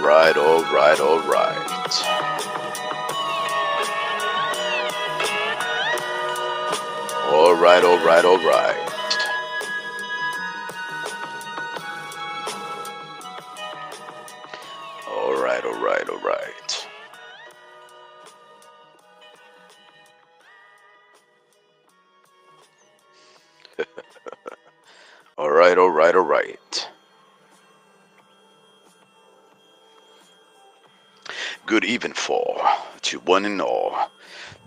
right, all right, all right. All right, all right, all right. All right, all right, all right. All right, all right, all right. Good even fall to one and all.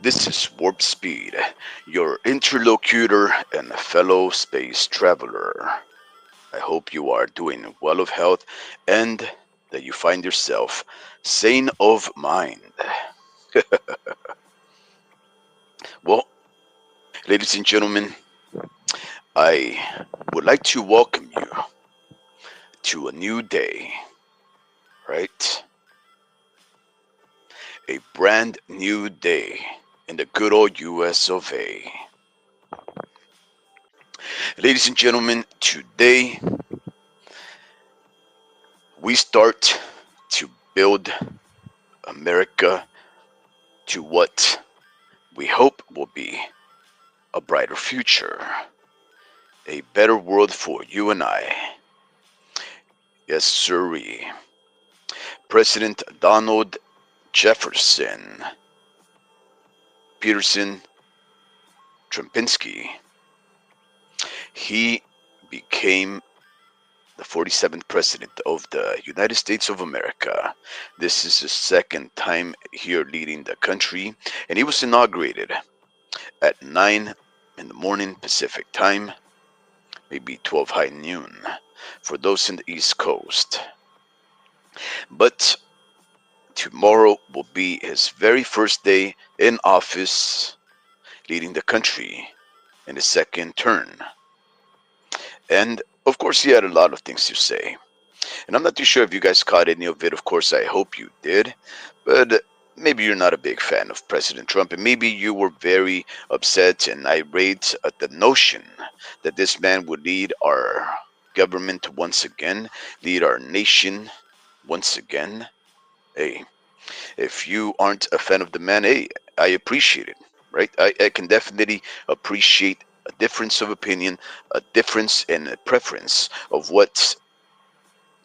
This is Warp Speed, your interlocutor and fellow space traveler. I hope you are doing well of health and that you find yourself sane of mind. Well, ladies and gentlemen, I would like to welcome you to a new day, right? A brand new day in the good old US of A. Ladies and gentlemen, today we start to build America to what we hope will be a brighter future, a better world for you and I. Yes, sirree. President Donald Jefferson Peterson Trumpinski, he became the 47th president of the United States of America. This is his second time here leading the country, and he was inaugurated at 9 in the morning Pacific time, maybe 12 high noon for those in the East Coast. But tomorrow will be his very first day in office, leading the country in his second turn. And of course, he had a lot of things to say. And I'm not too sure if you guys caught any of it. Of course, I hope you did. But maybe you're not a big fan of President Trump, and maybe you were very upset and irate at the notion that this man would lead our government once again, lead our nation once again. Hey, if you aren't a fan of the man, hey, I appreciate it, right? I can definitely appreciate a difference of opinion, a difference in preference of what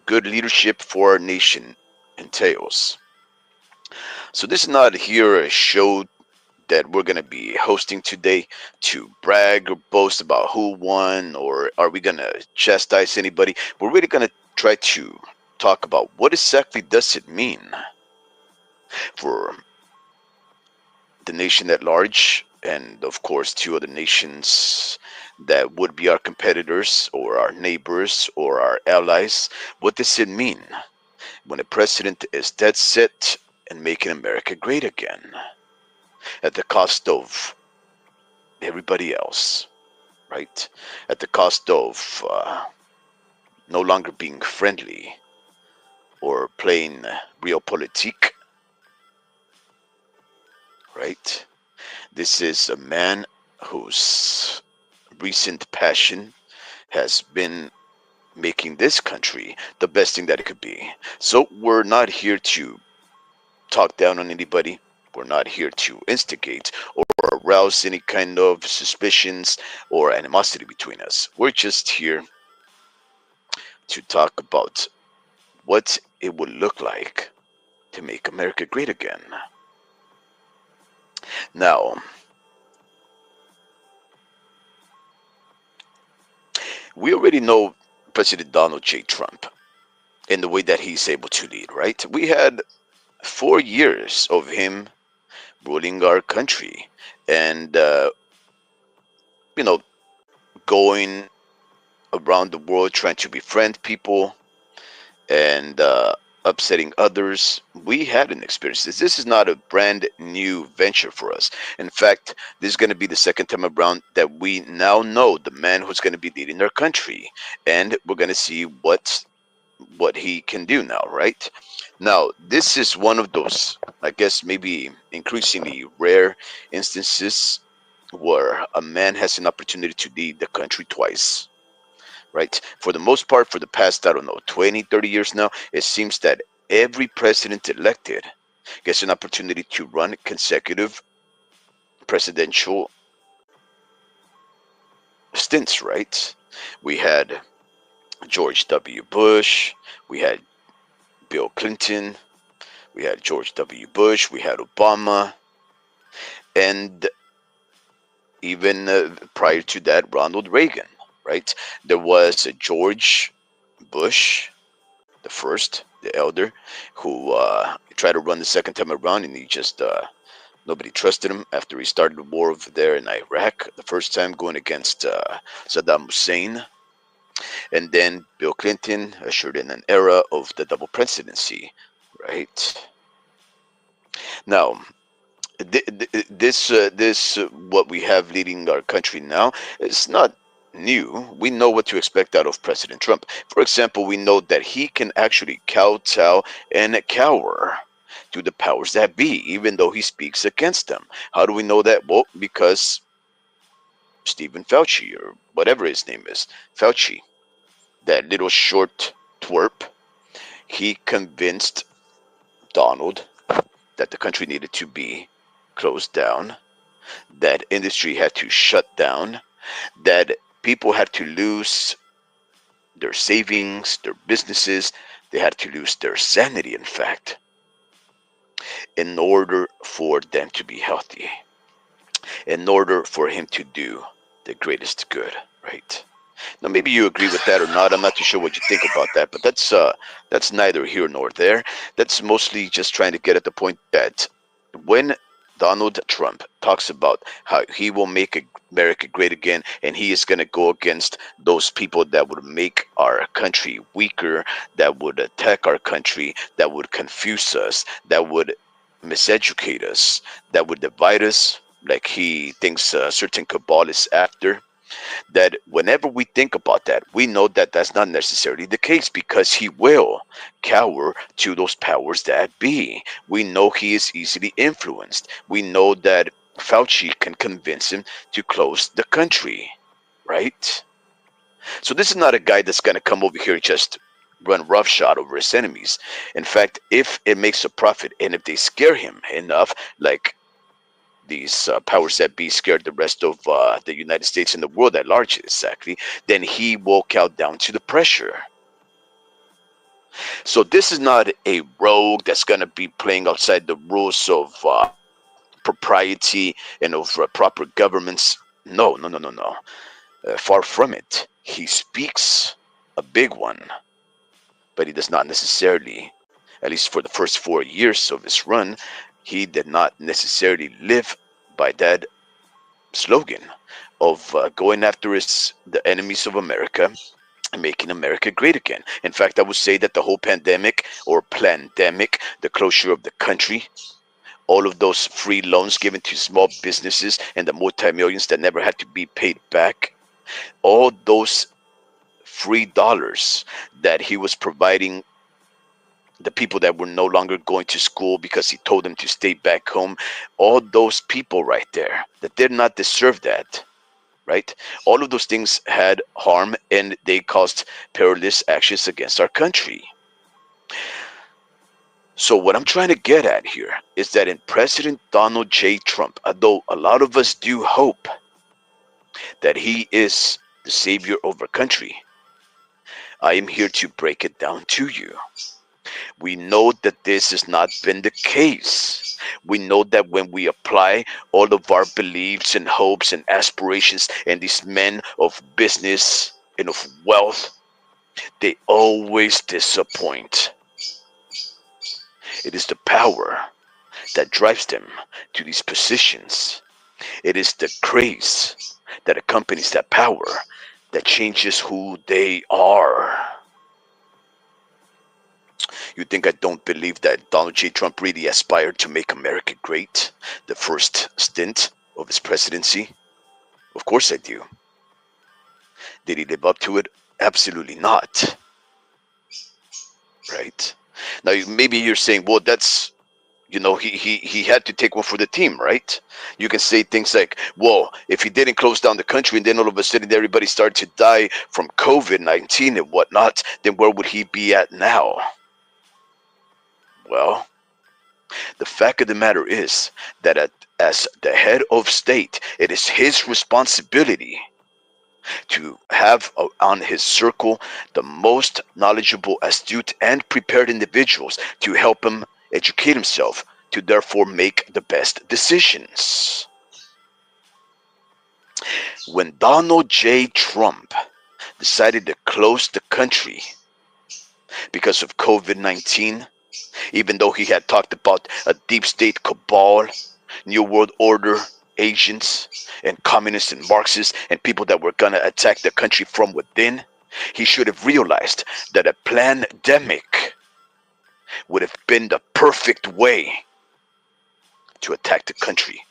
good leadership for our nation entails. So this is not here a show that we're going to be hosting today to brag or boast about who won, or are we going to chastise anybody. We're really going to try to talk about what exactly does it mean for the nation at large, and of course two other nations that would be our competitors or our neighbors or our allies. What does it mean when a president is dead set in making America great again at the cost of everybody else, right? At the cost of no longer being friendly or playing realpolitik, right? This is a man whose recent passion has been making this country the best thing that it could be. So we're not here to talk down on anybody. We're not here to instigate or arouse any kind of suspicions or animosity between us. We're just here to talk about what it would look like to make America great again. Now, we already know President Donald J. Trump in the way that he's able to lead, right? We had 4 years of him ruling our country and, you know, going around the world trying to befriend people and upsetting others. We had an experience. This is not a brand new venture for us. In fact, this is going to be the second time around that we now know the man who's going to be leading our country, and we're going to see what he can do now, right? Now, this is one of those, I guess, maybe increasingly rare instances where a man has an opportunity to lead the country twice, right? For the most part, for the past, I don't know, 20, 30 years now, it seems that every president elected gets an opportunity to run consecutive presidential stints, right? We had George W. Bush, we had Bill Clinton, we had George W. Bush, we had Obama, and even prior to that, Ronald Reagan, right? There was George Bush, the first, the elder, who tried to run the second time around, and he just nobody trusted him after he started the war over there in Iraq the first time, going against Saddam Hussein. And then Bill Clinton ushered in an era of the double presidency, right? Now, this what we have leading our country now is not new. We know what to expect out of President Trump. For example, we know that he can actually kowtow and cower to the powers that be, even though he speaks against them. How do we know that? Well, because Stephen Fauci, or whatever his name is, Fauci, that little short twerp, he convinced Donald that the country needed to be closed down, that industry had to shut down, that people had to lose their savings, their businesses, they had to lose their sanity, in fact, in order for them to be healthy, in order for him to do the greatest good, right? Now, maybe you agree with that or not. I'm not too sure what you think about that, but that's neither here nor there. That's mostly just trying to get at the point that when Donald Trump talks about how he will make America great again, and he is going to go against those people that would make our country weaker, that would attack our country, that would confuse us, that would miseducate us, that would divide us, like he thinks a certain cabal is after, that whenever we think about that, we know that that's not necessarily the case, because he will cower to those powers that be. We know he is easily influenced. We know that Fauci can convince him to close the country, right? So this is not a guy that's going to come over here and just run roughshod over his enemies. In fact, if it makes a profit and if they scare him enough, like these powers that be scared the rest of the United States and the world at large, exactly, then he will cow down to the pressure. So this is not a rogue that's going to be playing outside the rules of propriety and of proper governments. No, no, no, no, no. Far from it. He speaks a big one, but he does not necessarily, at least for the first 4 years of his run, he did not necessarily live by that slogan of going after the enemies of America and making America great again. In fact, I would say that the whole pandemic or plandemic, the closure of the country, all of those free loans given to small businesses and the multi-millions that never had to be paid back, all those free dollars that he was providing the people that were no longer going to school because he told them to stay back home, all those people right there that did not deserve that, right? All of those things had harm and they caused perilous actions against our country. So what I'm trying to get at here is that in President Donald J. Trump, although a lot of us do hope that he is the savior of our country, I am here to break it down to you. We know that this has not been the case. We know that when we apply all of our beliefs and hopes and aspirations and these men of business and of wealth, they always disappoint. It is the power that drives them to these positions. It is the grace that accompanies that power that changes who they are. You think I don't believe that Donald J. Trump really aspired to make America great the first stint of his presidency? Of course I do. Did he live up to it? Absolutely not. Right? Now, maybe you're saying, well, that's, he had to take one for the team, right? You can say things like, well, if he didn't close down the country and then all of a sudden everybody started to die from COVID-19 and whatnot, then where would he be at now? Well, the fact of the matter is that as the head of state, it is his responsibility to have on his circle the most knowledgeable, astute, and prepared individuals to help him educate himself, to therefore make the best decisions. When Donald J. Trump decided to close the country because of COVID-19, even though he had talked about a deep state cabal, New World Order agents, and communists and Marxists, and people that were going to attack the country from within, he should have realized that a pandemic would have been the perfect way to attack the country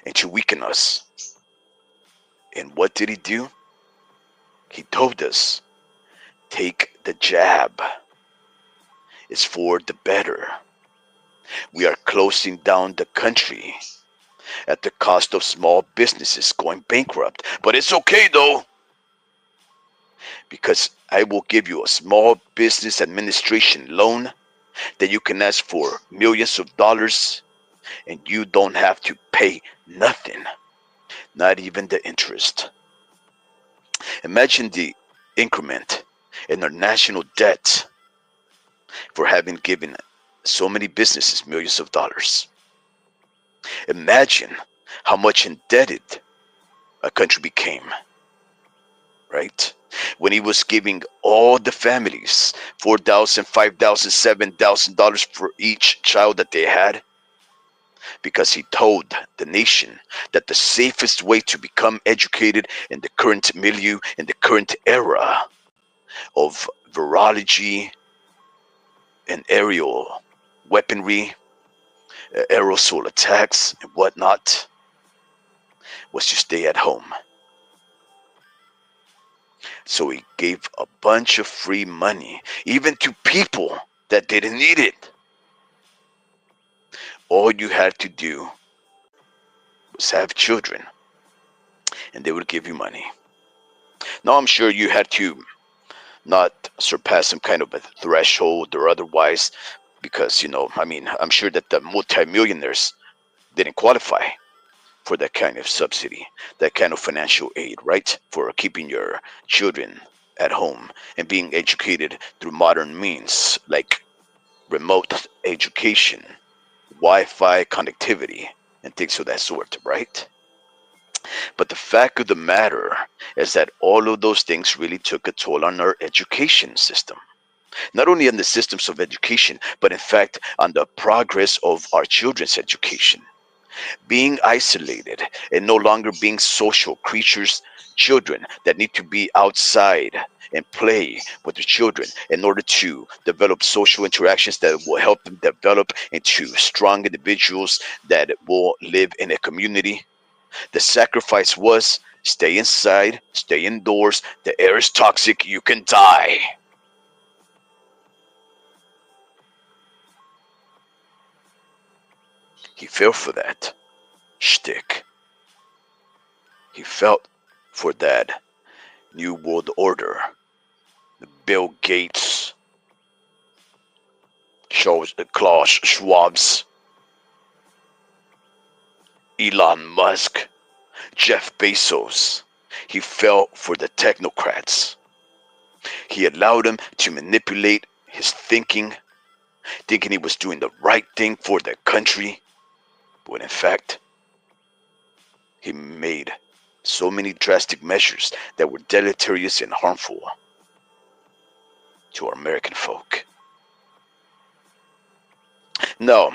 and to weaken us. And what did he do? He told us, take the jab. It's for the better. We are closing down the country at the cost of small businesses going bankrupt. But it's okay though, because I will give you a small business administration loan that you can ask for millions of dollars, and you don't have to pay nothing, not even the interest. Imagine the increment in our national debt for having given so many businesses millions of dollars. Imagine how much indebted a country became, right? When he was giving all the families $4,000, $5,000, $7,000 for each child that they had, because he told the nation that the safest way to become educated in the current milieu, in the current era of virology and aerial weaponry, aerosol attacks and whatnot, was to stay at home. So he gave a bunch of free money, even to people that didn't need it. All you had to do was have children, and they would give you money. Now, I'm sure you had to not surpass some kind of a threshold or otherwise, because, I'm sure that the multimillionaires didn't qualify for that kind of subsidy, that kind of financial aid, right? For keeping your children at home and being educated through modern means like remote education, Wi-Fi connectivity, and things of that sort, right? But the fact of the matter is that all of those things really took a toll on our education system. Not only on the systems of education, but in fact on the progress of our children's education. Being isolated and no longer being social creatures, children that need to be outside and play with the children in order to develop social interactions that will help them develop into strong individuals that will live in a community. The sacrifice was stay inside, stay indoors, the air is toxic, you can die. He fell for that shtick. He felt for that New World Order. Bill Gates, Klaus Schwab's, Elon Musk, Jeff Bezos. He fell for the technocrats. He allowed them to manipulate his thinking, thinking he was doing the right thing for the country, when in fact, he made so many drastic measures that were deleterious and harmful to our American folk. No,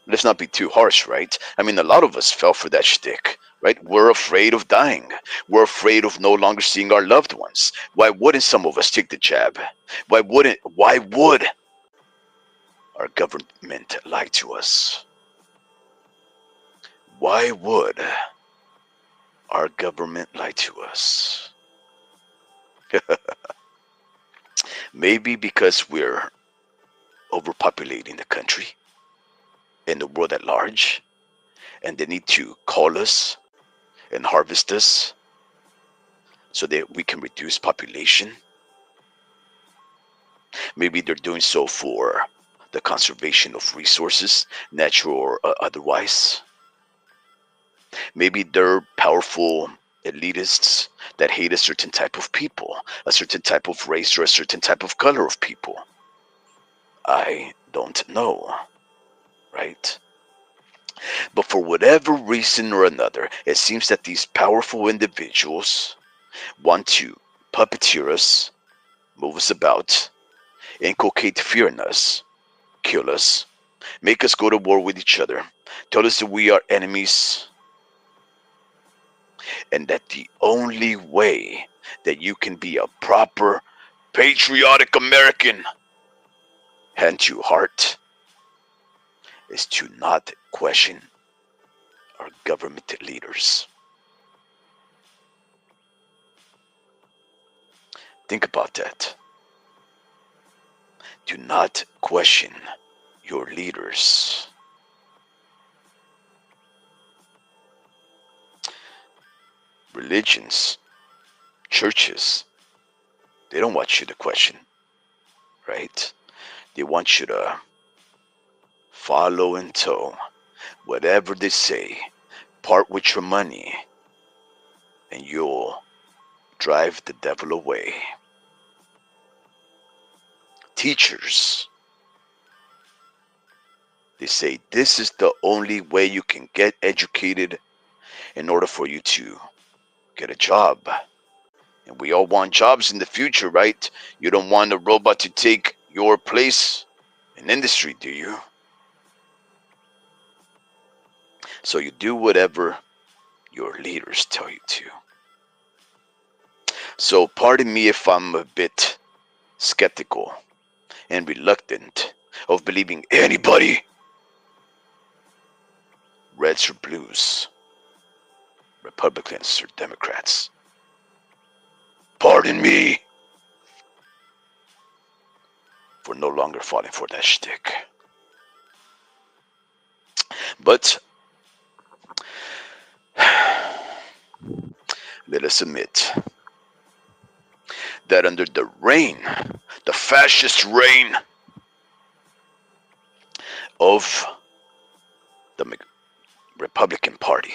let's not be too harsh, right? I mean, a lot of us fell for that shtick, right? We're afraid of dying. We're afraid of no longer seeing our loved ones. Why wouldn't some of us take the jab? Why would our government lie to us? Why would our government lie to us? Maybe because we're overpopulating the country and the world at large, and they need to call us and harvest us so that we can reduce population. Maybe they're doing so for the conservation of resources, natural or otherwise. Maybe they're powerful elitists that hate a certain type of people, a certain type of race, or a certain type of color of people. I don't know, right? But for whatever reason or another, it seems that these powerful individuals want to puppeteer us, move us about, inculcate fear in us, kill us, make us go to war with each other, tell us that we are enemies, and that the only way that you can be a proper patriotic American, hand to heart, is to not question our government leaders. Think about that. Do not question your leaders. Religions, churches, they don't want you to question, right? They want you to follow and toe whatever they say, part with your money, and you'll drive the devil away. Teachers, they say this is the only way you can get educated in order for you to get a job. And we all want jobs in the future, right? You don't want a robot to take your place in industry, do you? So you do whatever your leaders tell you to. So pardon me if I'm a bit skeptical and reluctant of believing anybody, Reds or Blues, Republicans or Democrats. Pardon me for no longer falling for that shtick. But let us admit that under the reign, the fascist reign of the Republican Party,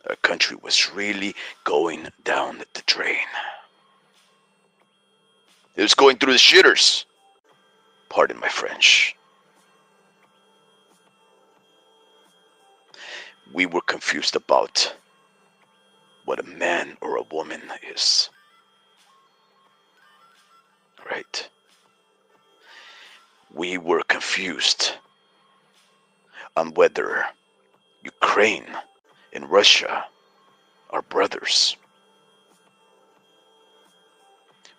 our country was really going down the drain. It was going through the shitters. Pardon my French. We were confused about what a man or a woman is. Right? We were confused on whether Ukraine and Russia are brothers.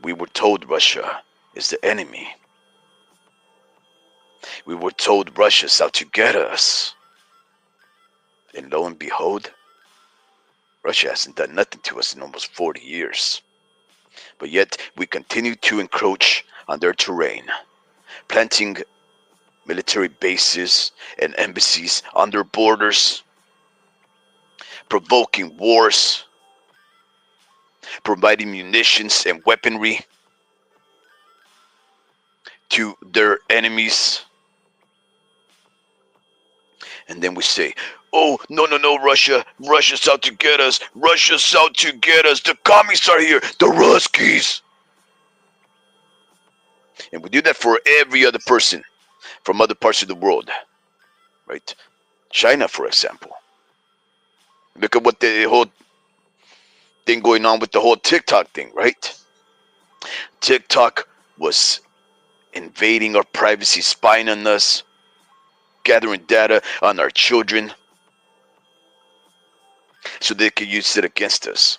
We were told Russia is the enemy. We were told Russia's out to get us. And lo and behold, Russia hasn't done nothing to us in almost 40 years. But yet we continue to encroach on their terrain, planting military bases and embassies on their borders, provoking wars, providing munitions and weaponry to their enemies. And then we say, oh, no, Russia. Russia's out to get us. Russia's out to get us. The commies are here. The Ruskies. And we do that for every other person from other parts of the world. Right? China, for example. Look at what the whole thing going on with the whole TikTok thing, right? TikTok was invading our privacy, spying on us, gathering data on our children so they could use it against us.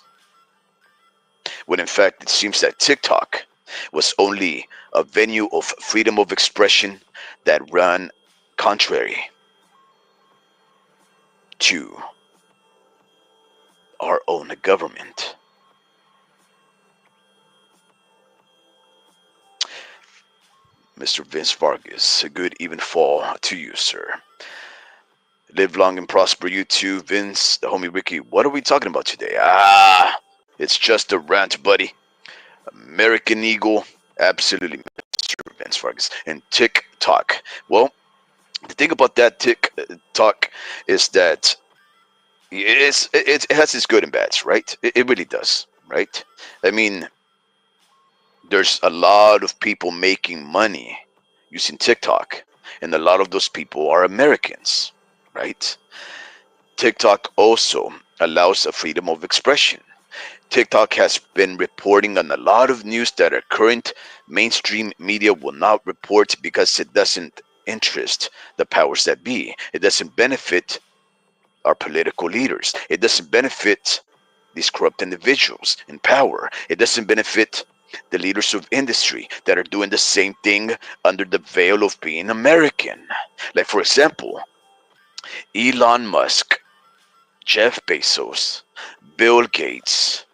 When in fact it seems that TikTok was only a venue of freedom of expression that ran contrary to our own government. Mr. Vince Vargas, a good even fall to you, sir. Live long and prosper, you too, Vince, the homie Ricky. What are we talking about today? It's just a rant, buddy. American Eagle, absolutely, Mr. Vince Vargas. And TikTok. Well, the thing about that TikTok is that it has its good and bads, right? It really does, right? I mean, there's a lot of people making money using TikTok, and a lot of those people are Americans, right? TikTok also allows a freedom of expression. TikTok has been reporting on a lot of news that our current mainstream media will not report because it doesn't interest the powers that be. It doesn't benefit our political leaders. It doesn't benefit these corrupt individuals in power. It doesn't benefit the leaders of industry that are doing the same thing under the veil of being American. Like, for example, Elon Musk, Jeff Bezos, Bill Gates.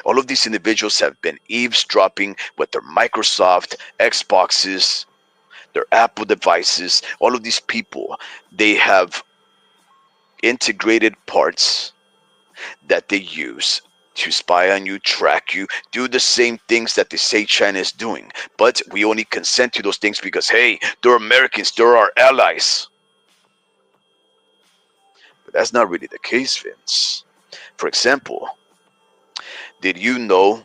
All of these individuals have been eavesdropping with their Microsoft, Xboxes, their Apple devices. All of these people, they have integrated parts that they use to spy on you, track you, do the same things that they say China is doing. But we only consent to those things because, hey, they're Americans, they're our allies. But that's not really the case, Vince. For example, did you know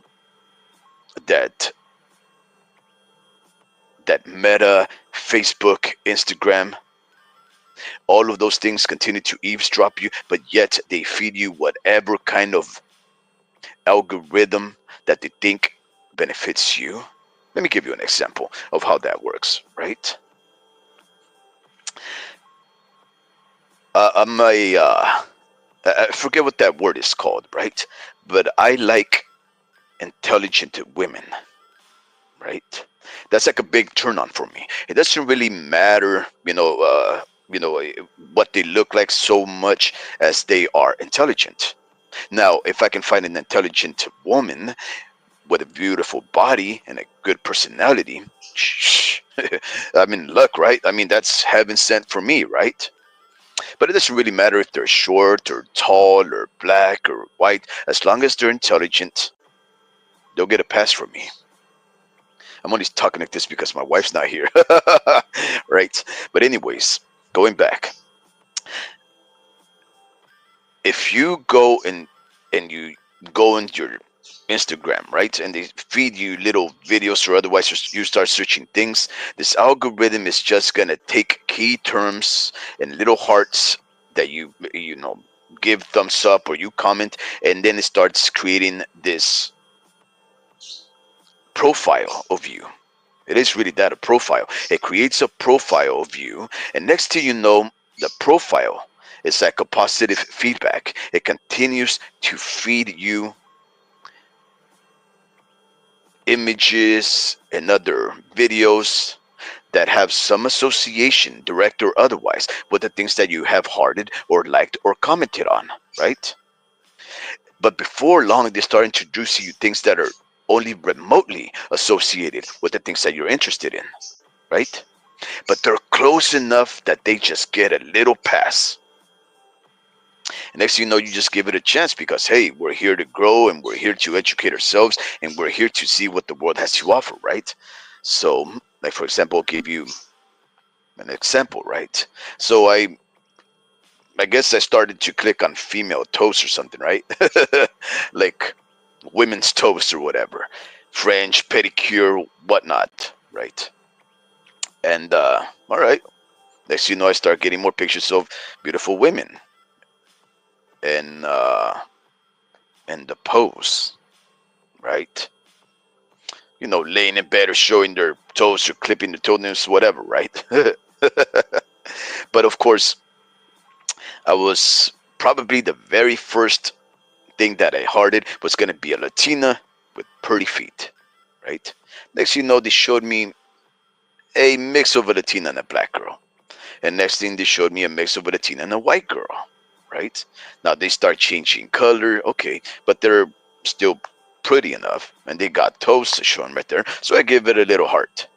that Meta, Facebook, Instagram, all of those things continue to eavesdrop you, but yet they feed you whatever kind of algorithm that they think benefits you? Let me give you an example of how that works, right? I'm a, I forget what that word is called, right? But I like intelligent women, right? That's like a big turn on for me. It doesn't really matter, what they look like so much as they are intelligent. Now, if I can find an intelligent woman with a beautiful body and a good personality, I mean, luck, right? I mean, that's heaven sent for me, right? But it doesn't really matter if they're short or tall or black or white. As long as they're intelligent, they'll get a pass from me. I'm only talking like this because my wife's not here. Right? But anyways, going back. If you go and you go into your Instagram, right? And they feed you little videos or otherwise you start searching things, this algorithm is just gonna take key terms and little hearts that you give thumbs up or you comment, and then it starts creating this profile of you. It is really that, a profile. It creates a profile of you, and next thing you know, the profile is like a positive feedback. It continues to feed you images and other videos that have some association, direct or otherwise, with the things that you have hearted or liked or commented on, right? But before long, they start introducing you things that are only remotely associated with the things that you're interested in, right? But they're close enough that they just get a little pass. And next thing you know, you just give it a chance because, hey, we're here to grow and we're here to educate ourselves and we're here to see what the world has to offer, right? So, like, for example, I'll give you an example, right? So I guess I started to click on female toes or something, right? Like women's toes or whatever, French pedicure, whatnot, right? And all right, next thing you know, I start getting more pictures of beautiful women and the pose, right? Laying in bed or showing their toes or clipping their toenails, whatever, right? But of course, I was probably the very first thing that I hearted was going to be a Latina with pretty feet, right? Next thing you know, they showed me a mix of a Latina and a black girl. And next thing they showed me a mix of a Latina and a white girl, right? Now they start changing color, okay, but they're still pretty enough, and they got toes shown right there, so I give it a little heart.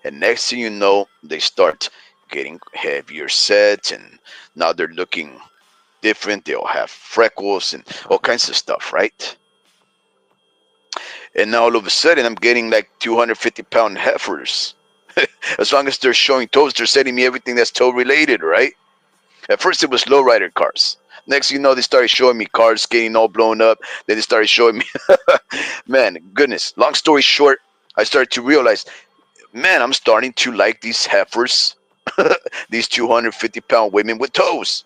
And next thing you know, they start getting heavier sets, and now they're looking different. They'll have freckles and all kinds of stuff, right? And now all of a sudden, I'm getting like 250-pound heifers. As long as they're showing toes, they're sending me everything that's toe related, right? At first, it was lowrider cars. Next, you know, they started showing me cars getting all blown up. Then they started showing me, man, goodness. Long story short, I started to realize, man, I'm starting to like these heifers, these 250-pound women with toes.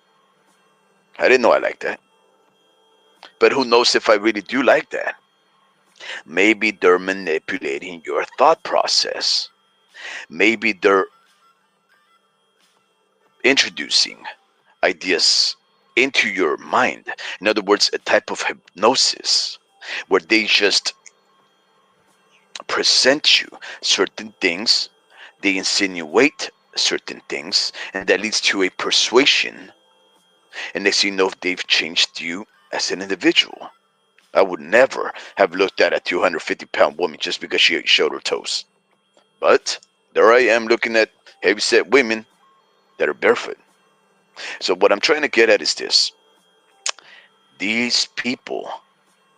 I didn't know I liked that. But who knows if I really do like that? Maybe they're manipulating your thought process. Maybe they're introducing ideas into your mind. In other words, a type of hypnosis where they just present you certain things, they insinuate certain things, and that leads to a persuasion. And next thing you know, they've changed you as an individual. I would never have looked at a 250-pound woman just because she showed her toes. But there I am looking at heavyset women that are barefoot. So what I'm trying to get at is this. These people,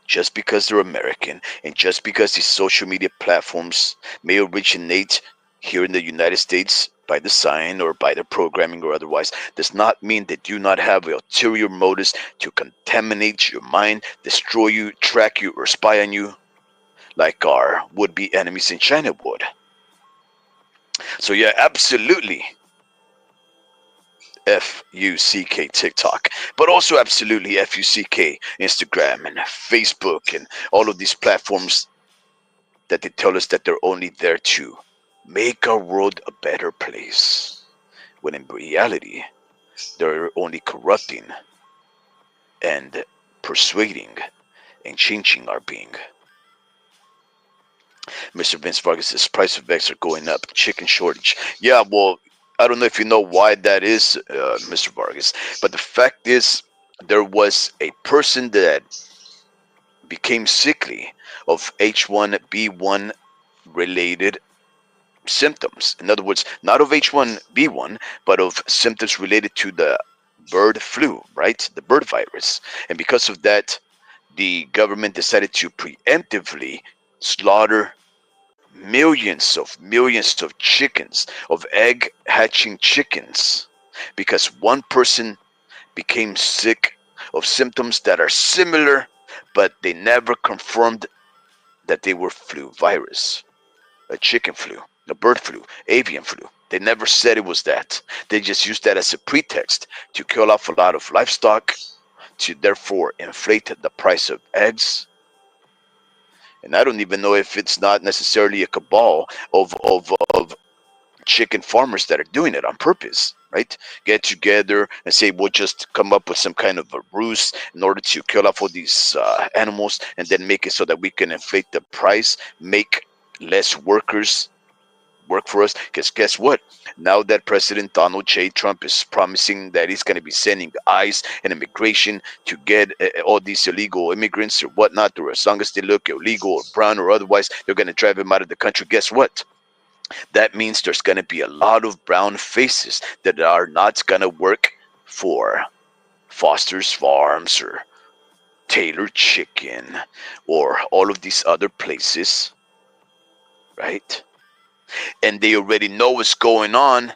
just because they're American and just because these social media platforms may originate here in the United States by design or by their programming or otherwise, does not mean they do not have ulterior motives to contaminate your mind, destroy you, track you, or spy on you like our would-be enemies in China would. So yeah, absolutely F-U-C-K TikTok, but also absolutely F-U-C-K Instagram and Facebook and all of these platforms that they tell us that they're only there to make our world a better place, when in reality, they're only corrupting and persuading and changing our being. Mr. Vince Vargas says price of eggs are going up, chicken shortage. Yeah, well, I don't know if you know why that is, Mr. Vargas, but the fact is there was a person that became sickly of H1B1 related symptoms. In other words, not of H1B1, but of symptoms related to the bird flu, right? The bird virus. And because of that, the government decided to preemptively slaughter millions of chickens, of egg hatching chickens, because one person became sick of symptoms that are similar, but they never confirmed that they were flu virus, a chicken flu, a bird flu, avian flu. They never said it was that. They just used that as a pretext to kill off a lot of livestock, to therefore inflate the price of eggs. And I don't even know if it's not necessarily a cabal of chicken farmers that are doing it on purpose, right? Get together and say, we'll just come up with some kind of a ruse in order to kill off all these animals and then make it so that we can inflate the price, make less workers work for us. Because guess what? Now that President Donald J. Trump is promising that he's going to be sending ICE and immigration to get all these illegal immigrants or whatnot, or as long as they look illegal or brown or otherwise, they're going to drive them out of the country. Guess what? That means there's going to be a lot of brown faces that are not going to work for Foster's Farms or Taylor Chicken or all of these other places, right? And they already know what's going on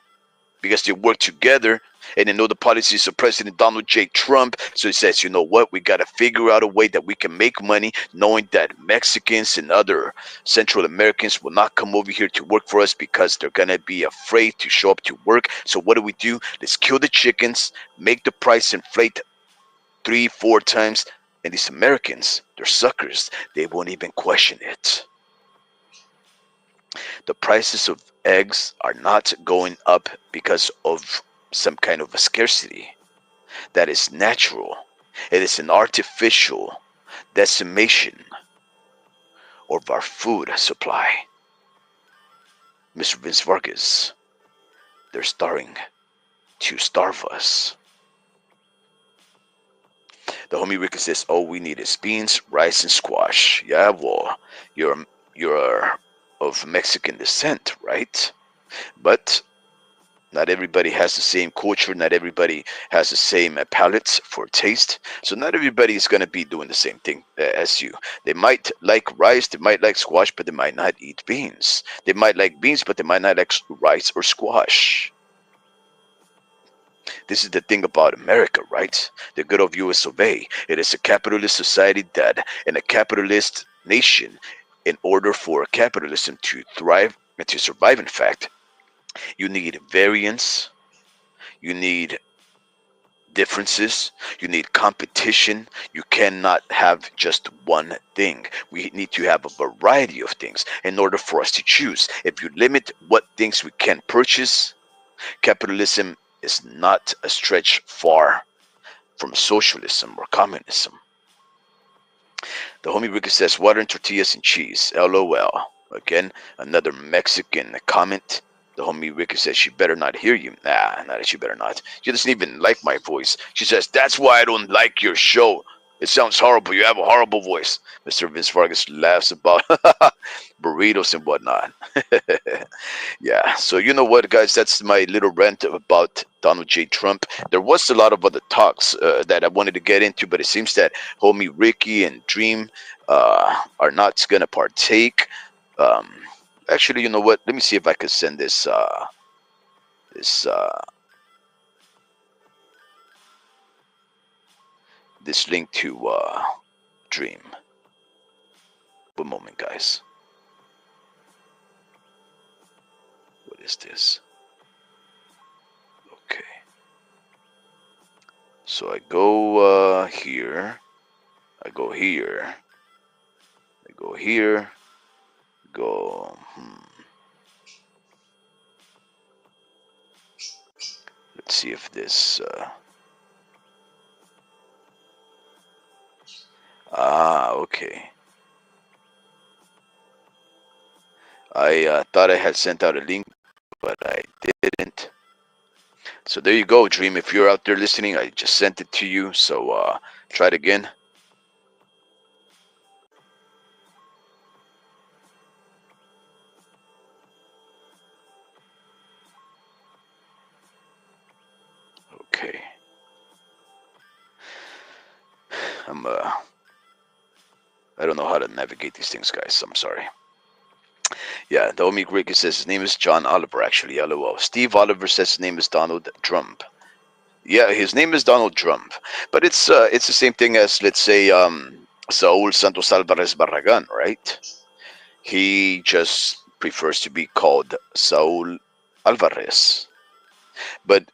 because they work together and they know the policies of President Donald J. Trump. So he says, you know what, we got to figure out a way that we can make money, knowing that Mexicans and other Central Americans will not come over here to work for us because they're going to be afraid to show up to work. So what do? Let's kill the chickens, make the price inflate 3-4 times. And these Americans, they're suckers. They won't even question it. The prices of eggs are not going up because of some kind of a scarcity. That is natural. It is an artificial decimation of our food supply. Mr. Vince Vargas, they're starting to starve us. The homie Ricky says, all we need is beans, rice, and squash. Yeah, well, you're of Mexican descent, right? But Not everybody has the same culture. Not everybody has the same palates for taste. So not everybody is going to be doing the same thing as you. They might like rice, they might like squash, but they might not eat beans. They might like beans, but they might not like rice or squash. This is the thing about America, right? The good of US of A. It is a capitalist society that, in a capitalist nation, in order for capitalism to thrive and to survive, in fact, you need variance, you need differences, you need competition. You cannot have just one thing. We need to have a variety of things in order for us to choose. If you limit what things we can purchase, capitalism is not a stretch far from socialism or communism. The homie Ricky says water and tortillas and cheese. LOL. Again, another Mexican comment. The homie Ricky says she better not hear you. Nah, she better not. She doesn't even like my voice. She says, that's why I don't like your show. It sounds horrible. You have a horrible voice. Mr. Vince Vargas laughs about burritos and whatnot. Yeah, so you know what, guys? That's my little rant about Donald J. Trump. There was a lot of other talks that I wanted to get into, but it seems that homie Ricky and Dream are not going to partake. Um, Actually, you know what? Let me see if I could send this this link to Dream. One moment, guys. What is this? Okay. So I go here. I go here. I go here. Go. Let's see if this. Okay. I thought I had sent out a link, but I didn't. So there you go, Dream. If you're out there listening, I just sent it to you. So try it again. Okay. I don't know how to navigate these things, guys. I'm sorry. Yeah, the homie Ricky says his name is John Oliver, actually. LOL. Steve Oliver says his name is Donald Trump. Yeah, his name is Donald Trump. But it's the same thing as, let's say, Saul Santos Alvarez Barragan, right? He just prefers to be called Saul Alvarez. But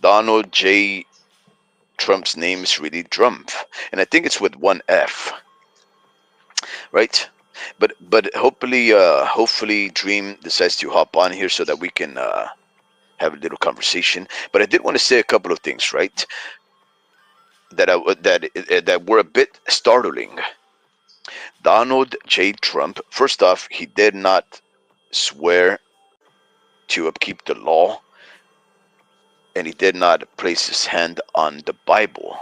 Donald J. Trump's name is really Trump. And I think it's with one F, right? But hopefully Dream decides to hop on here so that we can have a little conversation. But I did want to say a couple of things, right? That were a bit startling. Donald J. Trump, first off, he did not swear to upkeep the law, and he did not place his hand on the Bible.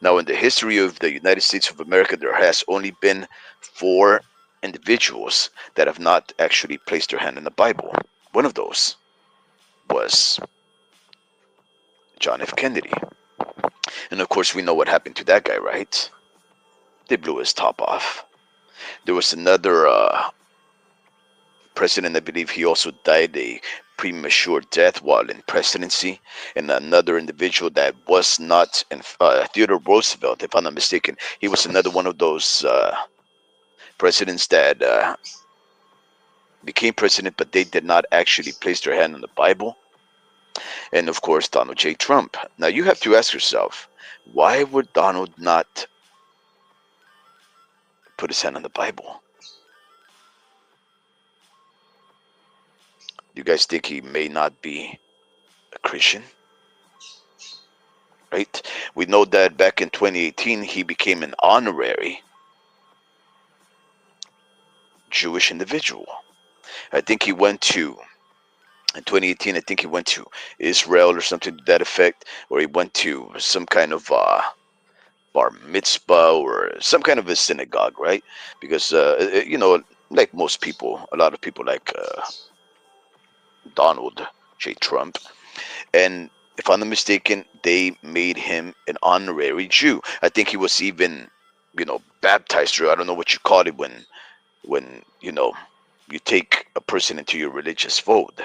Now, in the history of the United States of America, there has only been 4 individuals that have not actually placed their hand on the Bible. One of those was John F. Kennedy. And of course, we know what happened to that guy, right? They blew his top off. There was another president, I believe he also died a premature death while in presidency, and another individual that was not in Theodore Roosevelt, if I'm not mistaken. He was another one of those presidents that became president, but they did not actually place their hand on the Bible. And of course, Donald J. Trump. Now you have to ask yourself, why would Donald not put his hand on the Bible? You guys think he may not be a Christian? Right? We know that back in 2018, he became an honorary Jewish individual. I think he went to, in 2018, I think he went to Israel or something to that effect, or he went to some kind of bar mitzvah or some kind of a synagogue, right? Because, like most people, a lot of people like Donald J. Trump. And if I'm not mistaken, they made him an honorary Jew. I think he was even, baptized, or I don't know what you call it when you take a person into your religious fold.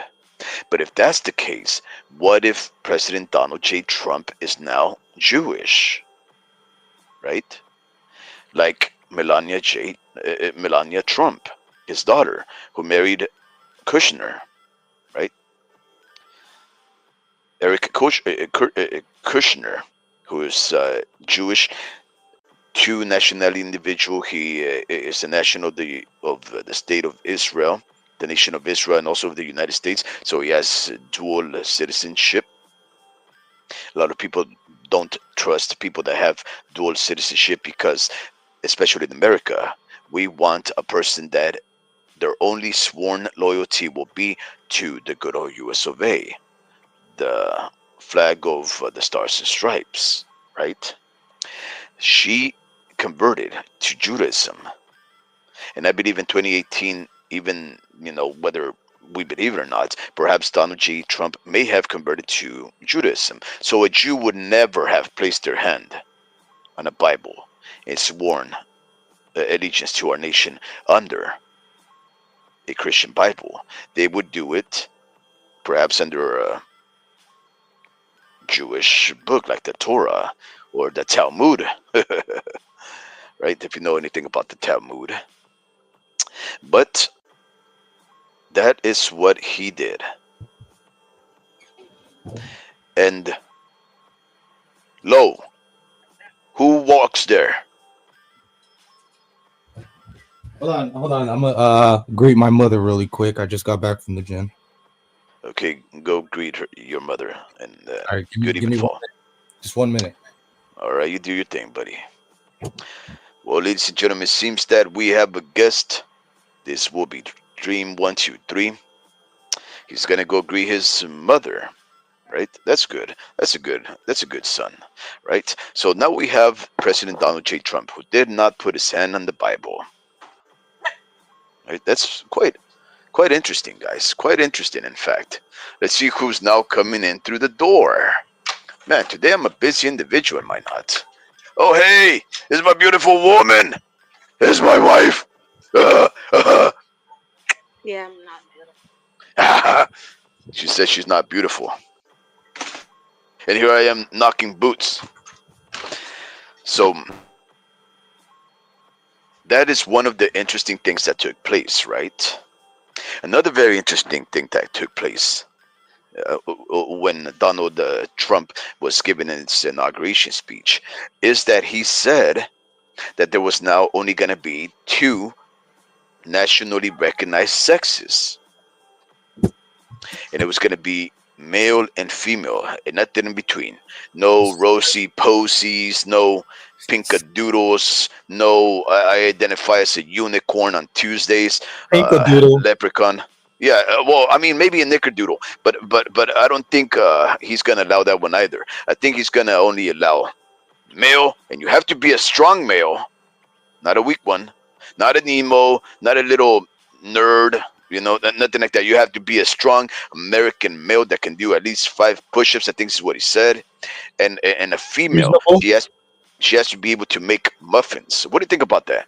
But if that's the case, what if President Donald J. Trump is now Jewish, right? Like Melania Trump, his daughter, who married Kushner, right? Kushner, who is Jewish, two nationality individual. He is a national of the state of Israel, the nation of Israel, and also of the United States. So he has dual citizenship. A lot of people don't trust people that have dual citizenship because, especially in America, we want a person that their only sworn loyalty will be to the good old US of A, the flag of the Stars and Stripes, right? She converted to Judaism, and I believe in 2018, even whether we believe it or not, perhaps Donald J. Trump may have converted to Judaism. So a Jew would never have placed their hand on a Bible and sworn allegiance to our nation under a Christian Bible. They would do it perhaps under a Jewish book like the Torah or the Talmud, right? If you know anything about the Talmud. But that is what he did. And lo, who walks there? Hold on. I'm gonna greet my mother really quick. I just got back from the gym. Okay, go greet your mother and All right, good give even me fall. just 1 minute. All right, you do your thing, buddy. Well, ladies and gentlemen, it seems that we have a guest. This will be Dream 123. He's gonna go greet his mother. Right? That's good. That's a good son. Right? So now we have President Donald J. Trump, who did not put his hand on the Bible. Right? That's quite interesting, guys. Quite interesting, in fact. Let's see who's now coming in through the door. Man, today I'm a busy individual, am I not? Oh, hey, this is my beautiful woman. This is my wife. Yeah, I'm not beautiful. She says she's not beautiful. And here I am knocking boots. So that is one of the interesting things that took place, right? Another very interesting thing that took place when Donald Trump was giving his inauguration speech is that he said that there was now only going to be two nationally recognized sexes, and it was going to be male and female, and nothing in between. No rosy posies, no pinkadoodles, no I identify as a unicorn on Tuesdays, Pink a doodle. leprechaun. Yeah, well, I mean, maybe a knickerdoodle, but I don't think he's gonna allow that one either. I think he's gonna only allow male, and you have to be a strong male, not a weak one, not an emo, not a little nerd, nothing like that. You have to be a strong American male that can do at least 5 push-ups. I think this is what he said. And a female, Reasonable. she has to be able to make muffins. What do you think about that?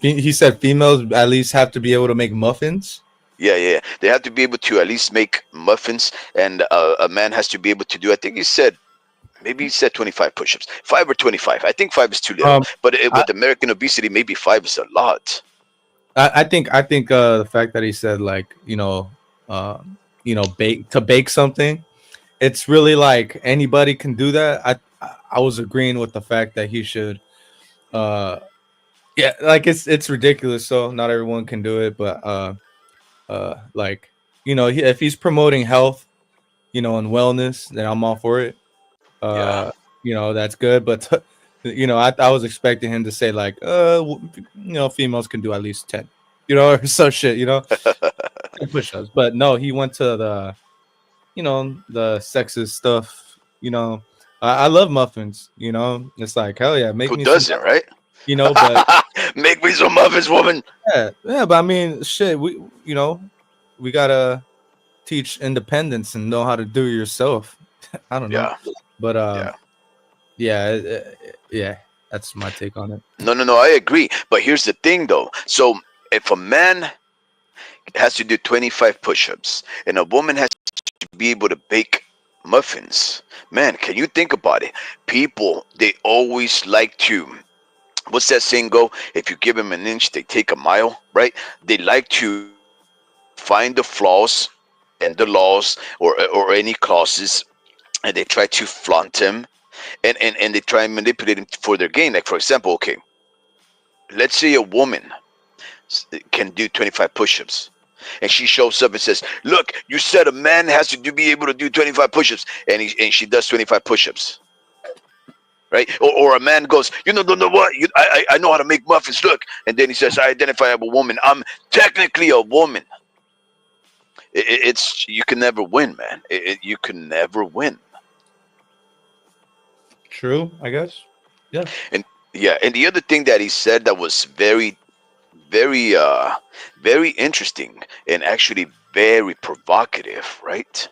He said females at least have to be able to make muffins. Yeah, yeah. They have to be able to at least make muffins, and a man has to be able to do. I think he said maybe he said 25 push-ups, 5 or 25. I think 5 is too little, Um, but I, with American obesity, maybe 5 is a lot. I think the fact that he said like uh, bake something. It's really like anybody can do that. I was agreeing with the fact that he should uh yeah, like it's ridiculous, so not everyone can do it, but like if he's promoting health, and wellness, then I'm all for it. Yeah. uh that's good, but I was expecting him to say like females can do at least 10, or some shit, 10 push-ups, but no, he went to the sexist stuff. I love muffins. It's like, hell yeah, make Who me some doesn't, right? but Make me some muffins, woman. yeah, but I mean, shit, we we gotta teach independence and know how to do it yourself. I don't know, Yeah, but yeah. yeah, yeah, that's my take on it. No, no, no. I agree. But here's the thing, though. So if a man has to do 25 push-ups and a woman has to be able to bake muffins, man, can you think about it? People, they always like to, what's that saying go? If you give them an inch, they take a mile, right? They like to find the flaws and the laws or any clauses, and they try to flaunt them, and they try and manipulate them for their gain. Like, for example, okay, let's say a woman can do 25 push-ups, and she shows up and says, look, you said a man has to be able to do 25 push-ups, and she does 25 push-ups, right? Or a man goes, you know what, I know how to make muffins, look, and then he says, I identify as a woman, I'm technically a woman. It's, you can never win, man. You can never win. True, I guess. Yeah. And yeah, and the other thing that he said that was very very interesting and actually very provocative, right?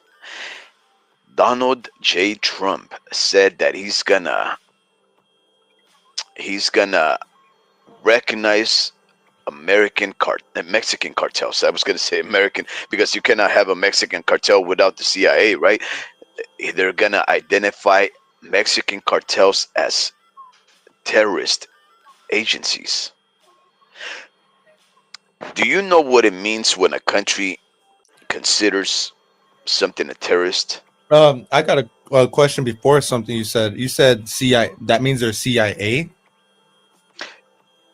Donald J. Trump said that he's gonna recognize Mexican cartels. I was gonna say American because you cannot have a Mexican cartel without the CIA, right? They're gonna identify Mexican cartels as terrorist agencies. Do you know what it means when a country considers something a terrorist? I got a question before something you said. You said CIA. That means they're CIA.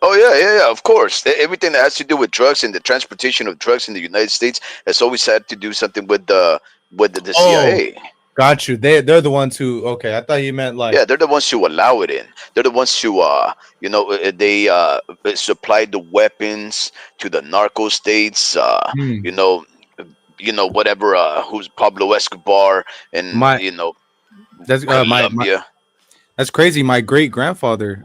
Oh yeah, yeah, yeah. Of course, everything that has to do with drugs and the transportation of drugs in the United States has always had to do something with the Oh, CIA. got you. They're the ones who. Okay, I thought you meant like. Yeah, they're the ones who allow it in. They're the ones who, they supply the weapons to the narco states. Hmm, You know, whatever. Who's Pablo Escobar and my that's my Colombia. that's crazy. My great grandfather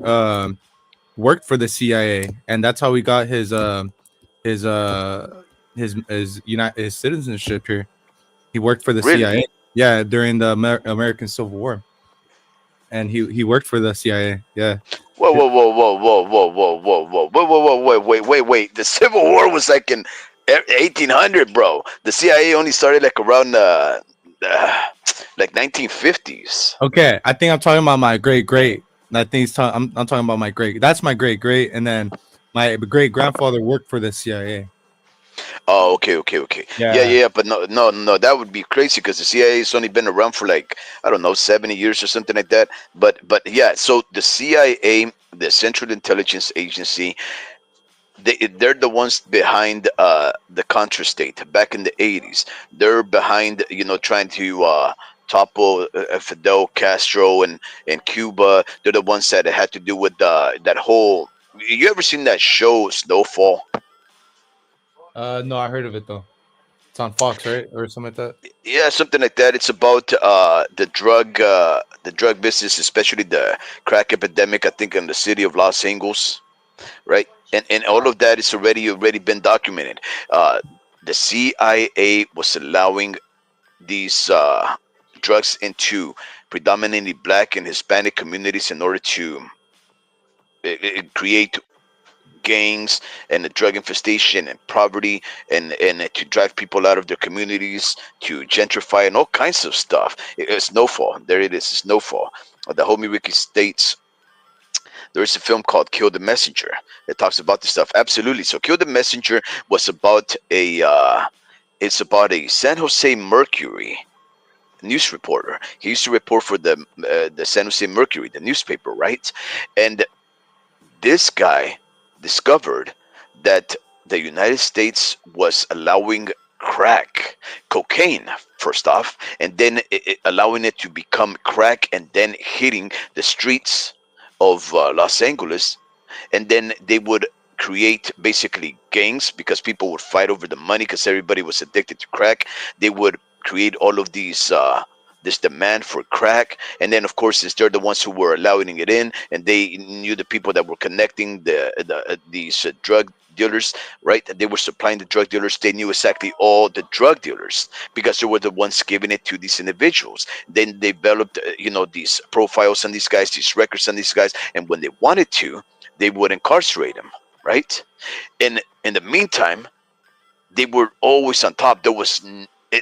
worked for the CIA, and that's how he got his his citizenship here. He worked for the CIA. Really? Yeah, during the American Civil War, and he worked for the CIA. Yeah. Whoa, whoa, whoa, whoa, whoa, whoa, whoa, whoa, whoa, whoa, whoa, whoa, wait. The Civil War was like in 1800, bro. The CIA only started like around uh like 1950s. Okay, I think I'm talking about my great great. I think I'm talking about my great. That's my great great, and then my great grandfather worked for the CIA. Oh, okay, okay, okay. Yeah, Yeah. yeah, but no, no, no, that would be crazy because the CIA has only been around for like, I don't know, 70 years or something like that. But yeah, so the CIA, the Central Intelligence Agency, they're the ones behind the Contra state back in the 80s. They're behind, trying to topple Fidel Castro and Cuba. They're the ones that had to do with that whole. You ever seen that show Snowfall? No, I heard of it though. It's on Fox, right, or something like that. Yeah, something like that. It's about the drug business, especially the crack epidemic. I think in the city of Los Angeles, right? And all of that is already been documented. Uh, the CIA was allowing these drugs into predominantly black and Hispanic communities in order to create gangs and the drug infestation and poverty and to drive people out of their communities, to gentrify and all kinds of stuff. It's Snowfall. There it is, Snowfall. The homie Ricky states there is a film called Kill the Messenger that talks about this stuff. Absolutely. So Kill the Messenger was about it's about a San Jose Mercury news reporter. He used to report for the San Jose Mercury, the newspaper, right? And this guy discovered that the United States was allowing crack, cocaine, first off, and then allowing it to become crack and then hitting the streets of Los Angeles. And then they would create basically gangs because people would fight over the money because everybody was addicted to crack. They would create all of these. this demand for crack, and then of course since they're the ones who were allowing it in, and they knew the people that were connecting these drug dealers, right? They were supplying the drug dealers. They knew exactly all the drug dealers because they were the ones giving it to these individuals. Then they developed, these profiles on these guys, these records on these guys, and when they wanted to, they would incarcerate them, right? And in the meantime, they were always on top. There was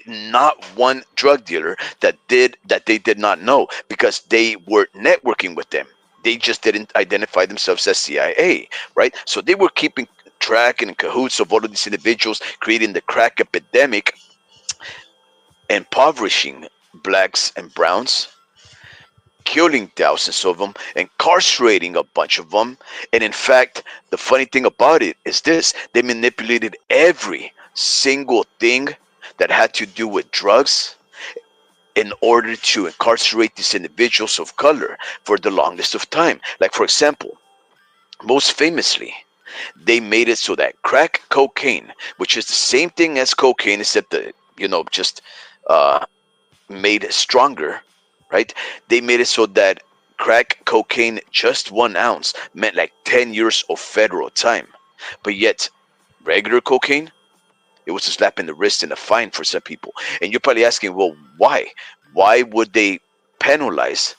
not one drug dealer that they did not know because they were networking with them. They just didn't identify themselves as CIA, right? So they were keeping track and in cahoots of all of these individuals, creating the crack epidemic, impoverishing blacks and browns, killing thousands of them, incarcerating a bunch of them. And in fact, the funny thing about it is this: they manipulated every single thing that had to do with drugs in order to incarcerate these individuals of color for the longest of time. Like, for example, most famously, they made it so that crack cocaine, which is the same thing as cocaine, except that, just uh, made stronger, right? They made it so that crack cocaine, just 1 ounce, meant like 10 years of federal time. But yet, regular cocaine, it was a slap in the wrist and a fine for some people. And you're probably asking, well, why? Why would they penalize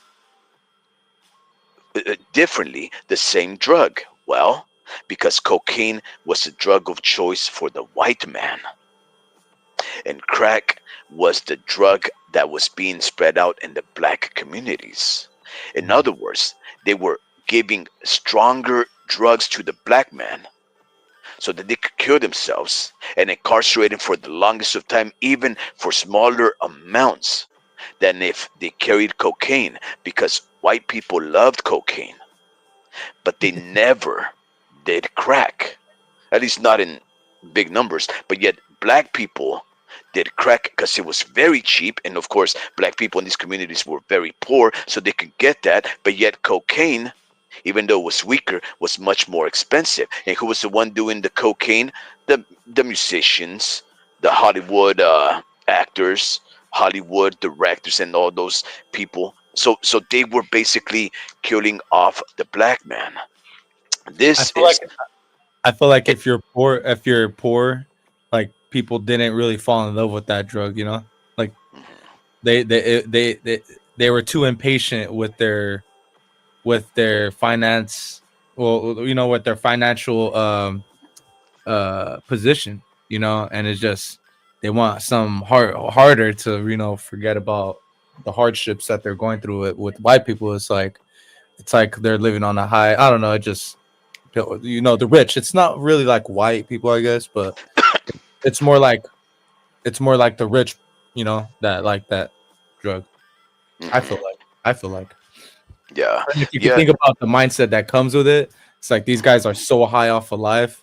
differently the same drug? Well, because cocaine was a drug of choice for the white man, and crack was the drug that was being spread out in the black communities. In other words, they were giving stronger drugs to the black man so that they could kill themselves and incarcerate him for the longest of time, even for smaller amounts than if they carried cocaine, because white people loved cocaine, but they never did crack, at least not in big numbers. But yet, black people did crack because it was very cheap, and of course, black people in these communities were very poor, so they could get that. But yet, cocaine, even though it was weaker, was much more expensive. And who was the one doing the cocaine? The musicians, the Hollywood actors, Hollywood directors, and all those people. So they were basically killing off the black man. I This feel like is it. if you're poor, like people didn't really fall in love with that drug, you know? Like they were too impatient with their finance, well, with their financial position, and it's just they want some harder to, forget about the hardships that they're going through. With white people, it's like they're living on a high. I don't know, it just, the rich. It's not really like white people, I guess, but it's more like the rich, that like that drug. I feel Mhm. like. I feel like. Yeah, And if you could yeah. think about the mindset that comes with it, it's like these guys are so high off of life.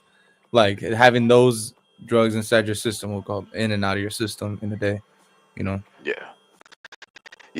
Like having those drugs inside your system will go in and out of your system in a day. You know. Yeah.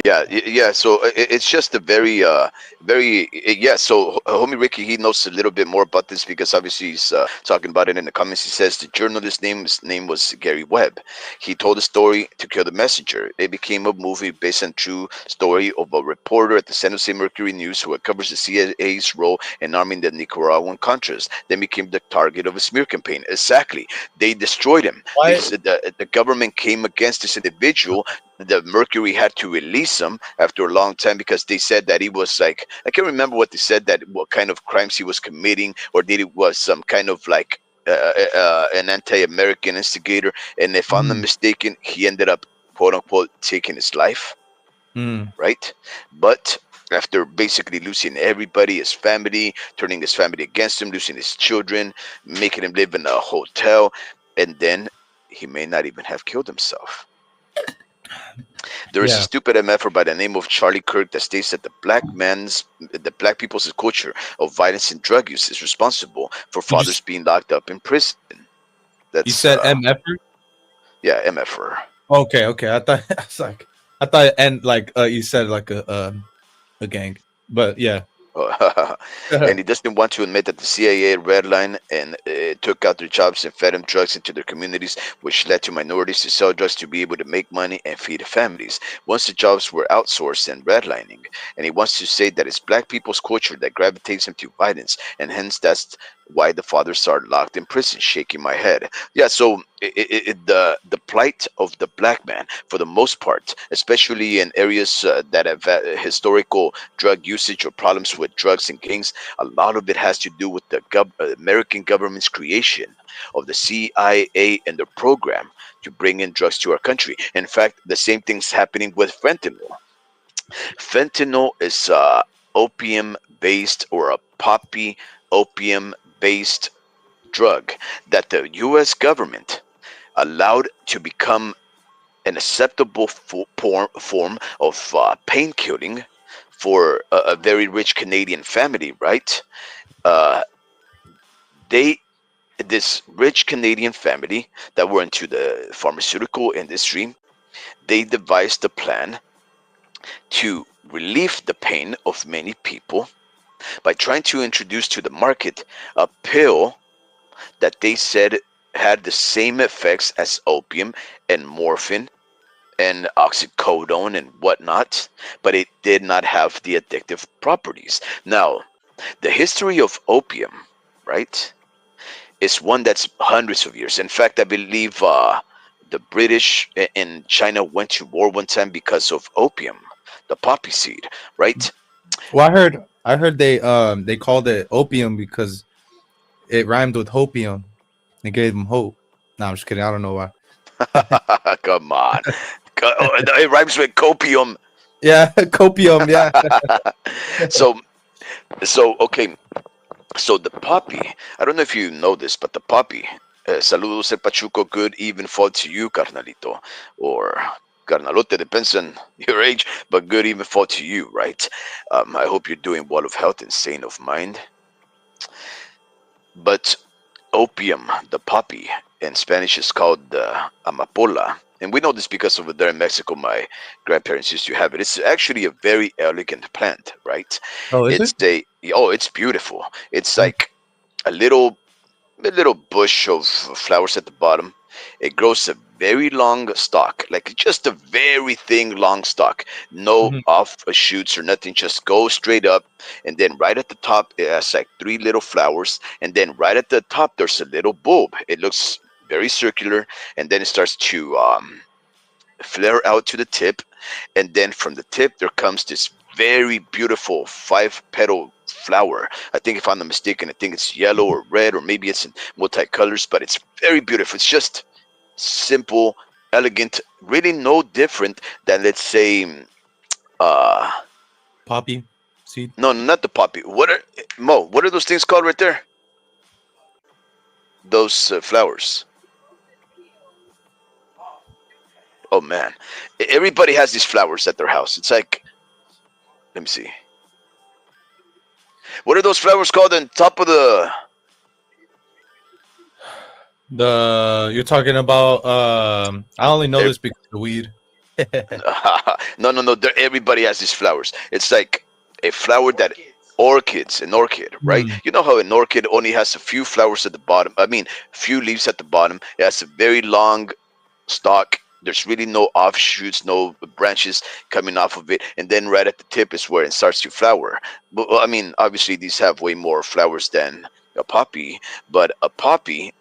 Yeah, yeah. So it's just a very, yeah. So homie Ricky, he knows a little bit more about this because obviously he's talking about it in the comments. He says the journalist's name was Gary Webb. He told a story to kill the messenger. It became a movie based on true story of a reporter at the San Jose Mercury News who covers the CIA's role in arming the Nicaraguan Contras. Then became the target of a smear campaign. Exactly, they destroyed him. They Why? said the government came against this individual. The Mercury had to release him after a long time because they said that he was like, I can't remember what they said, that what kind of crimes he was committing, or that it was some kind of like an anti-American instigator. And if I'm not Mm, mistaken, he ended up quote unquote taking his life, mm, right? But after basically losing everybody, his family, turning his family against him, losing his children, making him live in a hotel, and then he may not even have killed himself. There is a yeah. stupid MFer by the name of Charlie Kirk that states that the black people's culture of violence and drug use is responsible for You fathers just being locked up in prison. you That's said MF. yeah, MFer. Okay, okay. I thought I was like, I thought, and like you said like a gang, but yeah. And he doesn't want to admit that the CIA redlined and took out their jobs and fed them drugs into their communities, which led to minorities to sell drugs to be able to make money and feed families. Once the jobs were outsourced and redlining, and he wants to say that it's black people's culture that gravitates him to violence, and hence that's why the fathers are locked in prison. Shaking my head. Yeah, so the plight of the black man, for the most part, especially in areas that have historical drug usage or problems with drugs and gangs, a lot of it has to do with the American government's creation of the CIA and their program to bring in drugs to our country. In fact, the same thing's happening with fentanyl. Fentanyl is opium based or a poppy opium based drug that the US government allowed to become an acceptable form of pain killing for a very rich Canadian family, right? Uh, they this rich Canadian family that were into the pharmaceutical industry, they devised a plan to relieve the pain of many people by trying to introduce to the market a pill that they said had the same effects as opium and morphine and oxycodone and whatnot, but it did not have the addictive properties. Now, the history of opium, right, is one that's hundreds of years. In fact, I believe the British in China went to war one time because of opium, the poppy seed, right? Well, I heard they called it opium because it rhymed with hopium. They gave them hope. No, I'm just kidding. I don't know why. Come on. It rhymes with copium. Yeah, copium. Yeah. so, okay. So the poppy, I don't know if you know this, but the poppy, saludos el pachuco, good even fall to you, carnalito, or carnalote, depends on your age, but good even fall to you, right? I hope you're doing well of health and sane of mind. But opium, the poppy, in Spanish is called amapola. And we know this because over there in Mexico, my grandparents used to have it. It's actually a very elegant plant, right? Oh, is it? It's a, oh, it's beautiful. It's like a little bush of flowers at the bottom. It grows a very long stalk, like just a very thin long stalk. No Mm-hmm. offshoots or nothing, just go straight up. And then right at the top, it has like three little flowers. And then right at the top, there's a little bulb. It looks very circular. And then it starts to flare out to the tip, and then from the tip there comes this very beautiful five petal flower. I think, if I'm not mistaken, I think it's yellow or red, or maybe it's in multicolors, but it's very beautiful. It's just simple, elegant, really no different than, let's say, uh Poppy seed. no, not the poppy. What are, Mo, what are those things called right there? Those flowers. Oh man, everybody has these flowers at their house. It's like, let me see, what are those flowers called on top of the You're talking about I only know e- this because of the weed. no, no, no. Everybody has these flowers. It's like a flower that an orchid, right? Hmm. You know how an orchid only has a few flowers at the bottom. I mean, few leaves at the bottom. It has a very long stalk. There's really no offshoots, no branches coming off of it, and then right at the tip is where it starts to flower. But well, I mean, obviously these have way more flowers than a poppy, but a poppy,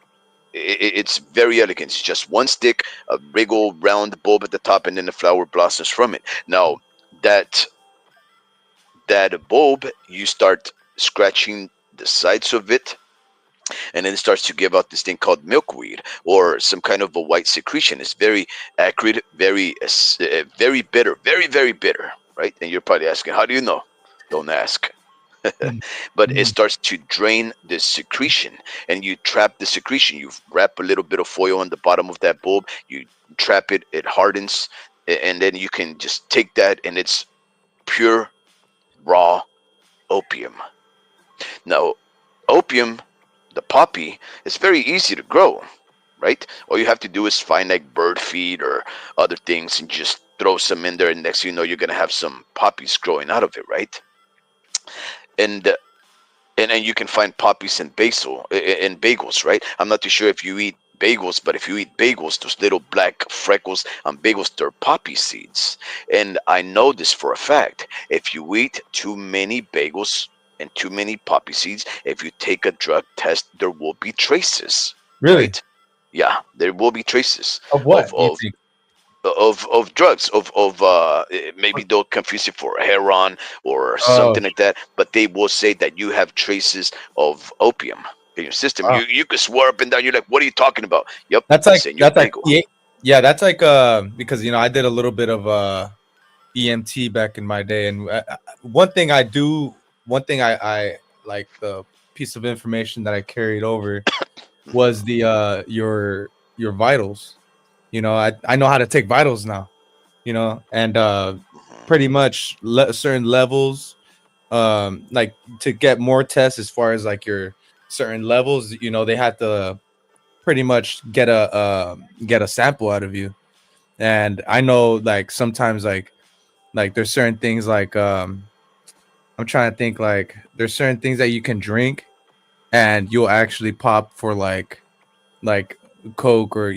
it's very elegant. It's just one stick, a big old round bulb at the top, and then the flower blossoms from it. Now, that that bulb, you start scratching the sides of it, and then it starts to give out this thing called milkweed, or some kind of a white secretion. It's very acrid, very bitter, very bitter, right? And you're probably asking, how do you know? Don't ask. But it Mhm. starts to drain the secretion, and you trap the secretion. You wrap a little bit of foil on the bottom of that bulb, you trap it, it hardens, and then you can just take that, and it's pure raw opium. Now, opium, the poppy, is very easy to grow, right? All you have to do is find like bird feed or other things and just throw some in there, and next thing you know, you're gonna have some poppies growing out of it, right? and and you can find poppies in in bagels, right? I'm not too sure if you eat bagels, but if you eat bagels, those little black freckles on bagels, they're poppy seeds. And I know this for a fact. If you eat too many bagels and too many poppy seeds, if you take a drug test, there will be traces, Really? right? Yeah, there will be traces Of of what do you think? drugs maybe they'll confuse it for heroin or Oh, something like that, but they will say that you have traces of opium in your system. wow. You could swear up and down, you're like, what are you talking about? Yep, That's it's like in your that's like bagel. yeah, yeah. That's like because I did a little bit of EMT back in my day, and one thing I like the piece of information that I carried over was Mhm, the your vitals. I know how to take vitals now. And mhm, pretty much certain levels, like to get more tests as far as like your certain levels. They had to pretty much get a sample out of you. And I know like sometimes like there's certain things like I'm trying to think, like there's certain things that you can drink and you'll actually pop for like Coke, or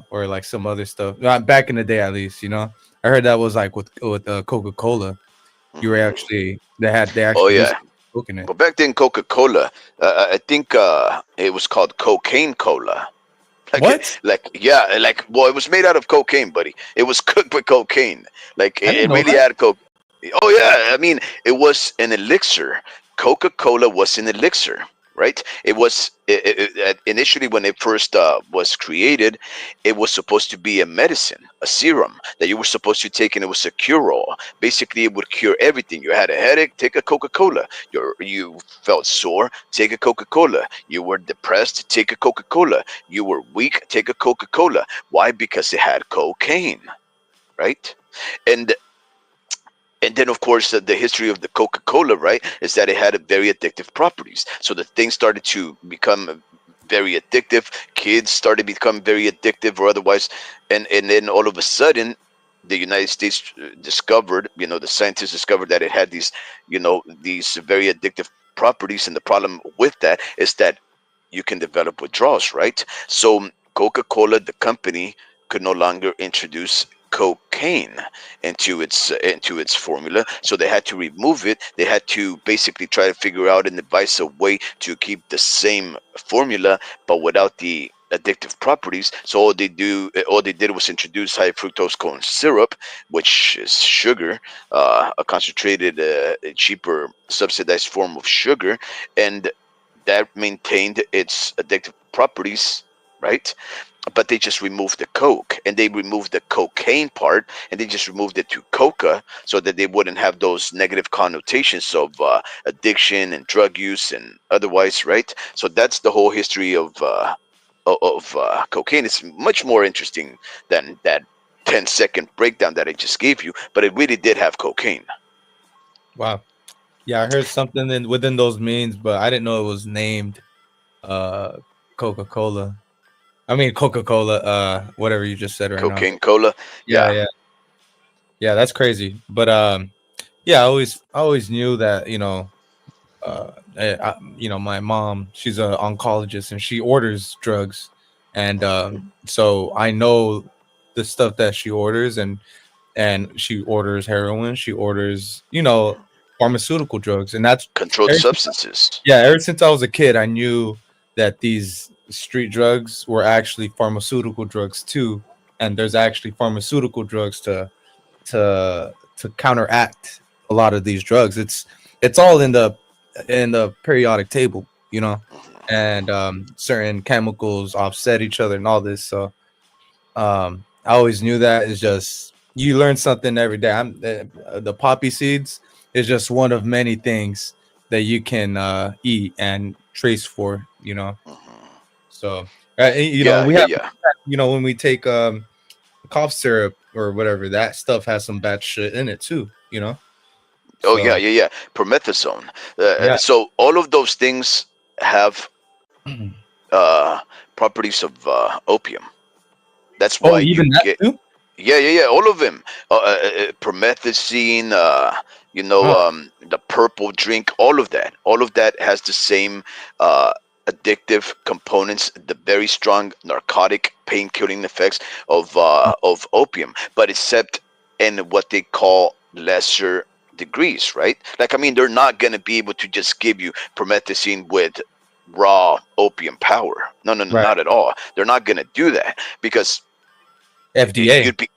or like some other stuff. Back in the day, at least, I heard that was like with Coca-Cola. You were mhm. actually they Oh actually used yeah, Coke in it. but back then Coca-Cola, I think it was called cocaine cola. What? Yeah, like, well, it was made out of cocaine, buddy. It was cooked with cocaine. Like I didn't it know really that. had coke. Oh yeah, I mean, it was an elixir. Coca-Cola was an elixir, right? It was initially when it first was created, it was supposed to be a medicine, a serum that you were supposed to take, and it was a cure-all. Basically, it would cure everything. You had a headache, take a Coca-Cola. You felt sore, take a Coca-Cola. You were depressed, take a Coca-Cola. You were weak, take a Coca-Cola. Why? Because it had cocaine, right? And and then of course the history of the Coca-Cola, right, is that it had a very addictive properties. So the thing started to become very addictive. Kids started to become very addictive or otherwise, and then all of a sudden the United States discovered, the scientists discovered that it had these very addictive properties, and the problem with that is that you can develop withdrawals, right? So Coca-Cola, the company, could no longer introduce cocaine into its formula, so they had to remove it. They had to basically try to figure out and devise a way to keep the same formula but without the addictive properties. So all they did was introduce high fructose corn syrup, which is sugar, a concentrated, cheaper, subsidized form of sugar, and that maintained its addictive properties, right? But they just removed the coke, and they removed the cocaine part, and they just removed it to coca, so that they wouldn't have those negative connotations of addiction and drug use and otherwise, right? So that's the whole history of cocaine. It's much more interesting than that 10-second breakdown that I just gave you, but it really did have cocaine. Wow. Yeah, I heard something within those memes, but I didn't know it was named uh Coca-Cola. I mean Coca-Cola, whatever you just said right now. Cocaine cola. Yeah, Yeah. yeah. Yeah, that's crazy. But yeah, I always knew that, my mom, she's an oncologist and she orders drugs. And so I know the stuff that she orders, and she orders heroin, she orders, pharmaceutical drugs. And that's Controlled ever substances. yeah, ever since I was a kid, I knew that these street drugs were actually pharmaceutical drugs too, and there's actually pharmaceutical drugs to counteract a lot of these drugs. It's all in the periodic table, and Mhm. certain chemicals offset each other and all this. So I always knew that. It's just you learn something every day. The poppy seeds is just one of many things that you can eat and trace for. Mhm. So Yeah, we yeah, have, yeah. when we take cough syrup or whatever, that stuff has some bad shit in it too. Oh, yeah, So yeah, yeah. Promethazone. yeah. So all of those things have uh, properties of opium. That's why Oh, even you that get. too. Yeah, yeah, yeah. All of them. Promethazine. Oh, the purple drink, all of that has the same uh, addictive components, the very strong narcotic pain killing effects of opium, but except in what they call lesser degrees, right? Like, I mean, they're not going to be able to just give you promethazine with raw opium power. No, no, no, right. not at all. They're not going to do that because FDA you'd be,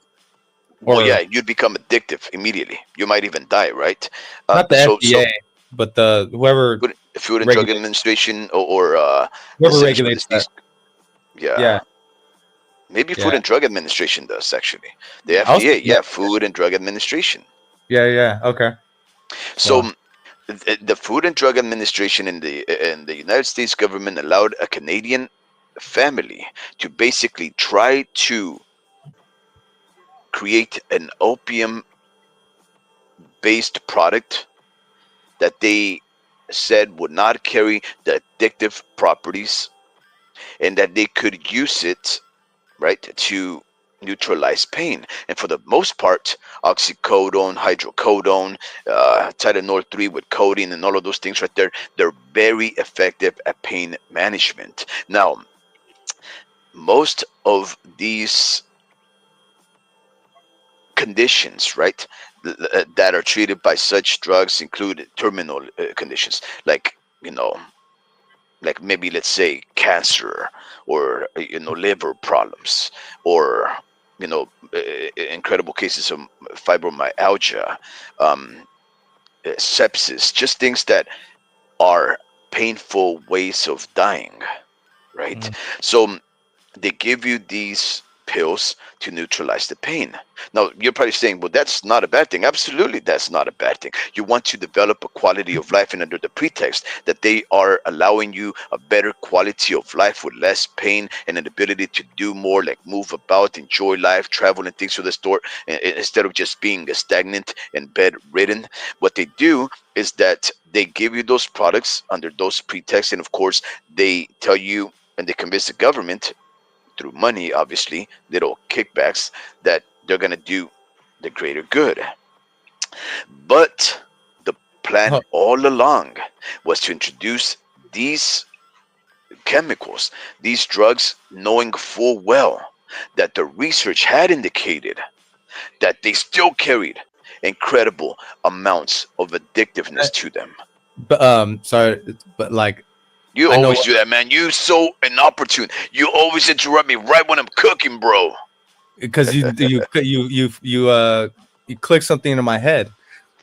well, or yeah, you'd become addictive immediately. You might even die, right? not the So FDA, but the whoever Food and Drug regulates Administration or the whoever Centers for regulates that. Disease, yeah, Yeah, maybe Food yeah. and Drug Administration does actually. The I was FDA, yeah, yeah, Food and Drug Administration. yeah, yeah. Okay. So So the Food and Drug Administration in the United States government allowed a Canadian family to basically try to create an opium based product that they said would not carry the addictive properties and that they could use it, right, to neutralize pain. And for the most part, oxycodone, hydrocodone, Tylenol 3 with codeine, and all of those things right there, they're very effective at pain management. Now, most of these conditions, right, that are treated by such drugs include terminal conditions, like, you know, like maybe let's say cancer or liver problems or incredible cases of fibromyalgia, um, sepsis, just things that are painful ways of dying, right? mm, So they give you these pills to neutralize the pain. Now, you're probably saying, well, that's not a bad thing. Absolutely, that's not a bad thing. You want to develop a quality of life, and under the pretext that they are allowing you a better quality of life with less pain and an ability to do more, like move about, enjoy life, travel, and things of the sort, instead of just being stagnant and bedridden. What they do is that they give you those products under those pretexts, and of course, they tell you and they convince the government through money, obviously, little kickbacks, that they're going to do the greater good. But the plan oh, all along was to introduce these chemicals, these drugs, knowing full well that the research had indicated that they still carried incredible amounts of addictiveness to them. but sorry, but like You I know always do that, man. You so inopportune. You always interrupt me right when I'm cooking, bro. because you click something into my head.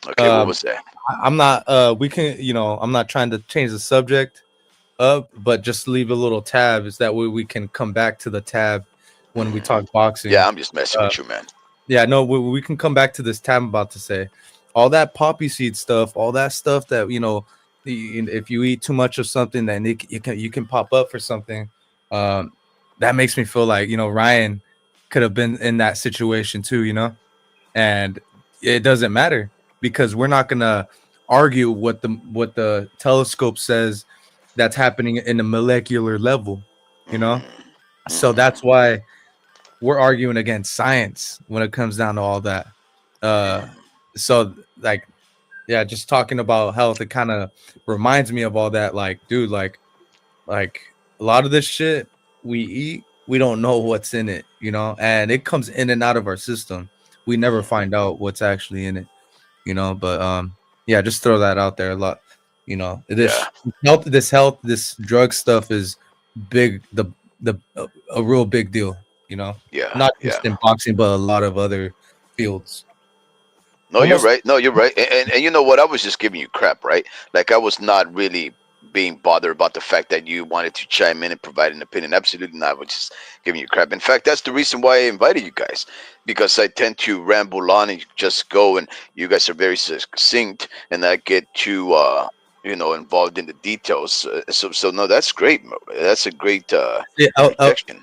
Okay, what Um, was that? I'm not we can I'm not trying to change the subject up, but just leave a little tab is that way we can come back to the tab when we Hmm. talk boxing. Yeah, I'm just messing Uh, with you, man. yeah, no, we can come back to this tab I'm about to say. All that poppy seed stuff, all that stuff that if you eat too much of something, then you can pop up for something. Um, that makes me feel like Ryan could have been in that situation too, and it doesn't matter because we're not gonna argue what the telescope says that's happening in the molecular level, you know. Hmm. So Hmm. that's why we're arguing against science when it comes down to all that. Uh, so like, yeah, just talking about health, it kind of reminds me of all that. Like, dude, like a lot of this shit we eat, we don't know what's in it, and it comes in and out of our system. We never find out what's actually in it. But yeah, just throw that out there a lot. Yeah, This drug stuff is big. A real big deal. yeah, Not yeah. just in boxing, but a lot of other fields. No, you're Almost. right. No, you're right. And you know what? I was just giving you crap, right? Like I was not really being bothered about the fact that you wanted to chime in and provide an opinion. Absolutely not. I was just giving you crap. In fact, that's the reason why I invited you guys, because I tend to ramble on and just go, and you guys are very succinct, and I get too involved in the details. So no, that's great. That's a great Yeah, interjection.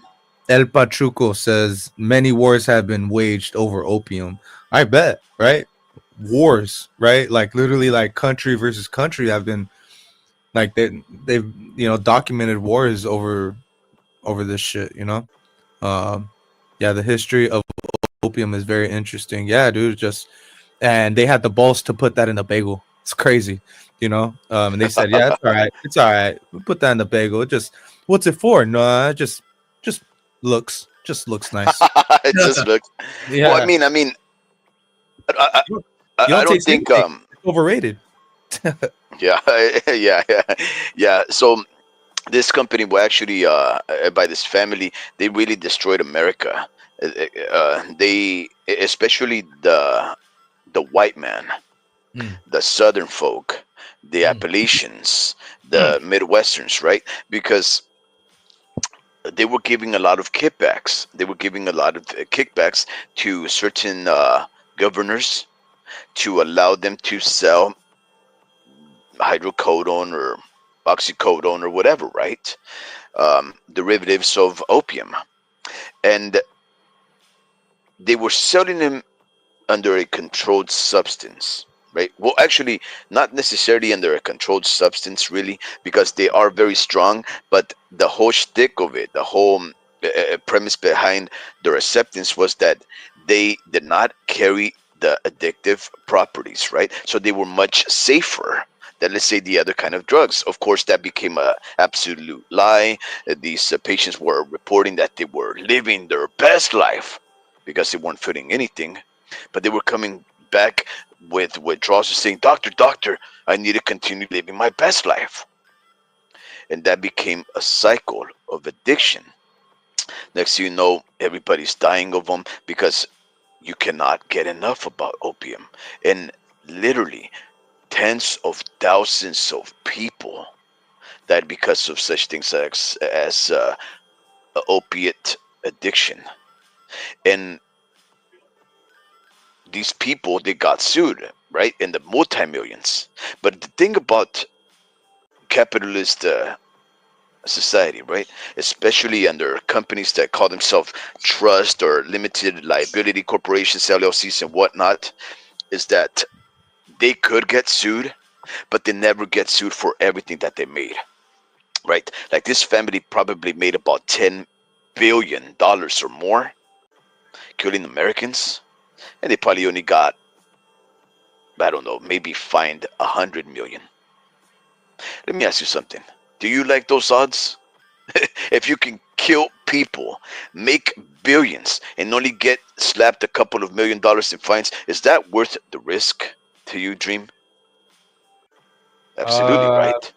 El Pachuco says many wars have been waged over opium. I bet, right? Wars, right? Like literally, like country versus country have been like they've documented wars over this shit. Um, yeah, the history of opium is very interesting. Yeah, dude, just and they had the balls to put that in the bagel. It's crazy, And they said, "Yeah, it's all right. It's all right. We put that in the bagel. It just, what's it for? No, just just looks nice." It just looks. Well, Yeah, I mean, I, you don't, I, you I don't don't taste think. anything. It's overrated. Yeah, yeah. So this company will actually, by this family, they really destroyed America. They, especially the white man, Mm, the Southern folk, the mm, Appalachians, mm. the Midwesterns, right? Because they were giving a lot of kickbacks. They were giving a lot of kickbacks to certain governors to allow them to sell hydrocodone or oxycodone or whatever, right? Derivatives of opium. And they were selling them under a controlled substance, right? Well, actually, not necessarily under a controlled substance, really, because they are very strong. But the whole shtick of it, the whole premise behind their acceptance was that they did not carry the addictive properties, right? So they were much safer than, let's say, the other kind of drugs. Of course, that became a absolute lie. These patients were reporting that they were living their best life because they weren't feeling anything, but they were coming back with withdrawals saying, "Doctor, doctor, I need to continue living my best life." And that became a cycle of addiction. Next thing you know, everybody's dying of them because you cannot get enough about opium. And literally, tens of thousands of people died because of such things as opiate addiction. And these people, they got sued, right, in the multi-millions. But the thing about capitalist society, right, especially under companies that call themselves trust or limited liability corporations, LLCs and whatnot, is that they could get sued, but they never get sued for everything that they made, right? Like this family probably made about $10 billion or more killing Americans, and they probably only got, I don't know, maybe fined 100 million. Let me ask you something. Do you like those odds? If you can kill people, make billions, and only get slapped a couple of $1 million in fines, is that worth the risk to you, Dream? Absolutely, Uh, right?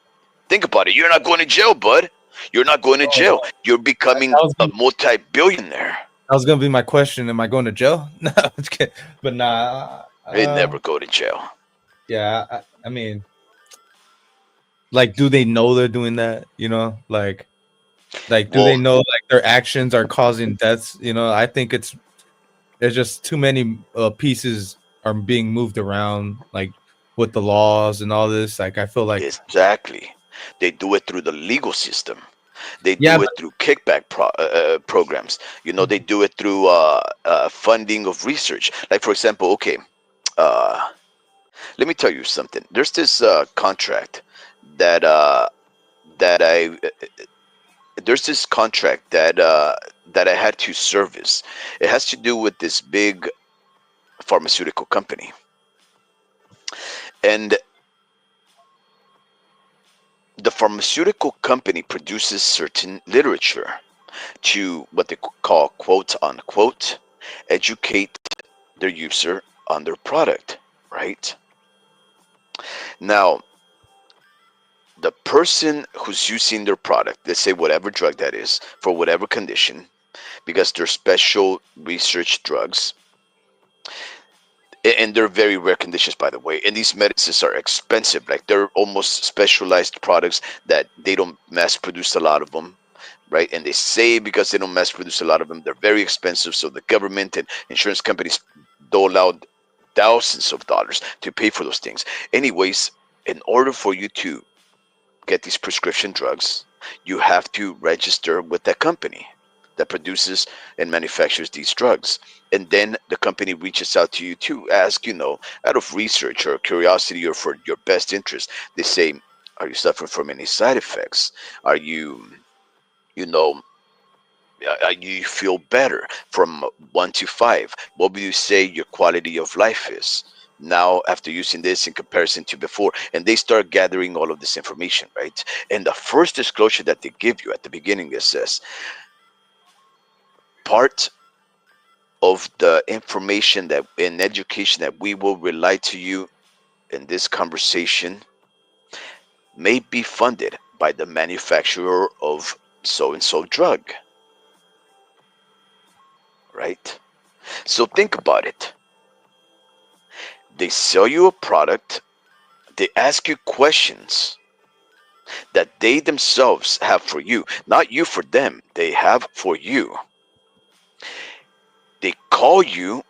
Think about it. You're not going to jail, bud. You're not going to jail. oh, You're that becoming was a gonna, multi-billionaire. that was gonna be my question. Am I going to jail? No, I'm just kidding. But nah. They never go to jail. Yeah. I mean, like, do they know they're doing that? Like, do Well, they know like their actions are causing deaths? I think there's just too many pieces are being moved around, like with the laws and all this. Like, I feel like, exactly. They do it through the legal system. They yeah, do it through kickback programs. You know, they do it through funding of research. Like, for example, okay, uh, let me tell you something. There's this contract that that I there's this contract that I had to service. It has to do with this big pharmaceutical company, and the pharmaceutical company produces certain literature to what they call quote unquote educate their user on their product, right? Now, the person who's using their product, let's say whatever drug that is, for whatever condition, because they're special research drugs, and they're very rare conditions, by the way, and these medicines are expensive. Like they're almost specialized products that they don't mass produce a lot of them, right? And they say because they don't mass produce a lot of them, they're very expensive. So the government and insurance companies dole out thousands of dollars to pay for those things. Anyways, in order for you to get these prescription drugs, you have to register with that company that produces and manufactures these drugs. And then the company reaches out to you to ask, out of research or curiosity or for your best interest, they say, are you suffering from any side effects? Are you know, you feel better from 1 to 5? What would you say your quality of life is? now after using this in comparison to before, and they start gathering all of this information, right? And the first disclosure that they give you at the beginning is this: part of the information that in education that we will relay to you in this conversation may be funded by the manufacturer of so and so drug, right? So think about it. They sell you a product, they ask you questions that they themselves have for you, not you for them, they have for you. They call you,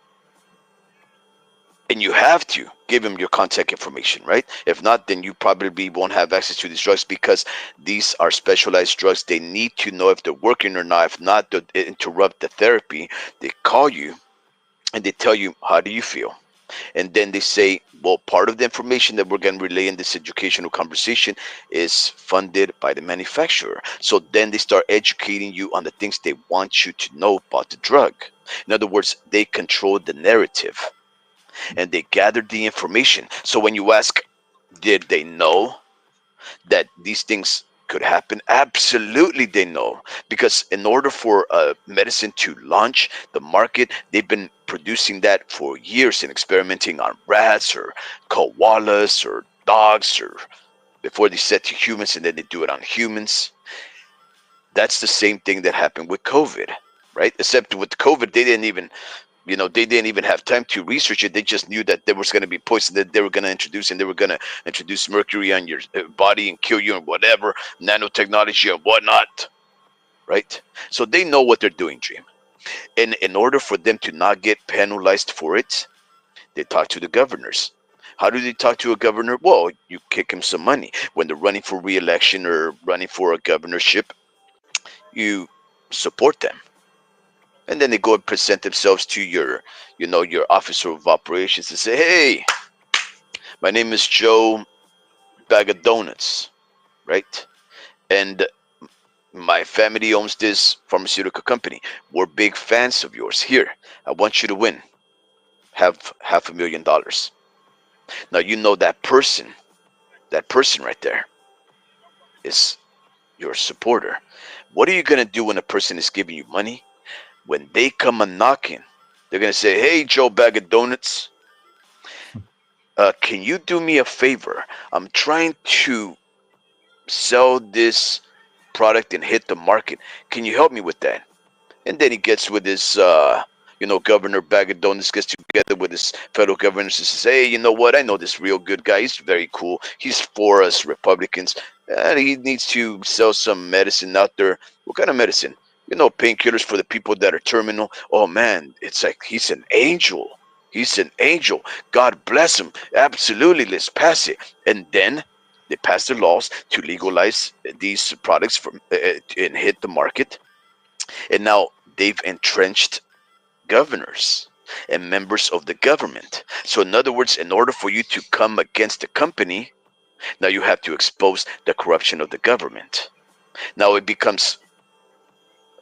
and you have to give them your contact information, right? If not, then you probably won't have access to these drugs, because these are specialized drugs. They need to know if they're working or not. If not, they'll interrupt the therapy. They call you and they tell you, how do you feel? And then they say, well, part of the information that we're going to relay in this educational conversation is funded by the manufacturer. So then they start educating you on the things they want you to know about the drug. In other words, they control the narrative and they gathered the information. So when you ask, did they know that these things could happen? Absolutely, they know. Because in order for medicine to launch the market, they've been producing that for years and experimenting on rats or koalas or dogs, or before they set to humans, and then they do it on humans. That's the same thing that happened with COVID, right? Except with COVID, they didn't even have time to research it. They just knew that there was going to be poison that they were going to introduce, and they were going to introduce mercury on your body and kill you and whatever, nanotechnology and whatnot, right? So they know what they're doing, Dream. And in order for them to not get penalized for it, they talk to the governors. How do they talk to a governor? Well, you kick him some money. When they're running for re-election or running for a governorship, you support them, and then they go and present themselves to your officer of operations and say, hey, my name is Joe Bag of Donuts, right? And my family owns this pharmaceutical company. We're big fans of yours. Here, I want you to win. Have $500,000. Now you know that person right there is your supporter. What are you gonna do when a person is giving you money? When they come a knocking, they're gonna say, hey, Joe Bag of Donuts, can you do me a favor? I'm trying to sell this product and hit the market. Can you help me with that? And then he gets with his, Governor Bag of Donuts gets together with his federal governors and says, hey, you know what? I know this real good guy. He's very cool. He's for us Republicans. And he needs to sell some medicine out there. What kind of medicine? Painkillers for the people that are terminal. Oh, man, it's like he's an angel. He's an angel. God bless him. Absolutely, let's pass it. And then they pass the laws to legalize these products and hit the market. And now they've entrenched governors and members of the government. So, in other words, in order for you to come against the company, now you have to expose the corruption of the government. Now it becomes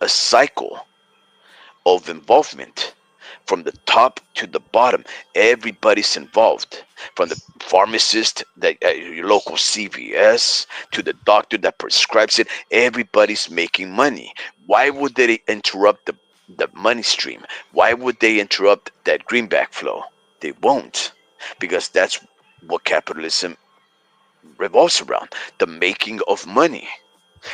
a cycle of involvement from the top to the bottom. Everybody's involved, from the pharmacist, your local CVS, to the doctor that prescribes it. Everybody's making money. Why would they interrupt the money stream? Why would they interrupt that greenback flow? They won't, because that's what capitalism revolves around: the making of money.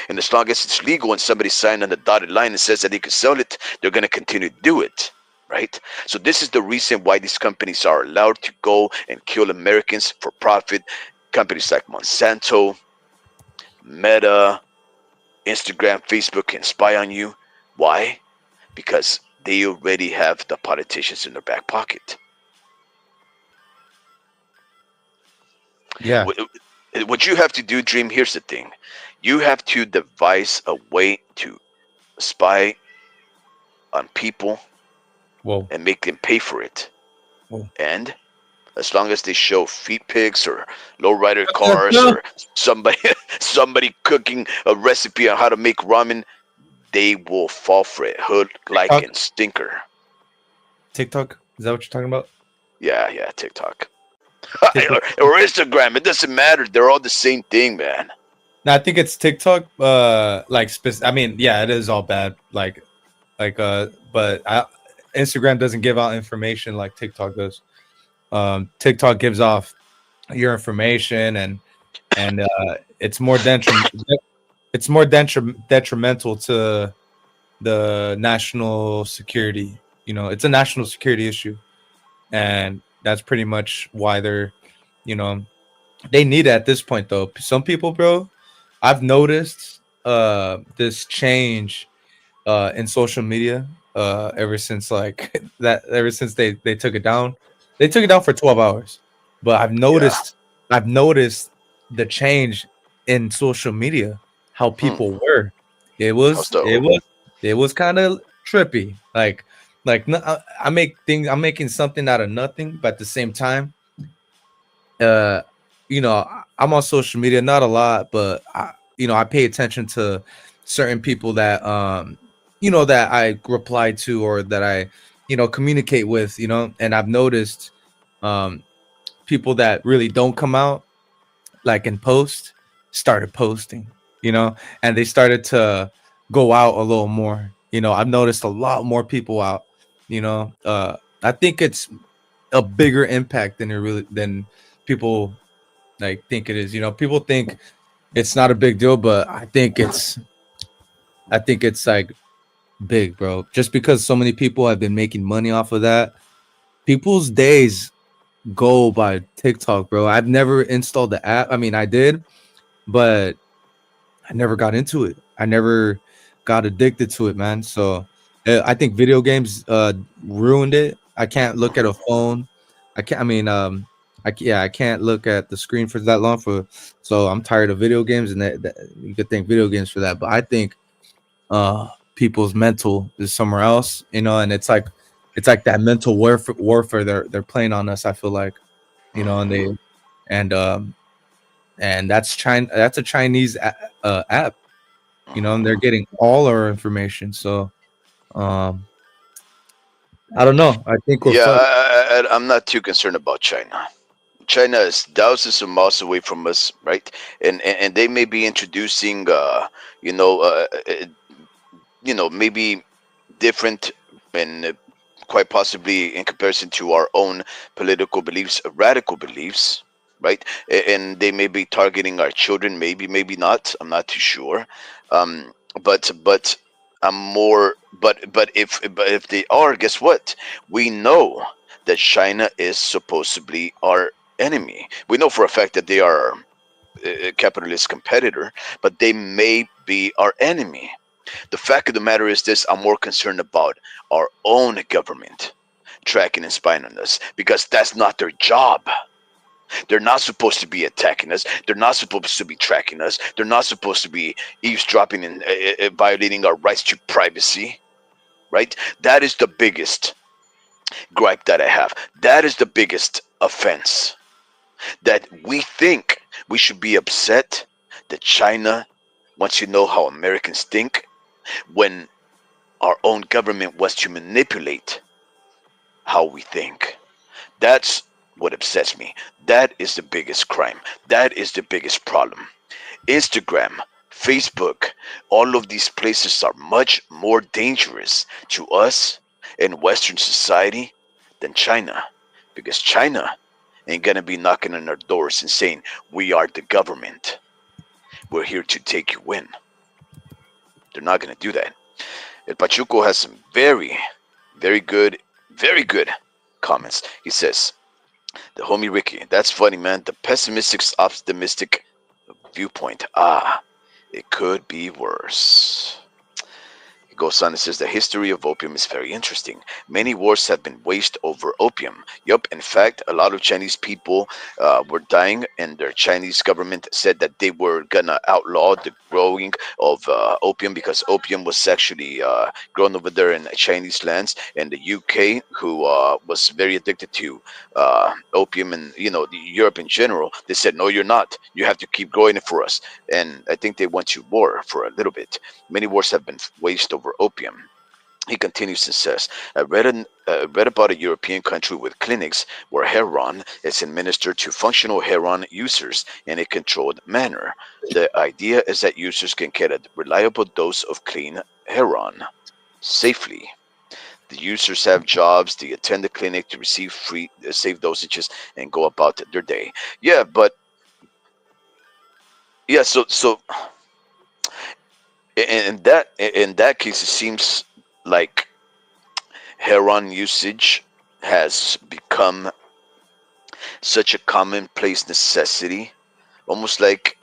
And as long as it's legal and somebody signed on the dotted line and says that they can sell it, they're going to continue to do it, right? So this is the reason why these companies are allowed to go and kill Americans for profit. Companies like Monsanto, Meta, Instagram, Facebook can spy on you. Why? Because they already have the politicians in their back pocket. Yeah. What you have to do, Dream, here's the thing. You have to devise a way to spy on people Whoa. and make them pay for it. Whoa. And as long as they show feet pics or lowrider cars or somebody somebody cooking a recipe on how to make ramen, they will fall for it, hood like TikTok. and stinker. TikTok. Is that what you're talking about? Yeah, TikTok. TikTok. or Instagram. It doesn't matter. They're all the same thing, man. No, I think it's TikTok. I mean, yeah, it is all bad. But Instagram doesn't give out information like TikTok does. TikTok gives off your information, and it's more detrimental to the national security. It's a national security issue, and that's pretty much why you know, they need it at this point. Though some people, bro, I've noticed this change in social media ever since like that ever since they took it down. They took it down for 12 hours. But Yeah. I've noticed the change in social media, how Hmm. people were. It How was it so? was it was kind of trippy. I'm making something out of nothing, but at the same time, uh I'm on social media, not a lot, but I pay attention to certain people that that I reply to, or that I communicate with, and I've noticed um people that really don't come out, like, in post, started posting, and they started to go out a little more. I've noticed a lot more people out. I think it's a bigger impact than people like think it is. People think it's not a big deal, but I think it's like big, bro. Just because so many people have been making money off of that, people's days go by TikTok, bro. I've never installed the app. I mean, I did, but I never got into it. I never got addicted to it, man. So I think video games ruined it. I can't look at a phone. I can't. I mean, I can't look at the screen for that long. So I'm tired of video games, and that you could thank video games for that. But I think people's mental is somewhere else, and it's like that mental warfare they're playing on us. I feel like, and Hmm. and um and that's China. That's a Chinese app, and they're Hmm. getting all our information. So um, I don't know. I think we're Yeah, fucked. I'm not too concerned about China. China is thousands of miles away from us, right? And they may be introducing, you know, uh, uh, maybe different and quite possibly in comparison to our own political beliefs, radical beliefs, right? And they may be targeting our children, maybe not. I'm not too sure. Um, but I'm more. But if they are, guess what? We know that China is supposedly our enemy. We know for a fact that they are a capitalist competitor, but they may be our enemy. The fact of the matter is this: I'm more concerned about our own government tracking and spying on us because that's not their job. They're not supposed to be attacking us. They're not supposed to be tracking us. They're not supposed to be eavesdropping and violating our rights to privacy, right? That is the biggest gripe that I have. That is the biggest offense, that we think we should be upset that China wants to know how Americans think when our own government wants to manipulate how we think. That's what upsets me. That is the biggest crime. That is the biggest problem. Instagram, Facebook, all of these places are much more dangerous to us in Western society than China, because China ain't gonna be knocking on our doors and saying, "We are the government. We're here to take you in." They're not gonna do that. El Pachuco has some very good comments. He says, "The homie Ricky, that's funny, man. The pessimistic, optimistic viewpoint. Ah, it could be worse." He goes on and says, "The history of opium is very interesting. Many wars have been waged over opium. Yup, in fact, a lot of Chinese people were dying, and their Chinese government said that they were gonna outlaw the growing of opium because opium was actually grown over there in Chinese lands. And the UK, who was very addicted to opium, and Europe in general, they said, 'No, you're not. You have to keep growing it for us.' And I think they went to war for a little bit. Many wars have been waged over opium. He continues and says, read about a European country with clinics where heroin is administered to functional heroin users in a controlled manner. The idea is that users can get a reliable dose of clean heroin safely. The users have jobs, they attend the clinic to receive free safe dosages and go about their day. Yeah, but yeah, so in that case, it seems like heroin usage has become such a commonplace necessity, almost like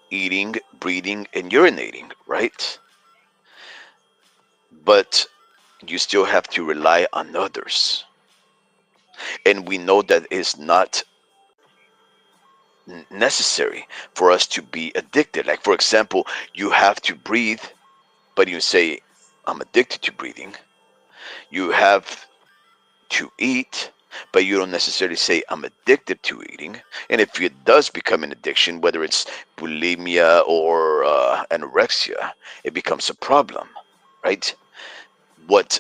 eating, breathing, and urinating, right? But you still have to rely on others. And we know that it's not necessary for us to be addicted. Like, for example, you have to breathe, but you say, I'm addicted to breathing. You have to eat, but you don't necessarily say I'm addicted to eating. And if it does become an addiction, whether it's bulimia or anorexia, it becomes a problem, right? What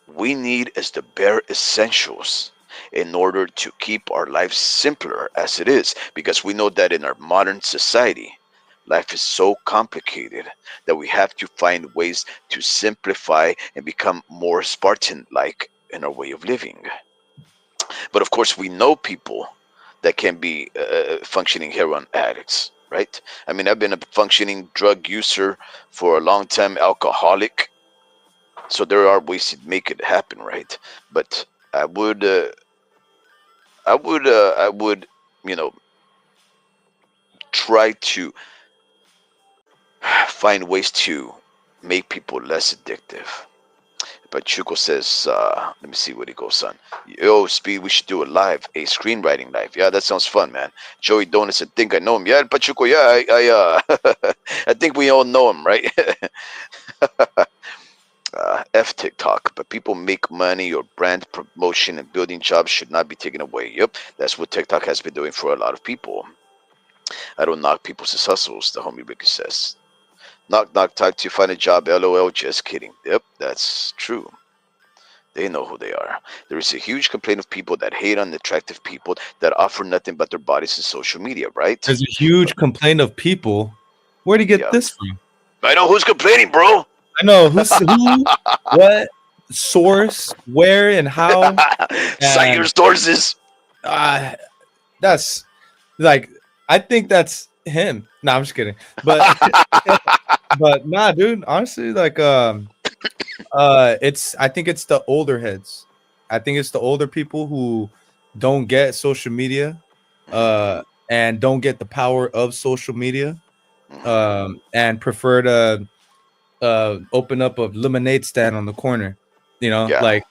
we need is the bare essentials in order to keep our lives simpler as it is, because we know that in our modern society, life is so complicated that we have to find ways to simplify and become more Spartan like in our way of living. But of course, we know people that can be functioning heroin addicts, right? I mean, I've been a functioning drug user for a long time, alcoholic. So there are ways to make it happen, right? But I would, I would, you know, try to find ways to make people less addictive. But Chuko says, let me see what he goes on. Yo, Speed, we should do a live, a screenwriting live. Yeah, that sounds fun, man. Joey Donuts, I think I know him. Yeah, Pachuco, yeah, I think we all know him, right? F TikTok, but people make money. Your brand promotion and building jobs should not be taken away. Yep, that's what TikTok has been doing for a lot of people. I don't knock people's hustles, the homie Ricky says. Knock, knock, talk to you, find a job. LOL, just kidding. Yep, that's true. They know who they are. There is a huge complaint of people that hate on attractive people that offer nothing but their bodies in social media, right? There's a huge complaint of people. Where would he get Yeah. this from? I know who's complaining, bro. I know who, what, source, where, and how, Cite your and sources. uh, that's like I think that's him. No, I'm just kidding. But but nah, dude. Honestly, like it's I think it's the older heads. I think it's the older people who don't get social media, Mhm, and don't get the power of social media, mhm. and prefer to open up a lemonade stand on the corner. Yeah, Like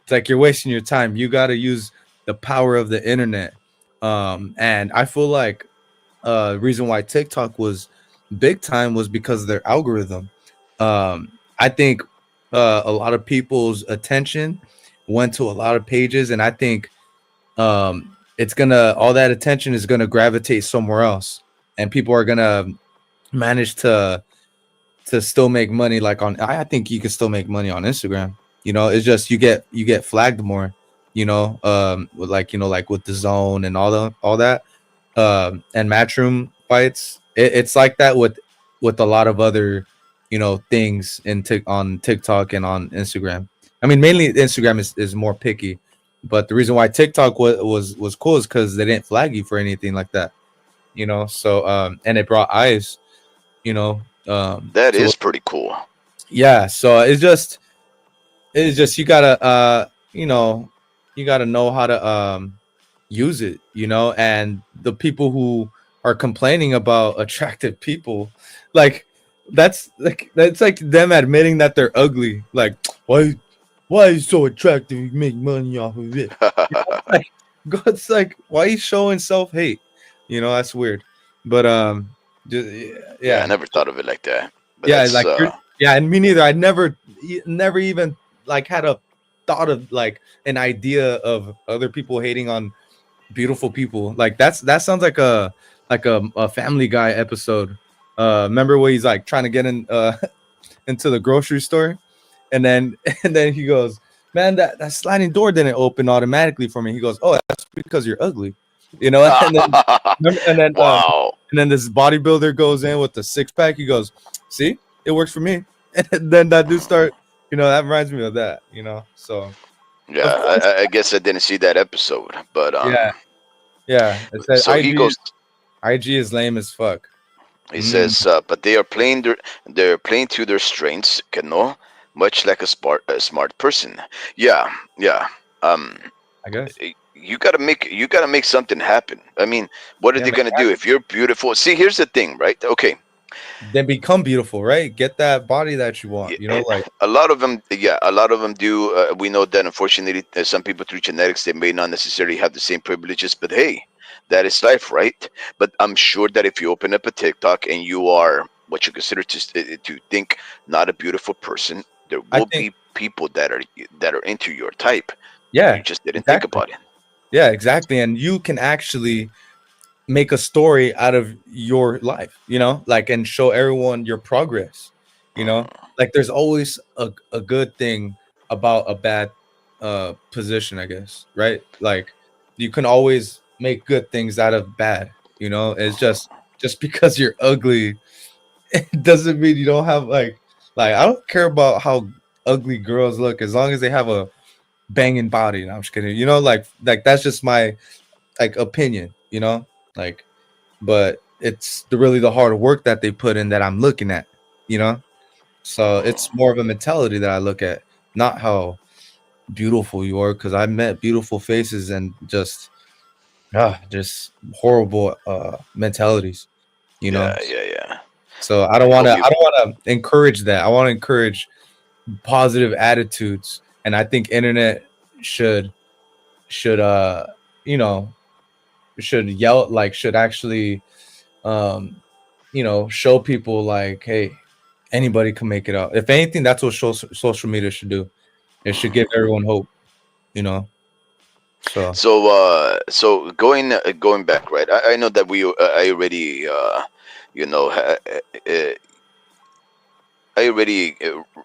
it's like you're wasting your time. You got to use the power of the internet. And I feel like reason why TikTok was big time was because of their algorithm. I think a lot of people's attention went to a lot of pages, and I think it's gonna all that attention is gonna gravitate somewhere else, and people are gonna manage to still make money. Like I think you can still make money on Instagram. It's just you get flagged more. With like like with the zone and all that, and matchroom fights. It's like that with a lot of other things on TikTok and on Instagram. I mean, mainly Instagram is more picky, but the reason why TikTok was cool is because they didn't flag you for anything like that. So and it brought eyes. that To is pretty cool. Yeah, so it's just you gotta you gotta know how to use it, and the people who are complaining about attractive people, like that's like them admitting that they're ugly. Like, why is so attractive, you make money off of it? Like, it's like, why are you showing self-hate? That's weird. But just, Yeah, I yeah. never thought of it like that. But Yeah, that's like yeah, and me neither. I never even like had a thought of like an idea of other people hating on beautiful people. Like that sounds like a Family Guy episode. Remember where he's like trying to get in into the grocery store, And then and then he goes, man, that sliding door didn't open automatically for me. He goes, oh, that's because you're ugly, you know. And then Wow. and then this bodybuilder goes in with the six pack. He goes, see, it works for me. And then that dude start, you know, that reminds me of that, you know. So of Yeah, course, I guess I didn't see that episode, but yeah, yeah. It said so he goes. IG is lame as fuck. He Mm, says, but they are playing they're playing to their strengths, que no, much like a smart person. Yeah, yeah. Um, I guess. you gotta make something happen. I mean, what are Yeah, they make gonna do if you're beautiful? See, here's the thing, right? Okay, then become beautiful, right? Get that body that you want, yeah, you know, like a lot of them, yeah, a lot of them do. We know that unfortunately, some people through genetics they may not necessarily have the same privileges, but hey, that is life, right? But I'm sure that if you open up a TikTok and you are what you consider to think not a beautiful person, there I will think, be people that are into your type. You yeah, just didn't think exactly. about it. Yeah, exactly. And you can actually make a story out of your life, you know, like, and show everyone your progress, you know, Mhm. like there's always a good thing about a bad position, I guess, right? Like you can always make good things out of bad, you know. It's just because you're ugly, it doesn't mean you don't have like I don't care about how ugly girls look as long as they have a banging body. No, I'm just kidding. You know, like that's just my like opinion, you know? Like but it's really the hard work that they put in that I'm looking at, you know? So it's more of a mentality that I look at, not how beautiful you are, because I met beautiful faces and just horrible mentalities, you know. Yeah, yeah, yeah. So I hope you. I don't wanna encourage that. I want to encourage positive attitudes. And I think internet should should you know should yell like should actually um show people like, hey, anybody can make it out. If anything, that's what social media should do. It should give Mhm. everyone hope, you know. So So going back, right? I know that I already, you know, uh, I already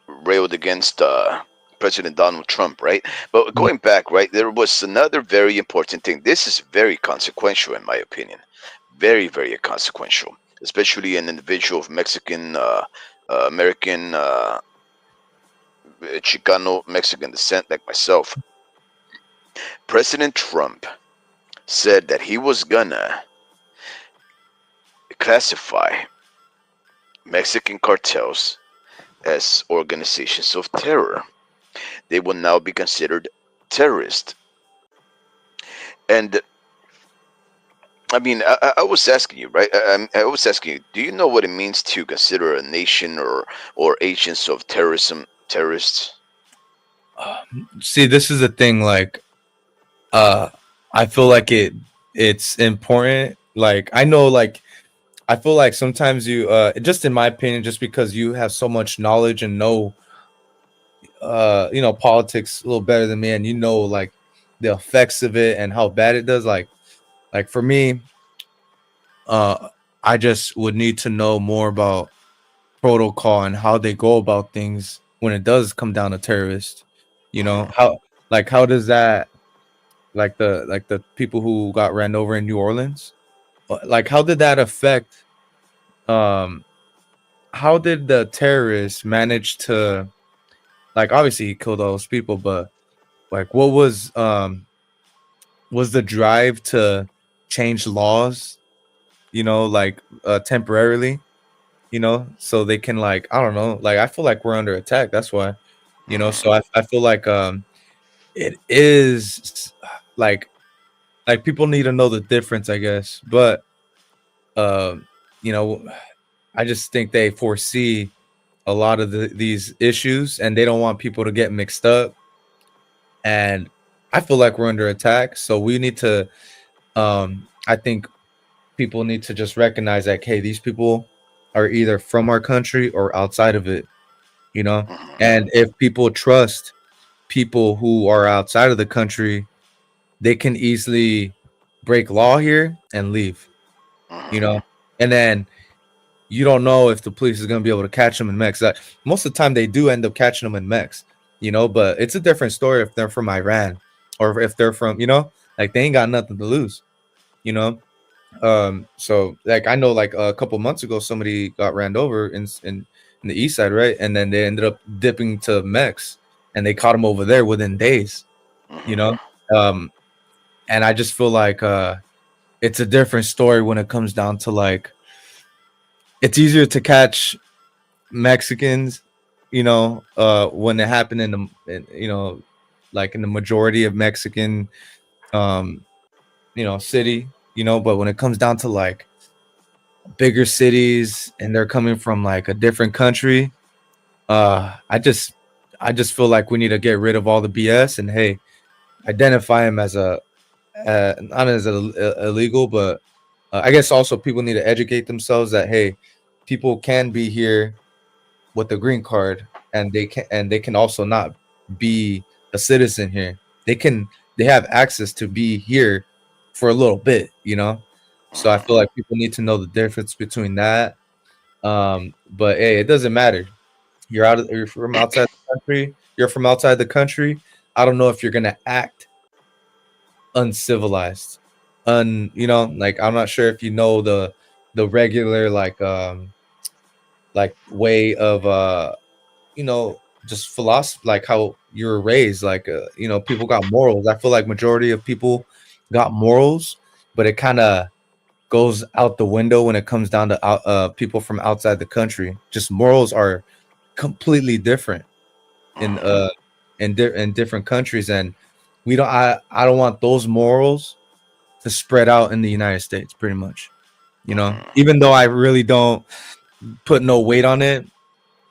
railed against President Donald Trump, right? But mm, going back, right, there was another very important thing. This is very consequential, in my opinion. Very, very consequential, especially an individual of Mexican, American, Chicano, Mexican descent like myself. President Trump said that he was gonna classify Mexican cartels as organizations of terror. They will now be considered terrorists. And I mean, I was asking you, right? I was asking you, do you know what it means to consider a nation or agents of terrorism terrorists? see, this is the thing, like uh I feel like it's important. Like I know, like I feel like sometimes you just in my opinion, just because you have so much knowledge and know politics a little better than me, and you know like the effects of it and how bad it does, like for me, uh I just would need to know more about protocol and how they go about things when it does come down to terrorists. You know, Mhm, how does that, like the people who got ran over in New Orleans, like how did that affect, um how did the terrorists manage to, like, obviously he killed all those people, but like what was the drive to change laws, like temporarily, so they can, like, I don't know, like I feel like we're under attack. That's why, so mhm, I feel like it is like people need to know the difference, I guess. But um, you know, I just think they foresee a lot of these issues and they don't want people to get mixed up. And I feel like we're under attack. So we need to I think people need to just recognize that, hey, these people are either from our country or outside of it, you know? mhm, And if people trust people who are outside of the country, they can easily break law here and leave, you mhm, know? And then you don't know if the police is gonna be able to catch them in Mex. Most of the time, they do end up catching them in Mex, but it's a different story if they're from Iran or if they're from, like they ain't got nothing to lose, you know. So like I know like a couple months ago, somebody got ran over in the east side, right? And then they ended up dipping to Mex, and they caught him over there within days, you know. Hmm. Um, and I just feel like it's a different story when it comes down to like it's easier to catch Mexicans, when it happened like in the majority of Mexican, um, city, but when it comes down to like bigger cities and they're coming from like a different country, I just feel like we need to get rid of all the BS and hey, identify him as a not as illegal, but I guess also people need to educate themselves that hey, people can be here with the green card and they can also not be a citizen here. They have access to be here for a little bit, So I feel like people need to know the difference between that. But hey, it doesn't matter. You're from outside the country. You're from outside the country. I don't know if you're gonna act uncivilized. Like I'm not sure if you know the regular like way of just philosophy, like how you were raised, like people got morals. I feel like majority of people got morals, but it kind of goes out the window when it comes down to people from outside the country. Just morals are completely different in Hmm. in different countries, and we don't I don't want those morals to spread out in the United States pretty much, Hmm. even though I really don't put no weight on it.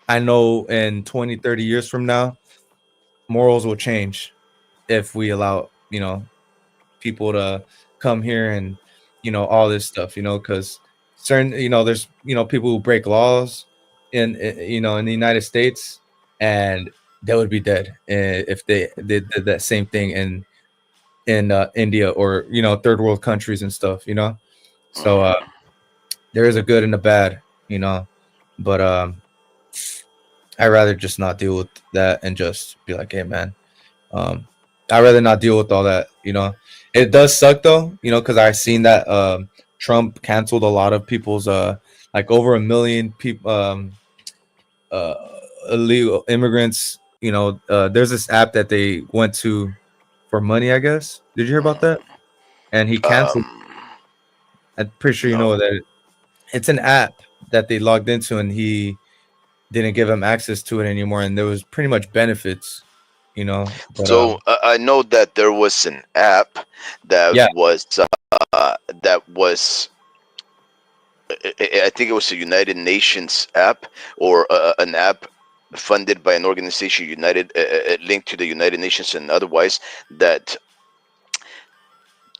I know in 20, 30 years from now, morals will change if we allow, people to come here and, all this stuff, because certain, there's, people who break laws in the United States and they would be dead if they did that same thing in India or, third world countries and stuff, So Hmm. there is a good and a bad, but I rather just not deal with that and just be like, hey man, um, I'd rather not deal with all that. It does suck though, because I seen that Trump canceled a lot of people's like over a million people uh illegal immigrants. There's this app that they went to for money. I guess. Did you hear about that? And he canceled. Um, I'm pretty sure you no. know that it's an app that they logged into, and he didn't give him access to it anymore. And there was pretty much benefits, But So I know that there was an app that yeah. was that was I think it was a United Nations app or an app funded by an organization United linked to the United Nations and otherwise that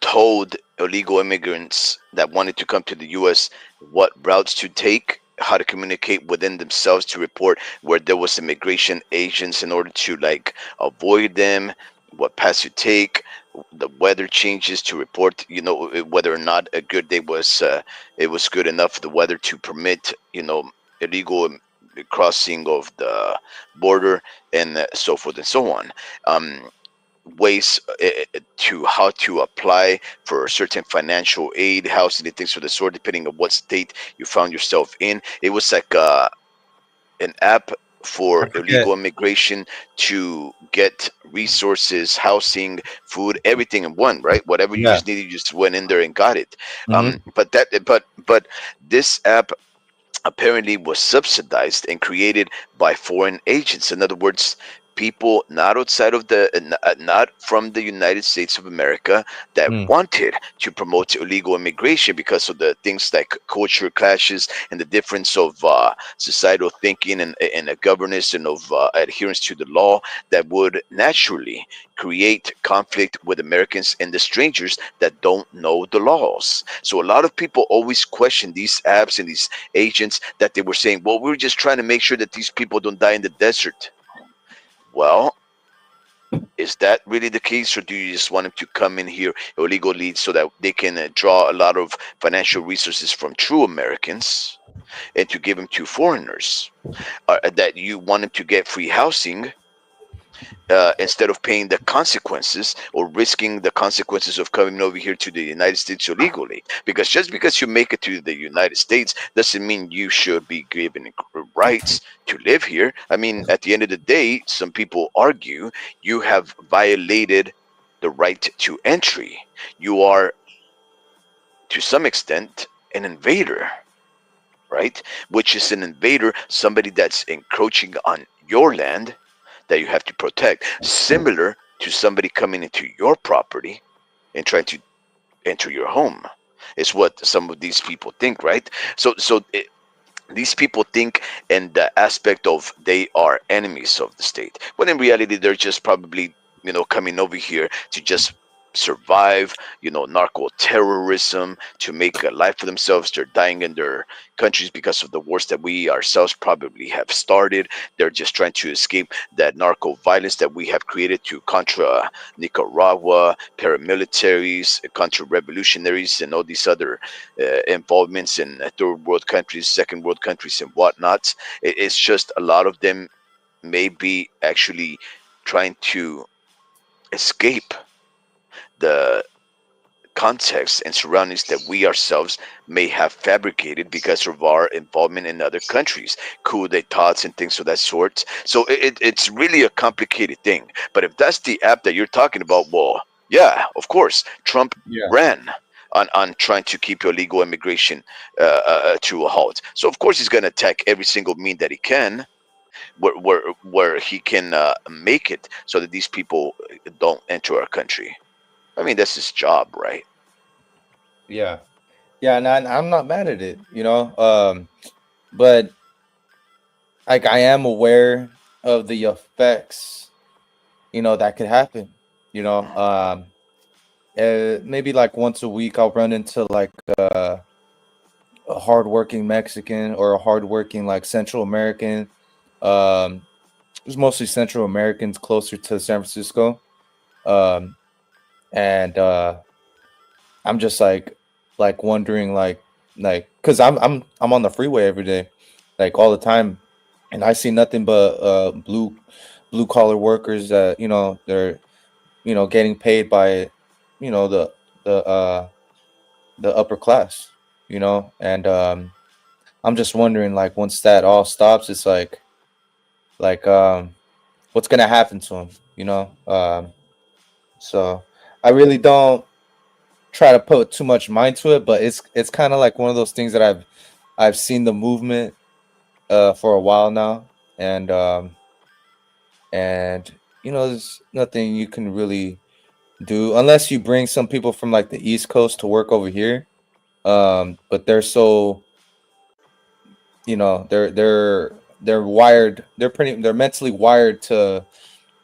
told illegal immigrants that wanted to come to the U.S. what routes to take, how to communicate within themselves to report where there was immigration agents in order to like avoid them, what paths to take, the weather changes to report, whether or not a good day was it was good enough the weather to permit illegal crossing of the border and so forth and so on. Ways to how to apply for certain financial aid, housing, and things of the sort, depending on what state you found yourself in. It was like an app I for forget. illegal immigration to get resources, housing, food, everything in one, right? Whatever you Yeah. just needed, you just went in there and got it. Hmm. But this app apparently was subsidized and created by foreign agents. In other words, people not outside of not from the United States of America that Mm. wanted to promote illegal immigration because of the things like culture clashes and the difference of societal thinking and a governance and of adherence to the law that would naturally create conflict with Americans and the strangers that don't know the laws. So a lot of people always question these apps and these agents that they were saying, well, we're just trying to make sure that these people don't die in the desert. Well, is that really the case, or do you just want them to come in here illegally so that they can draw a lot of financial resources from true Americans? and to give them to foreigners, that you wanted to get free housing, instead of paying the consequences or risking the consequences of coming over here to the United States illegally. Because just because you make it to the United States doesn't mean you should be given rights to live here. I mean, at the end of the day, some people argue you have violated the right to entry. You are, to some extent, an invader, right? Which is an invader, somebody that's encroaching on your land that you have to protect, similar to somebody coming into your property and trying to enter your home. Is what some of these people think, right? These people think in the aspect of they are enemies of the state, when in reality they're just probably, coming over here to just survive, narco terrorism, to make a life for themselves. They're dying in their countries because of the wars that we ourselves probably have started. They're just trying to escape that narco violence that we have created to contra Nicaragua, paramilitaries, contra revolutionaries, and all these other involvements in third world countries, second world countries, and whatnot. It's just a lot of them may be actually trying to escape the context and surroundings that we ourselves may have fabricated because of our involvement in other countries, coup d'etats and things of that sort. So it's really a complicated thing. But if that's the app that you're talking about, well, yeah, of course, Trump Yeah. ran on trying to keep illegal immigration to a halt. So of course he's going to attack every single mean that he can, where he can make it so that these people don't enter our country. I mean, that's his job, right? Yeah. Yeah, and I'm not mad at it, but like I am aware of the effects, that could happen. You know, maybe like once a week I'll run into like a hardworking Mexican or a hardworking like Central American. Um, it's mostly Central Americans closer to San Francisco. Um, and I'm just like wondering like because I'm on the freeway every day, like all the time, and I see nothing but blue collar workers that they're getting paid by you know the the uh the upper class, and I'm just wondering like once that all stops, it's like what's gonna happen to them, so I really don't try to put too much mind to it, but it's kind of like one of those things that I've seen the movement for a while now, and there's nothing you can really do unless you bring some people from like the East Coast to work over here. But they're so they're wired. They're mentally wired to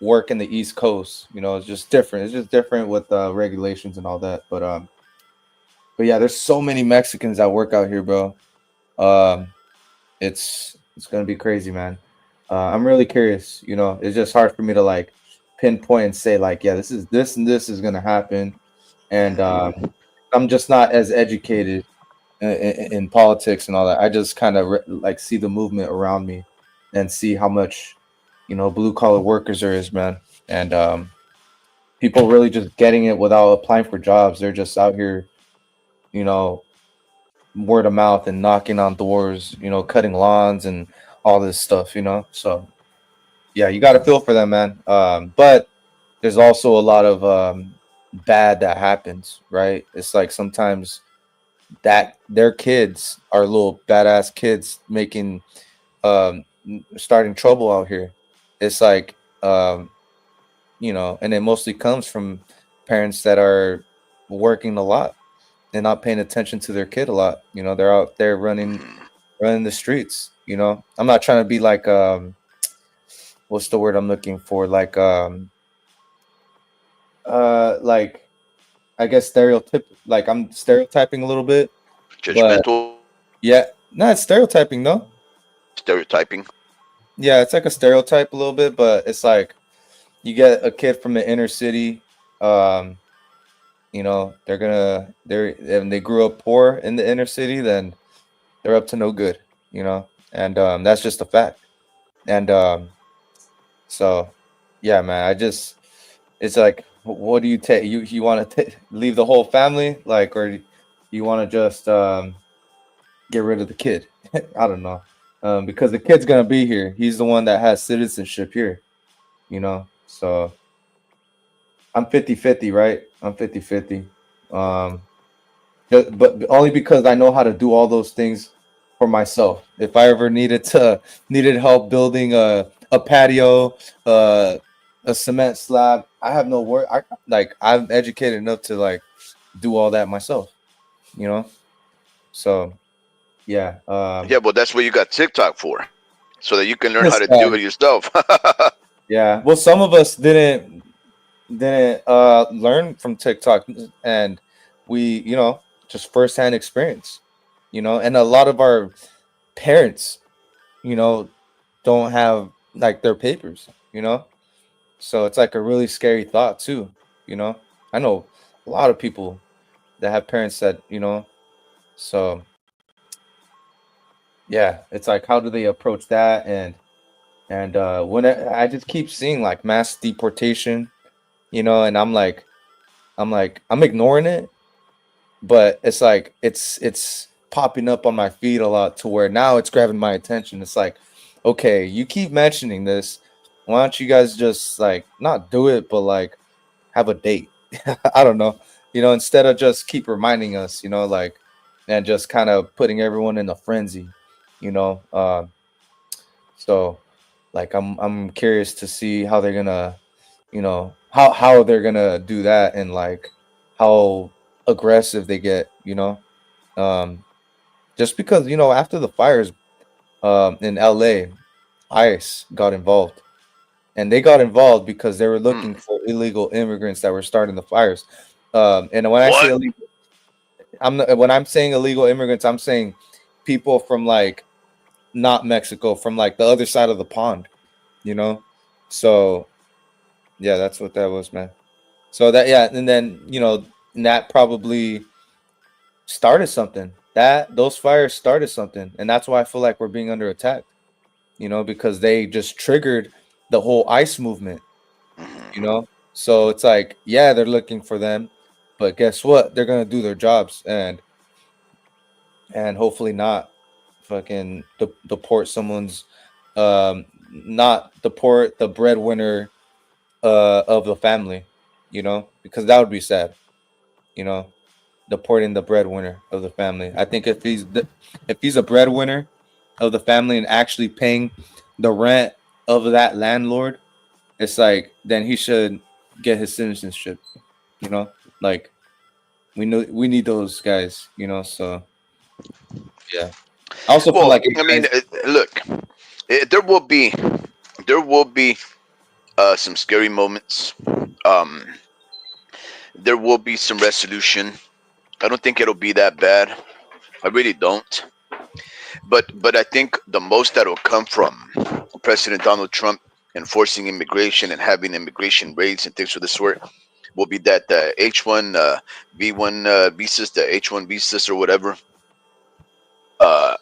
work in the East Coast. It's just different. It's just different with regulations and all that. But yeah, there's so many Mexicans that work out here, bro. Um, it's gonna be crazy, man. I'm really curious. It's just hard for me to like pinpoint and say like, yeah, this and this is gonna happen, and Hmm. I'm just not as educated in politics and all that. I just kind of like see the movement around me and see how much blue collar workers there is, man, and people really just getting it without applying for jobs. They're just out here, you know, word of mouth and knocking on doors, cutting lawns and all this stuff, So yeah, you got to feel for them, man. But there's also a lot of bad that happens, right? It's like sometimes that their kids are little badass kids making starting trouble out here. It's like and it mostly comes from parents that are working a lot and not paying attention to their kid a lot. They're out there Hmm. running the streets. I'm not trying to be like what's the word I'm looking for? Like I guess like I'm stereotyping a little bit, but Judgmental, yeah, not stereotyping, no. stereotyping. Yeah, it's like a stereotype a little bit, but it's like you get a kid from the inner city, um, they're and they grew up poor in the inner city, then they're up to no good. you know, and that's just a fact. And so, yeah, man, I just it's like, what do you take? You want to leave the whole family, like, or you want to just get rid of the kid? I don't know, because the kid's gonna be here. He's the one that has citizenship here, you know. So I'm 50-50, right? I'm 50-50. Um, but only because I know how to do all those things for myself. If I ever needed help building a patio, a cement slab, I have no work. I'm educated enough to like do all that myself, you know. So yeah, Yeah, well, that's what you got TikTok for, so that you can learn how this to do guy. it yourself. Yeah. Well, some of us didn't learn from TikTok, and we, just firsthand experience, and a lot of our parents, you know, don't have like their papers. So it's like a really scary thought too. I know a lot of people that have parents that. So yeah, it's like, how do they approach that? And when I just keep seeing like mass deportation, and I'm ignoring it, but it's like it's popping up on my feed a lot to where now it's grabbing my attention. It's like, okay, you keep mentioning this. Why don't you guys just like not do it, but like have a date? I don't know. Instead of just keep reminding us, like, and just kind of putting everyone in a frenzy, you know. So like I'm curious to see how they're gonna, how they're gonna do that, and like how aggressive they get. Um, just because after the fires in LA, ICE got involved, and they got involved because they were looking Hmm. for illegal immigrants that were starting the fires. And when I say What? illegal, when I'm saying illegal immigrants, I'm saying people from like not Mexico, from like the other side of the pond. You know, so yeah, that's what that was, man. So that, yeah, and then and that probably started something. That those fires started something, and that's why I feel like we're being under attack. Because they just triggered the whole ICE movement. You Hmm. know, so it's like, yeah, they're looking for them, but guess what? They're gonna do their jobs, and hopefully not fucking deport someone's, not deport the breadwinner of the family. Because that would be sad. You know, deporting the breadwinner of the family. I think if he's a breadwinner of the family and actually paying the rent of that landlord, it's like, then he should get his citizenship. You know, like, we need those guys. So yeah, I also feel Well, like, hey I mean, guys, look, there will be some scary moments. Um, there will be some resolution. I don't think it'll be that bad. I really don't. But I think the most that will come from President Donald Trump enforcing immigration and having immigration raids and things of the sort will be that the H1 V1 visas, the H1 visas or whatever. Uh,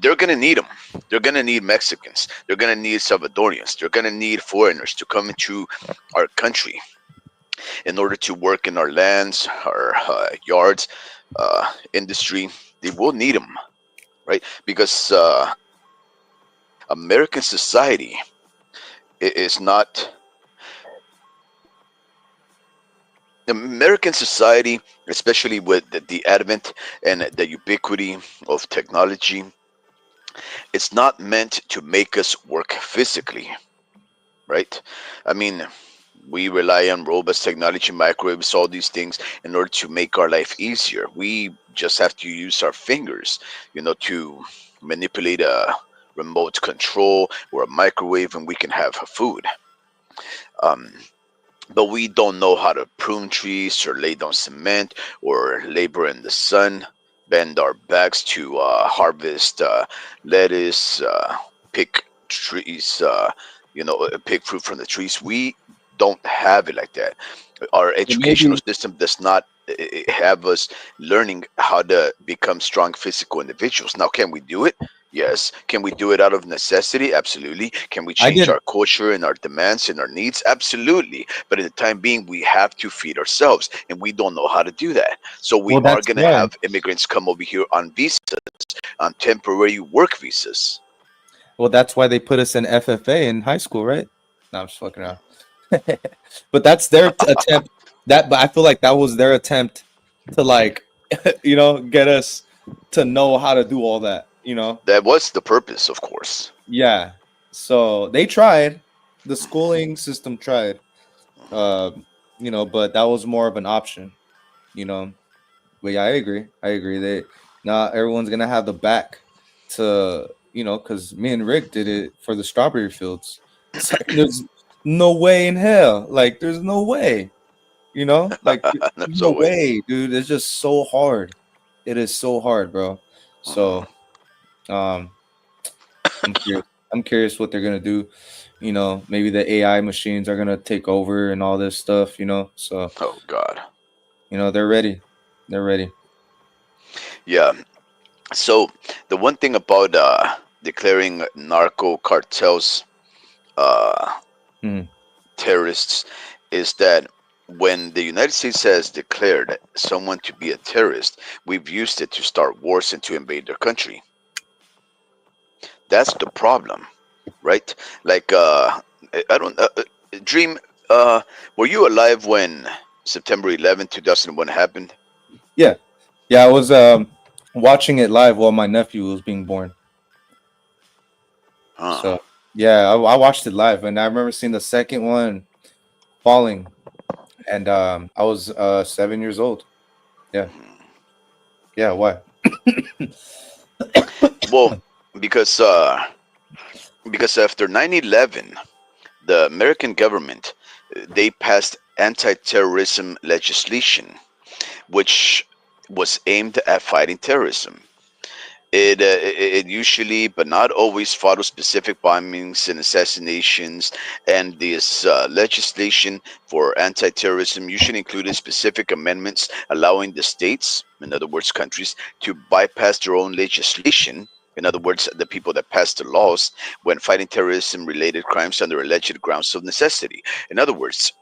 they're gonna need them. They're gonna need Mexicans. They're gonna need Salvadorians. They're gonna need foreigners to come into our country in order to work in our lands, our yards, industry. They will need them, right? Because American society is not American society, especially with the advent and the ubiquity of technology. It's not meant to make us work physically, right? I mean, we rely on robots, technology, microwaves, all these things in order to make our life easier. We just have to use our fingers, to manipulate a remote control or a microwave, and we can have food. Um, but we don't know how to prune trees or lay down cement or labor in the sun, bend our backs to harvest lettuce, pick trees, pick fruit from the trees. We don't have it like that. Our so educational maybe system does not have us learning how to become strong physical individuals. Now, can we do it? Yes. Can we do it out of necessity? Absolutely. Can we I change did. our culture and our demands and our needs? Absolutely. But in the time being, we have to feed ourselves, and we don't know how to do that. So we Well, are that's going to why. have immigrants come over here on visas, on temporary work visas. Well, that's why they put us in FFA in high school, right? No, I'm just fucking around. But that's their attempt. But I feel like that was their attempt to like, get us to know how to do all that. That was the purpose, of course. Yeah. So they tried. The schooling system tried. Uh, but that was more of an option. You know. But yeah, I agree. I agree. Not everyone's gonna have the back to, because me and Rick did it for the strawberry fields. It's like there's no way in hell. Like there's no way. Like There's no no way. way, dude. It's just so hard. It is so hard, bro. Mhm. So um, I'm curious. I'm curious what they're gonna do. Maybe the AI machines are gonna take over and all this stuff. So Oh, God. they're ready. They're ready. Yeah. So the one thing about declaring narco cartels uh, Mhm. terrorists is that when the United States has declared someone to be a terrorist, we've used it to start wars and to invade their country. That's the problem, right? Like, I don't, Dream, were you alive when September 11th, 2001 happened? Yeah, yeah. I was watching it live while my nephew was being born. Huh. So yeah, I watched it live, and I remember seeing the second one falling, and I was 7 years old. Yeah, yeah. Why? Well, because uh, because after 9/11, the American government they passed anti-terrorism legislation, which was aimed at fighting terrorism. It usually, but not always, follows specific bombings and assassinations. And this legislation for anti-terrorism usually included specific amendments allowing the states, in other words, countries, to bypass their own legislation. In other words, the people that passed the laws when fighting terrorism-related crimes under alleged grounds of necessity. In other words,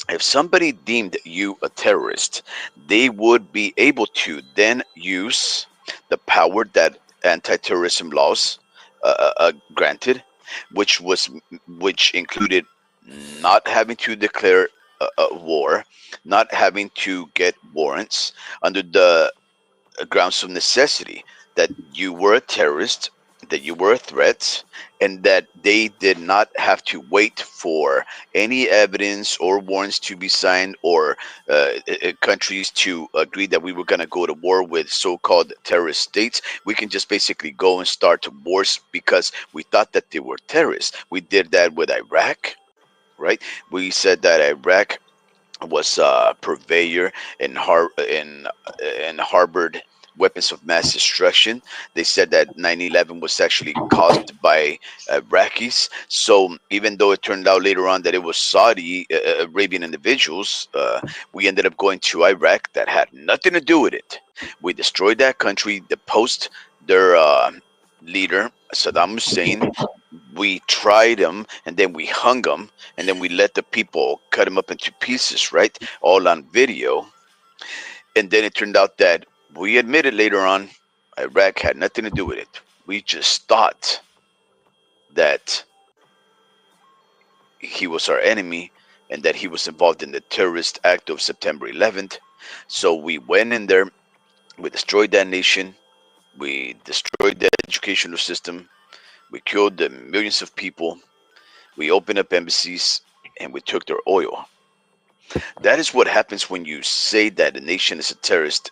if somebody deemed you a terrorist, they would be able to then use the power that anti-terrorism laws granted, which included not having to declare a war, not having to get warrants under the grounds of necessity, that you were a terrorist, that you were a threat, and that they did not have to wait for any evidence or warrants to be signed or countries to agree that we were going to go to war with so-called terrorist states. We can just basically go and start wars because we thought that they were terrorists. We did that with Iraq, right? We said that Iraq was a purveyor and harbored weapons of mass destruction. They said that 9/11 was actually caused by Iraqis. So even though it turned out later on that it was Saudi Arabian individuals, we ended up going to Iraq that had nothing to do with it. We destroyed that country, deposed their leader, Saddam Hussein. We tried him and then we hung him and then we let the people cut him up into pieces, right? All on video. And then it turned out that we admitted later on Iraq had nothing to do with it. We just thought that he was our enemy and that he was involved in the terrorist act of September 11th. So we went in there, we destroyed that nation, we destroyed the educational system, we killed the millions of people, we opened up embassies, and we took their oil. That is what happens when you say that a nation is a terrorist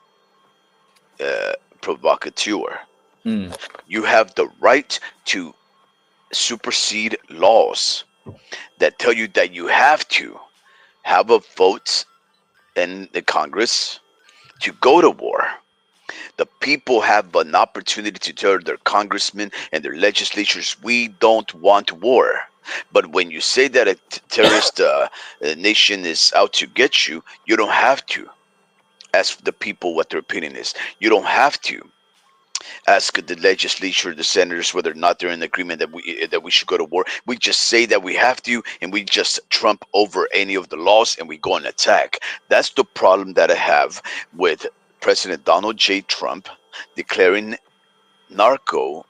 uh, provocateur. Mm. You have the right to supersede laws that tell you that you have to have a vote in the Congress to go to war. The people have an opportunity to tell their congressmen and their legislatures, we don't want war. But when you say that a terrorist nation is out to get you, you don't have to. ask the people what their opinion is. You don't have to ask the legislature, the senators, whether or not they're in agreement that we should go to war. We just say that we have to, and we just trump over any of the laws, and we go and attack. That's the problem that I have with President Donald J. Trump declaring narco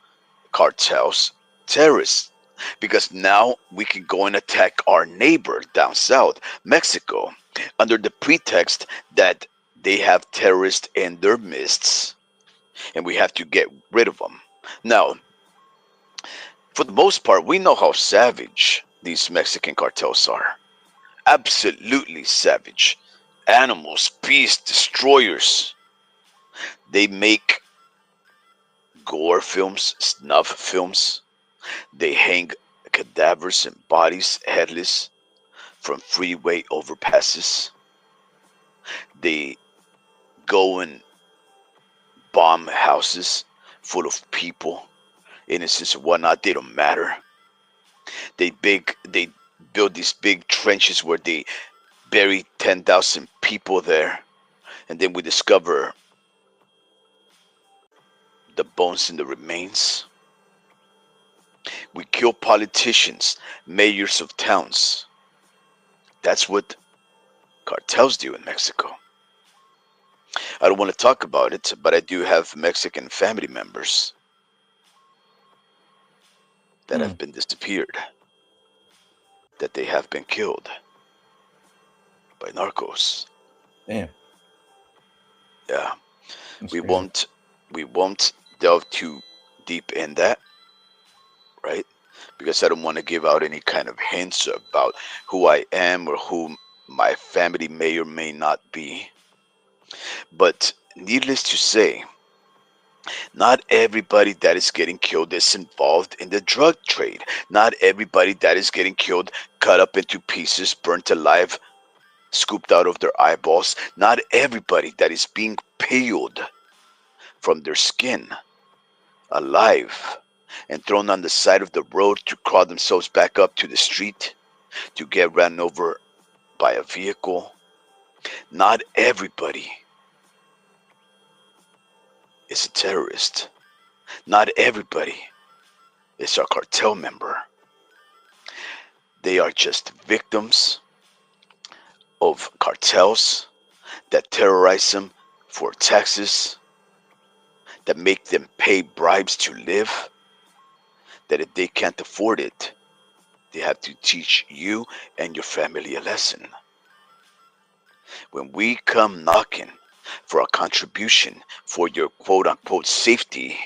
cartels terrorists. Because now we can go and attack our neighbor down south, Mexico, under the pretext that they have terrorists in their midst and we have to get rid of them. Now, for the most part, we know how savage these Mexican cartels are. Absolutely savage. Animals, beasts, destroyers. They make gore films, snuff films. They hang cadavers and bodies headless from freeway overpasses. They go and bomb houses full of people, innocents and whatnot. They don't matter. They build these big trenches where they bury 10,000 people there, and then we discover the bones and the remains. We kill politicians, mayors of towns. That's what cartels do in Mexico. I don't want to talk about it, but I do have Mexican family members that Hmm. have been disappeared, that they have been killed by narcos. Damn. Yeah, That's we crazy. won't we won't delve too deep in that, right? Because I don't want to give out any kind of hints about who I am or who my family may or may not be. But needless to say, not everybody that is getting killed is involved in the drug trade. Not everybody that is getting killed, cut up into pieces, burnt alive, scooped out of their eyeballs. Not everybody that is being peeled from their skin alive and thrown on the side of the road to crawl themselves back up to the street to get ran over by a vehicle. Not everybody is a terrorist. Not everybody is a cartel member. They are just victims of cartels that terrorize them for taxes, that make them pay bribes to live, that if they can't afford it, they have to teach you and your family a lesson. When we come knocking for a contribution for your quote unquote safety,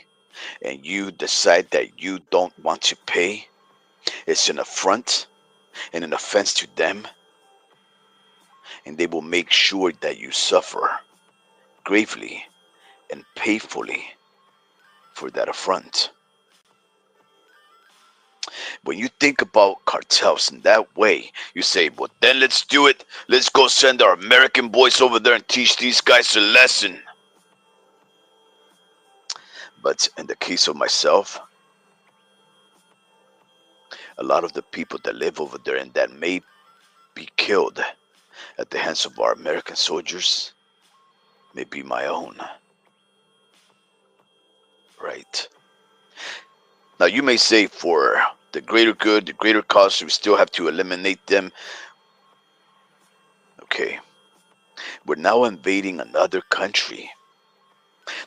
and you decide that you don't want to pay, it's an affront and an offense to them, and they will make sure that you suffer gravely and painfully for that affront. When you think about cartels in that way, you say, well, then let's do it. Let's go send our American boys over there and teach these guys a lesson. But in the case of myself, a lot of the people that live over there and that may be killed at the hands of our American soldiers may be my own, right? Now, you may say for the greater good, the greater cause, we still have to eliminate them. Okay, we're now invading another country.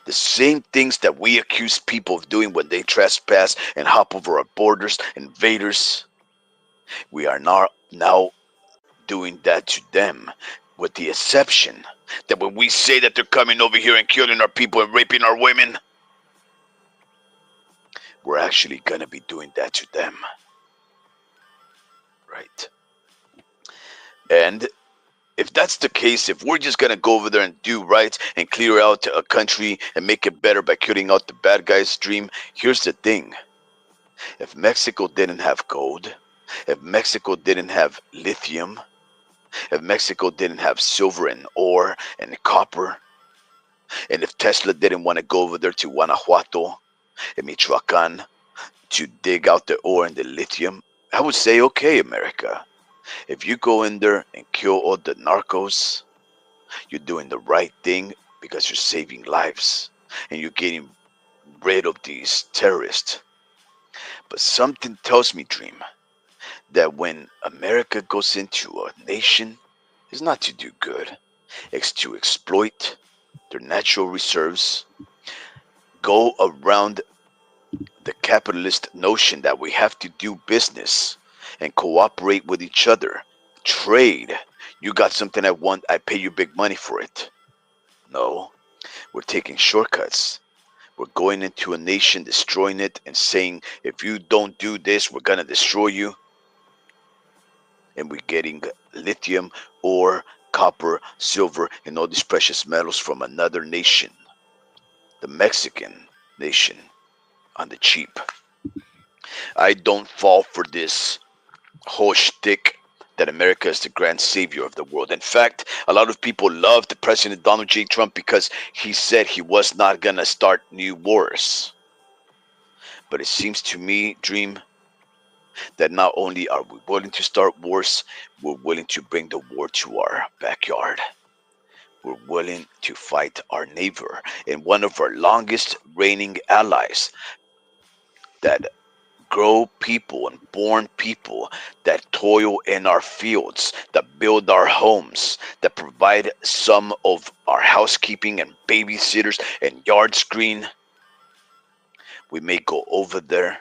The same things that we accuse people of doing when they trespass and hop over our borders, invaders, we are now doing that to them, with the exception that when we say that they're coming over here and killing our people and raping our women, we're actually gonna be doing that to them, right? And if that's the case, if we're just gonna go over there and do right and clear out a country and make it better by killing out the bad guys' dream, here's the thing: if Mexico didn't have gold, if Mexico didn't have lithium, if Mexico didn't have silver and ore and copper, and if Tesla didn't want to go over there to Guanajuato and Michoacan to dig out the ore and the lithium, I would say, okay, America, if you go in there and kill all the narcos, You're doing the right thing because you're saving lives and you're getting rid of these terrorists. But something tells me, Dream, that when America goes into a nation, it's not to do good, it's to exploit their natural reserves, go around the capitalist notion that we have to do business and cooperate with each other, trade. You got something I want, I pay you big money for it. No, we're taking shortcuts. We're going into a nation, destroying it, and saying, if you don't do this, we're going to destroy you. And we're getting lithium, ore, copper, silver, and all these precious metals from another nation, the Mexican nation, on the cheap. I don't fall for this whole shtick that America is the grand savior of the world. In fact, a lot of people loved President Donald J. Trump because he said he was not going to start new wars. But it seems to me, Dream, that not only are we willing to start wars, we're willing to bring the war to our backyard. We're willing to fight our neighbor and one of our longest reigning allies that grow people and born people that toil in our fields, that build our homes, that provide some of our housekeeping and babysitters and yard screen. We may go over there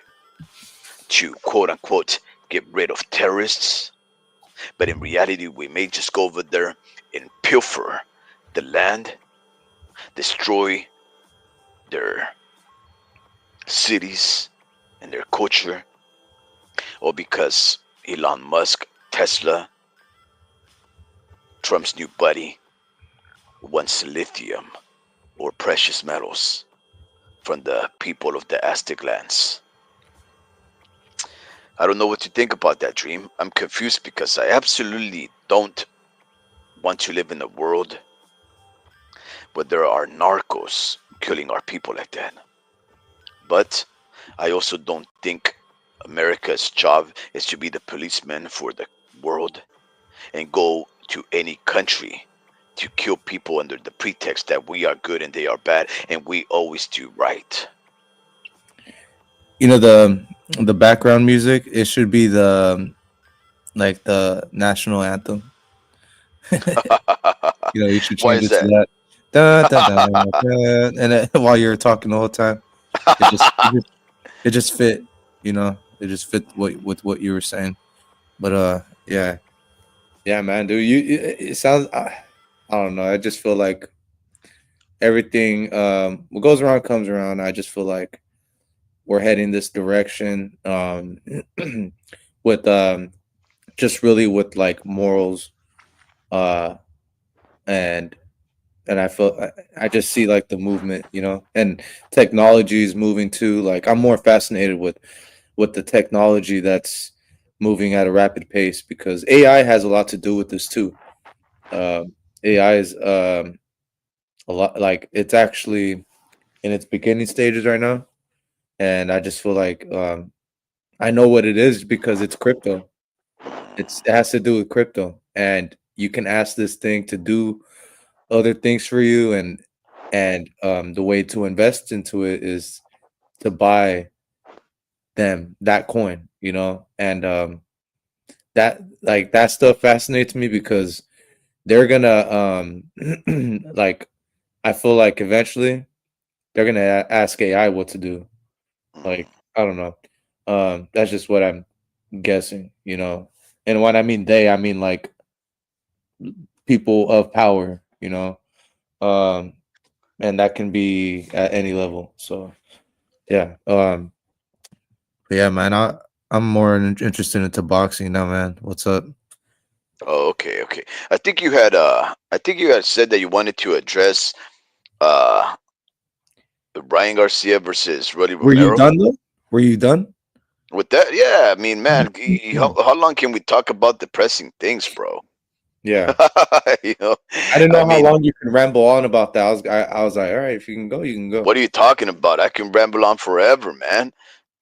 to quote unquote get rid of terrorists, but in reality, we may just go over there and pilfer the land, destroy their cities and their culture, or because Elon Musk, Tesla, Trump's new buddy, wants lithium or precious metals from the people of the Aztec lands. I don't know what to think about that, Dream. I'm confused because I absolutely don't want to live in a world where there are narcos killing our people like that. But I also don't think America's job is to be the policeman for the world and go to any country to kill people under the pretext that we are good and they are bad and we always do right. You know the background music. It should be the like the national anthem. You know, you should Why change is it to that? that. Da, da, da, da, and while you're talking the whole time, it just it just, it just fit. You know, it just fit what with what you were saying. But yeah, yeah, man, dude, it sounds. I don't know. I just feel like everything what goes around comes around. I just feel like we're heading this direction with just really with like morals uh and I feel I just see like the movement, you know, and technology is moving too. Like I'm more fascinated with the technology that's moving at a rapid pace because AI has a lot to do with this too. AI is a lot like it's actually in its beginning stages right now, and I just feel like I know what it is because it's crypto. It has to do with crypto, and you can ask this thing to do other things for you, and the way to invest into it is to buy them that coin, you know, and that like that stuff fascinates me because they're gonna like I feel like eventually they're gonna ask AI what to do. Like I don't know, that's just what I'm guessing, you know, and when I mean they, I mean like people of power, you know, um, and that can be at any level. So yeah, but yeah, man, I'm more interested into boxing now, man. What's up? Oh, okay, okay. I think you had said that you wanted to address uh Ryan Garcia versus Rolly Were you Romero. done though? Were you done? With that, yeah, I mean, man, how long can we talk about depressing things, bro? Yeah, you know, I didn't I know how mean, long you can ramble on about that. I was like, all right, if you can go, you can go. what are you talking about? I can ramble on forever, man.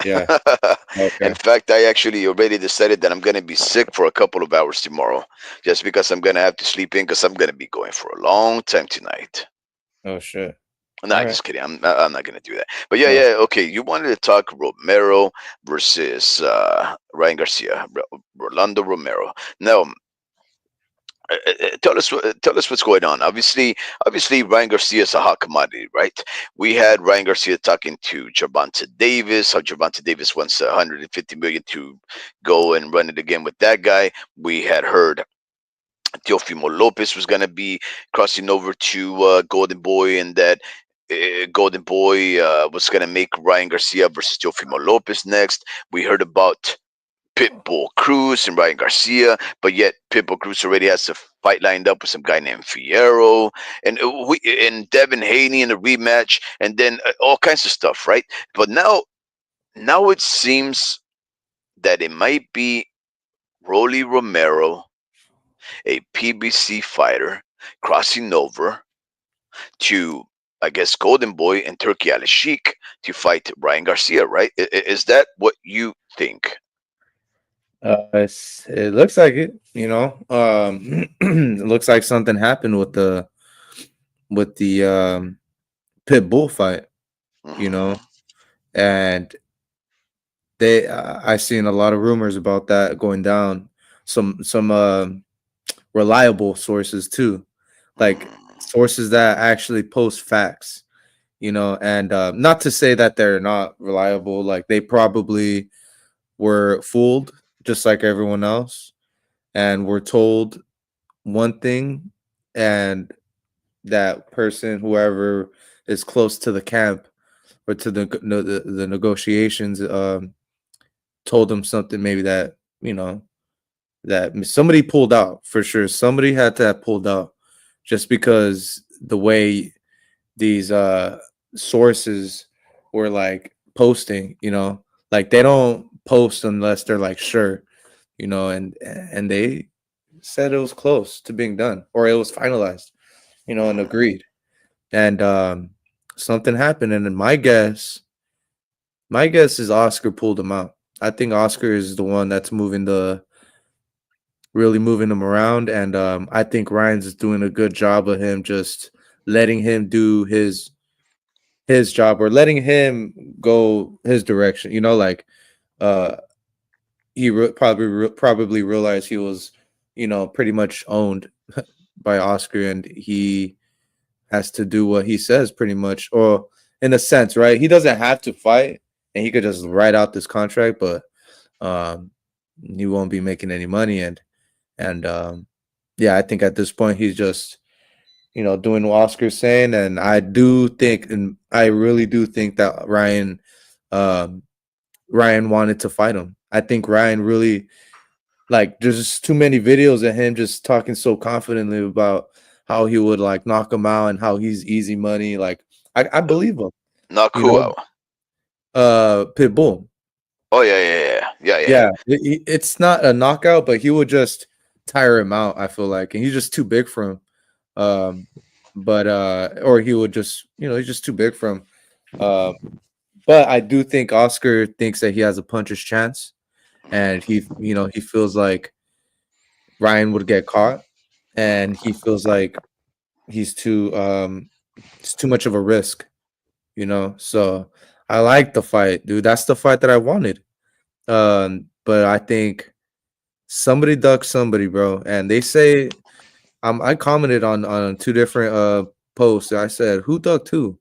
Yeah. In Okay. fact, I actually already decided that I'm going to be sick for a couple of hours tomorrow, just because I'm going to have to sleep in because I'm going to be going for a long time tonight. Oh shit. No, All right. just kidding. I'm not going to do that. But yeah, Oh, yeah. Okay, you wanted to talk Romero versus Ryan Garcia, Rolando Romero. Now, tell us what's going on. Obviously, Ryan Garcia is a hot commodity, right? We had Ryan Garcia talking to Gervonta Davis. How Gervonta Davis wants 150 million to go and run it again with that guy. We had heard Teofimo Lopez was going to be crossing over to Golden Boy, and that Golden Boy was going to make Ryan Garcia versus Teofimo Lopez next. We heard about Pitbull Cruz and Ryan Garcia, but yet Pitbull Cruz already has a fight lined up with some guy named Fierro, and Devin Haney in a rematch, and then all kinds of stuff, right? But now it seems that it might be Rolly Romero, a PBC fighter, crossing over to, I guess, Golden Boy and Turkey Al Sheik to fight Ryan Garcia, right? Is that what you think? it looks like it. It looks like something happened with the pit bull fight. You know, Hmm. and I seen a lot of rumors about that going down. Some reliable sources too, like Hmm. sources that actually post facts. And not to say that they're not reliable. Like they probably were fooled, just like everyone else, and were told one thing, and that person, whoever is close to the camp or to the negotiations, told them something maybe that that somebody pulled out for sure. Somebody had to have pulled out just because the way these sources were like posting, like they don't post unless they're like sure, and they said it was close to being done or it was finalized, and agreed. And something happened, and then my guess is Oscar pulled him out. I think Oscar is the one that's really moving him around, and I think Ryan's is doing a good job of him just letting him do his job or letting him go his direction. Like uh, he probably realized he was, pretty much owned by Oscar, and he has to do what he says pretty much, or in a sense, right? He doesn't have to fight, and he could just write out this contract, but um, he won't be making any money, and yeah, I think at this point he's just doing what Oscar's saying, and I do think, and I really do think that um, Ryan wanted to fight him. I think Ryan really like. There's just too many videos of him just talking so confidently about how he would like knock him out and how he's easy money. Like I believe him. Knock You who know, out? Pitbull. Oh yeah, yeah, yeah, yeah, yeah, yeah. Yeah, it's not a knockout, but he would just tire him out. I feel like, and he's just too big for him. Um, but or he would just, he's just too big for him. Um, but I do think Oscar thinks that he has a puncher's chance, and he feels like Ryan would get caught, and he feels like he's too it's too much of a risk. So I like the fight, dude. That's the fight that I wanted. But I think somebody ducked somebody, bro. And they say I commented on two different posts. I said, who ducked who?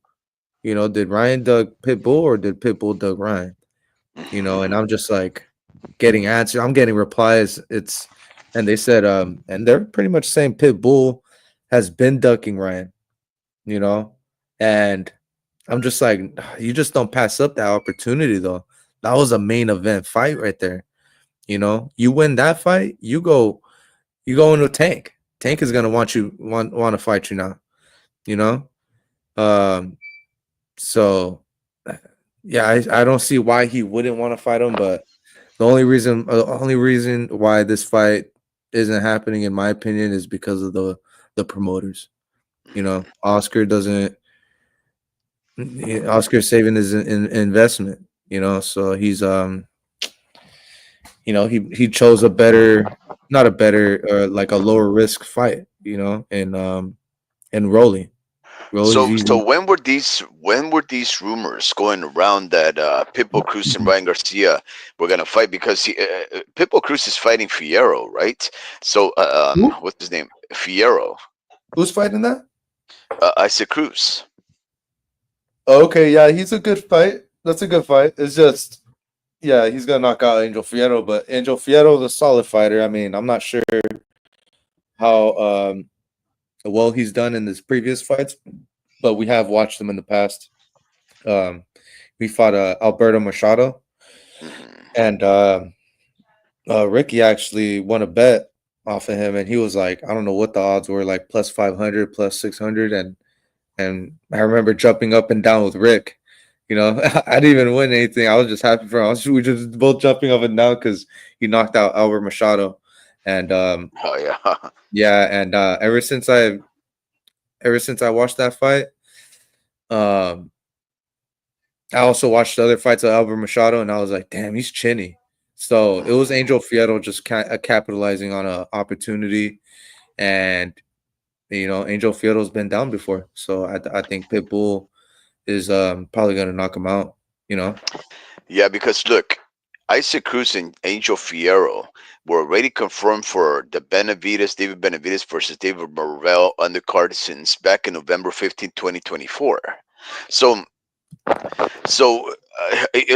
Did Ryan duck Pitbull or did Pitbull duck Ryan? And Hmm. I'm just like getting answers. I'm getting replies. And they said, and they're pretty much saying Pitbull has been ducking Ryan, you know, and I'm just like, you just don't pass up that opportunity though. That was a main event fight right there. You win that fight, you go into Tank. Tank is gonna want to fight you now. You know, um, so yeah, I don't see why he wouldn't want to fight him, but the only reason why this fight isn't happening, in my opinion, is because of the promoters. Oscar doesn't. Oscar's saving his investment. So he's he chose a better, not a better, like a lower risk fight, and Rolly's So easy. when were these rumors going around that Pitbull Cruz and Ryan Garcia were gonna fight because Pitbull Cruz is fighting Fierro, right? So Who? what's his name? Fierro. Who's fighting that? Isaac Cruz. Oh, okay, yeah, he's a good fight. That's a good fight. It's just, yeah, he's gonna knock out Angel Fierro, but Angel Fierro's a solid fighter. I mean, I'm not sure how well he's done in his previous fights, but we have watched him in the past. Um, we fought Alberto Machado, Hmm. and Ricky actually won a bet off of him, and he was like, I don't know what the odds were, like plus 500, plus 600, and I remember jumping up and down with Rick. I didn't even win anything. I was just happy for him. We were just both jumping up and down because he knocked out Albert Machado, and Oh yeah. yeah, and ever since I watched that fight, um, I also watched the other fights of Albert Machado, and I was like, damn, he's chinny. So it was Angel Fierro just capitalizing on an opportunity, and Angel Fierro's been down before, so I think Pitbull is probably gonna knock him out. You know. Yeah, because look, Isaac Cruz and Angel Fierro were already confirmed for the David Benavides versus David Morrell undercard since back in November 15th, 2024. So,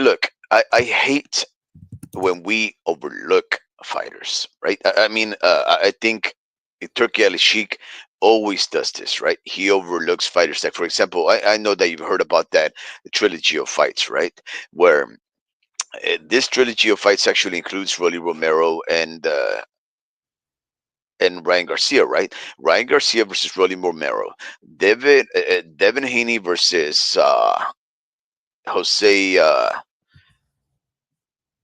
look, I hate when we overlook fighters, right? I mean, I think Turkey Ali Sheik always does this, right? He overlooks fighters. Like, for example, I know that you've heard about that trilogy of fights, right? Where this trilogy of fights actually includes Rolly Romero and Ryan Garcia, right? Ryan Garcia versus Rolly Romero, Devin Haney versus Jose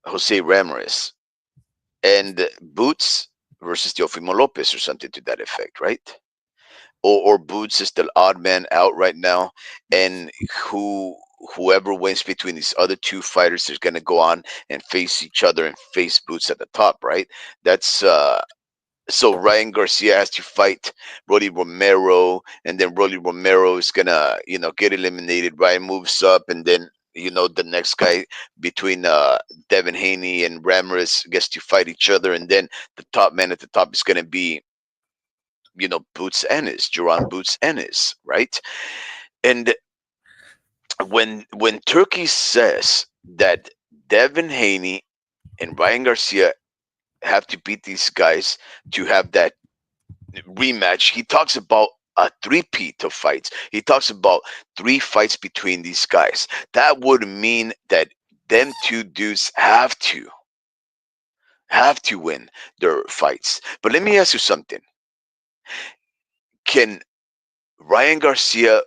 Jose Ramirez, and Boots versus Teofimo Lopez or something to that effect, right? Or Boots is the odd man out right now, and whoever wins between these other two fighters is going to go on and face each other and face Boots at the top, right? That's so Ryan Garcia has to fight Rolly Romero, and then Rolly Romero is gonna, get eliminated. Ryan moves up, and then the next guy between Devin Haney and Ramirez gets to fight each other, and then the top man at the top is gonna be Boots Ennis, Duran Boots Ennis, right? And when Turkey says that Devin Haney and Ryan Garcia have to beat these guys to have that rematch, he talks about a three-peat of fights. He talks about three fights between these guys. That would mean that them two dudes have to win their fights. But let me ask you something. Can Ryan Garcia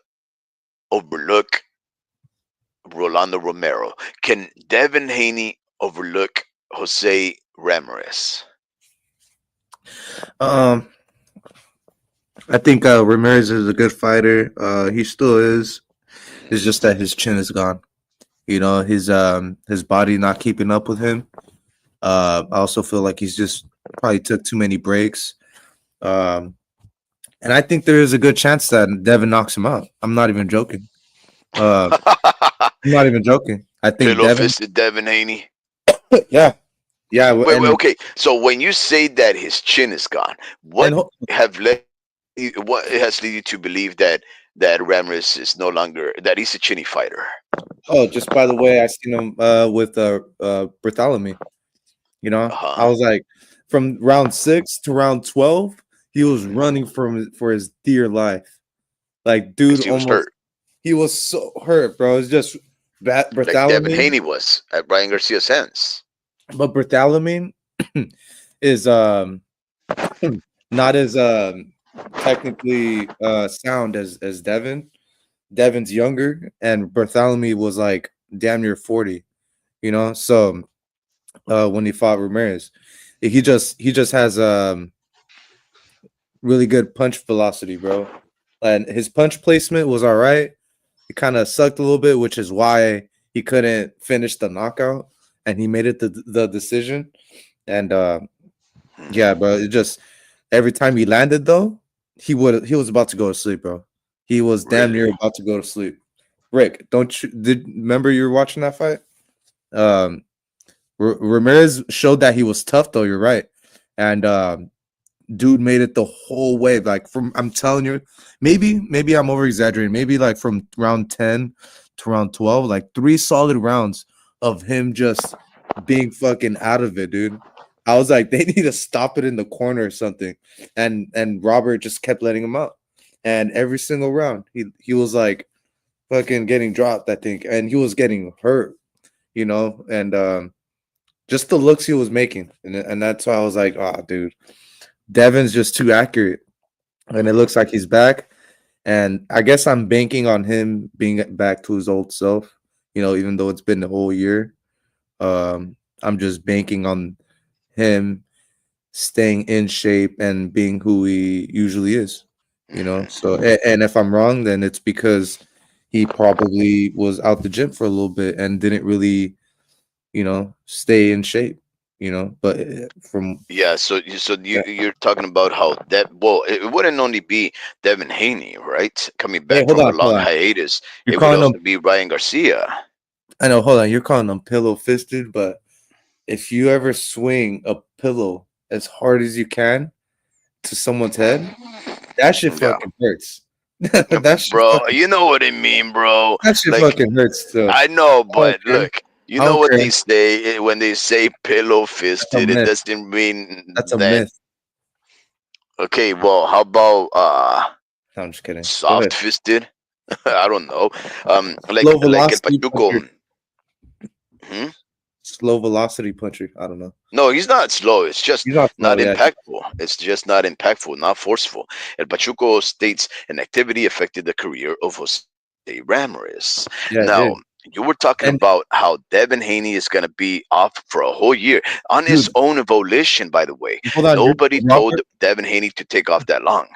overlook Rolando Romero? Can Devin Haney overlook Jose Ramirez? Um, I think Ramirez is a good fighter. He still is. It's just that his chin is gone. His body not keeping up with him. I also feel like he's just probably took too many breaks. Um, and I think there is a good chance that Devin knocks him out. I'm not even joking. Uh, I'm not even joking. I think Pillow Devin. fisted Devin Haney. Yeah, yeah, Wait, okay. So when you say that his chin is gone, and what what has led you to believe that Ramirez is no longer that he's a chinny fighter? oh, just by the way, I seen him with Bartholomew. Uh I huh. was like, from round 6 to round 12, he was Hmm. running for his dear life. Like, dude, Because he was almost hurt, he was so hurt, bro. It's just like Devin Bartholomew, Haney was at Ryan Garcia's hands. but Bartholomew is not as technically sound as Devin. Devin's younger, and Bartholomew was like damn near 40. So when he fought Ramirez, he just has really good punch velocity, bro. And his punch placement was all right. It kind of sucked a little bit, which is why he couldn't finish the knockout, and he made it the decision. And yeah, Mhm. bro, it just every time he landed though, he was about to go to sleep, bro. He was damn near Really? about to go to sleep. Rick, don't you did remember you were watching that fight? Um, Ramirez showed that he was tough though. You're right, and dude made it the whole way. Like from I'm telling you, maybe I'm over exaggerating. Maybe like from round 10 to round 12, like 3 solid rounds of him just being fucking out of it, dude. I was like, they need to stop it in the corner or something. And Robert just kept letting him out. And every single round, he was like fucking getting dropped, I think, and he was getting hurt, and just the looks he was making. And that's why I was like, oh dude, Devin's just too accurate, and it looks like he's back. And I guess I'm banking on him being back to his old self. Even though it's been the whole year, I'm just banking on him staying in shape and being who he usually is. So Mhm. and if I'm wrong, then it's because he probably was out the gym for a little bit and didn't really, stay in shape. But from Yeah, you're talking about how that well it wouldn't only be Devin Haney, right? Coming Hey, back hold from a on, hold long on. hiatus, You're it would calling also them. be Ryan Garcia. I know. Hold on. You're calling them pillow fisted, but if you ever swing a pillow as hard as you can to someone's head, that shit Yeah, fucking hurts. that shit bro, fucking you know what I mean, bro. that shit Like fucking hurts too. I know, I don't but care. look, you I know don't what care. they say when they say pillow That's a fisted. It myth. doesn't That's a mean that. myth. Okay, well, how about No, I'm just kidding. Go soft ahead. fisted? I don't know. Slow Like El velocity Pachuco. puncher. Hmm? Slow velocity puncher. I don't know. No, he's not slow. It's just He's not slow. not Yeah. impactful. It's just not impactful, not forceful. El Pachuco states an activity affected the career of Jose Ramirez. Now, Yeah, it did. you were talking And about how Devin Haney is going to be off for a whole year on his dude, own volition, by the way. hold on. Nobody told Robert Devin Haney to take off that long.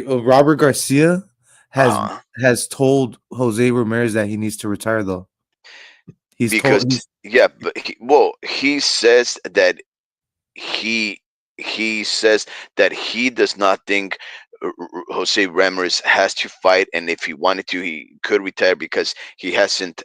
Robert Garcia has Uh huh. has told Jose Ramirez that he needs to retire though. He's Because, told he's yeah, but he says that he he says that he does not think Jose Ramirez has to fight, and if he wanted to, he could retire because he hasn't.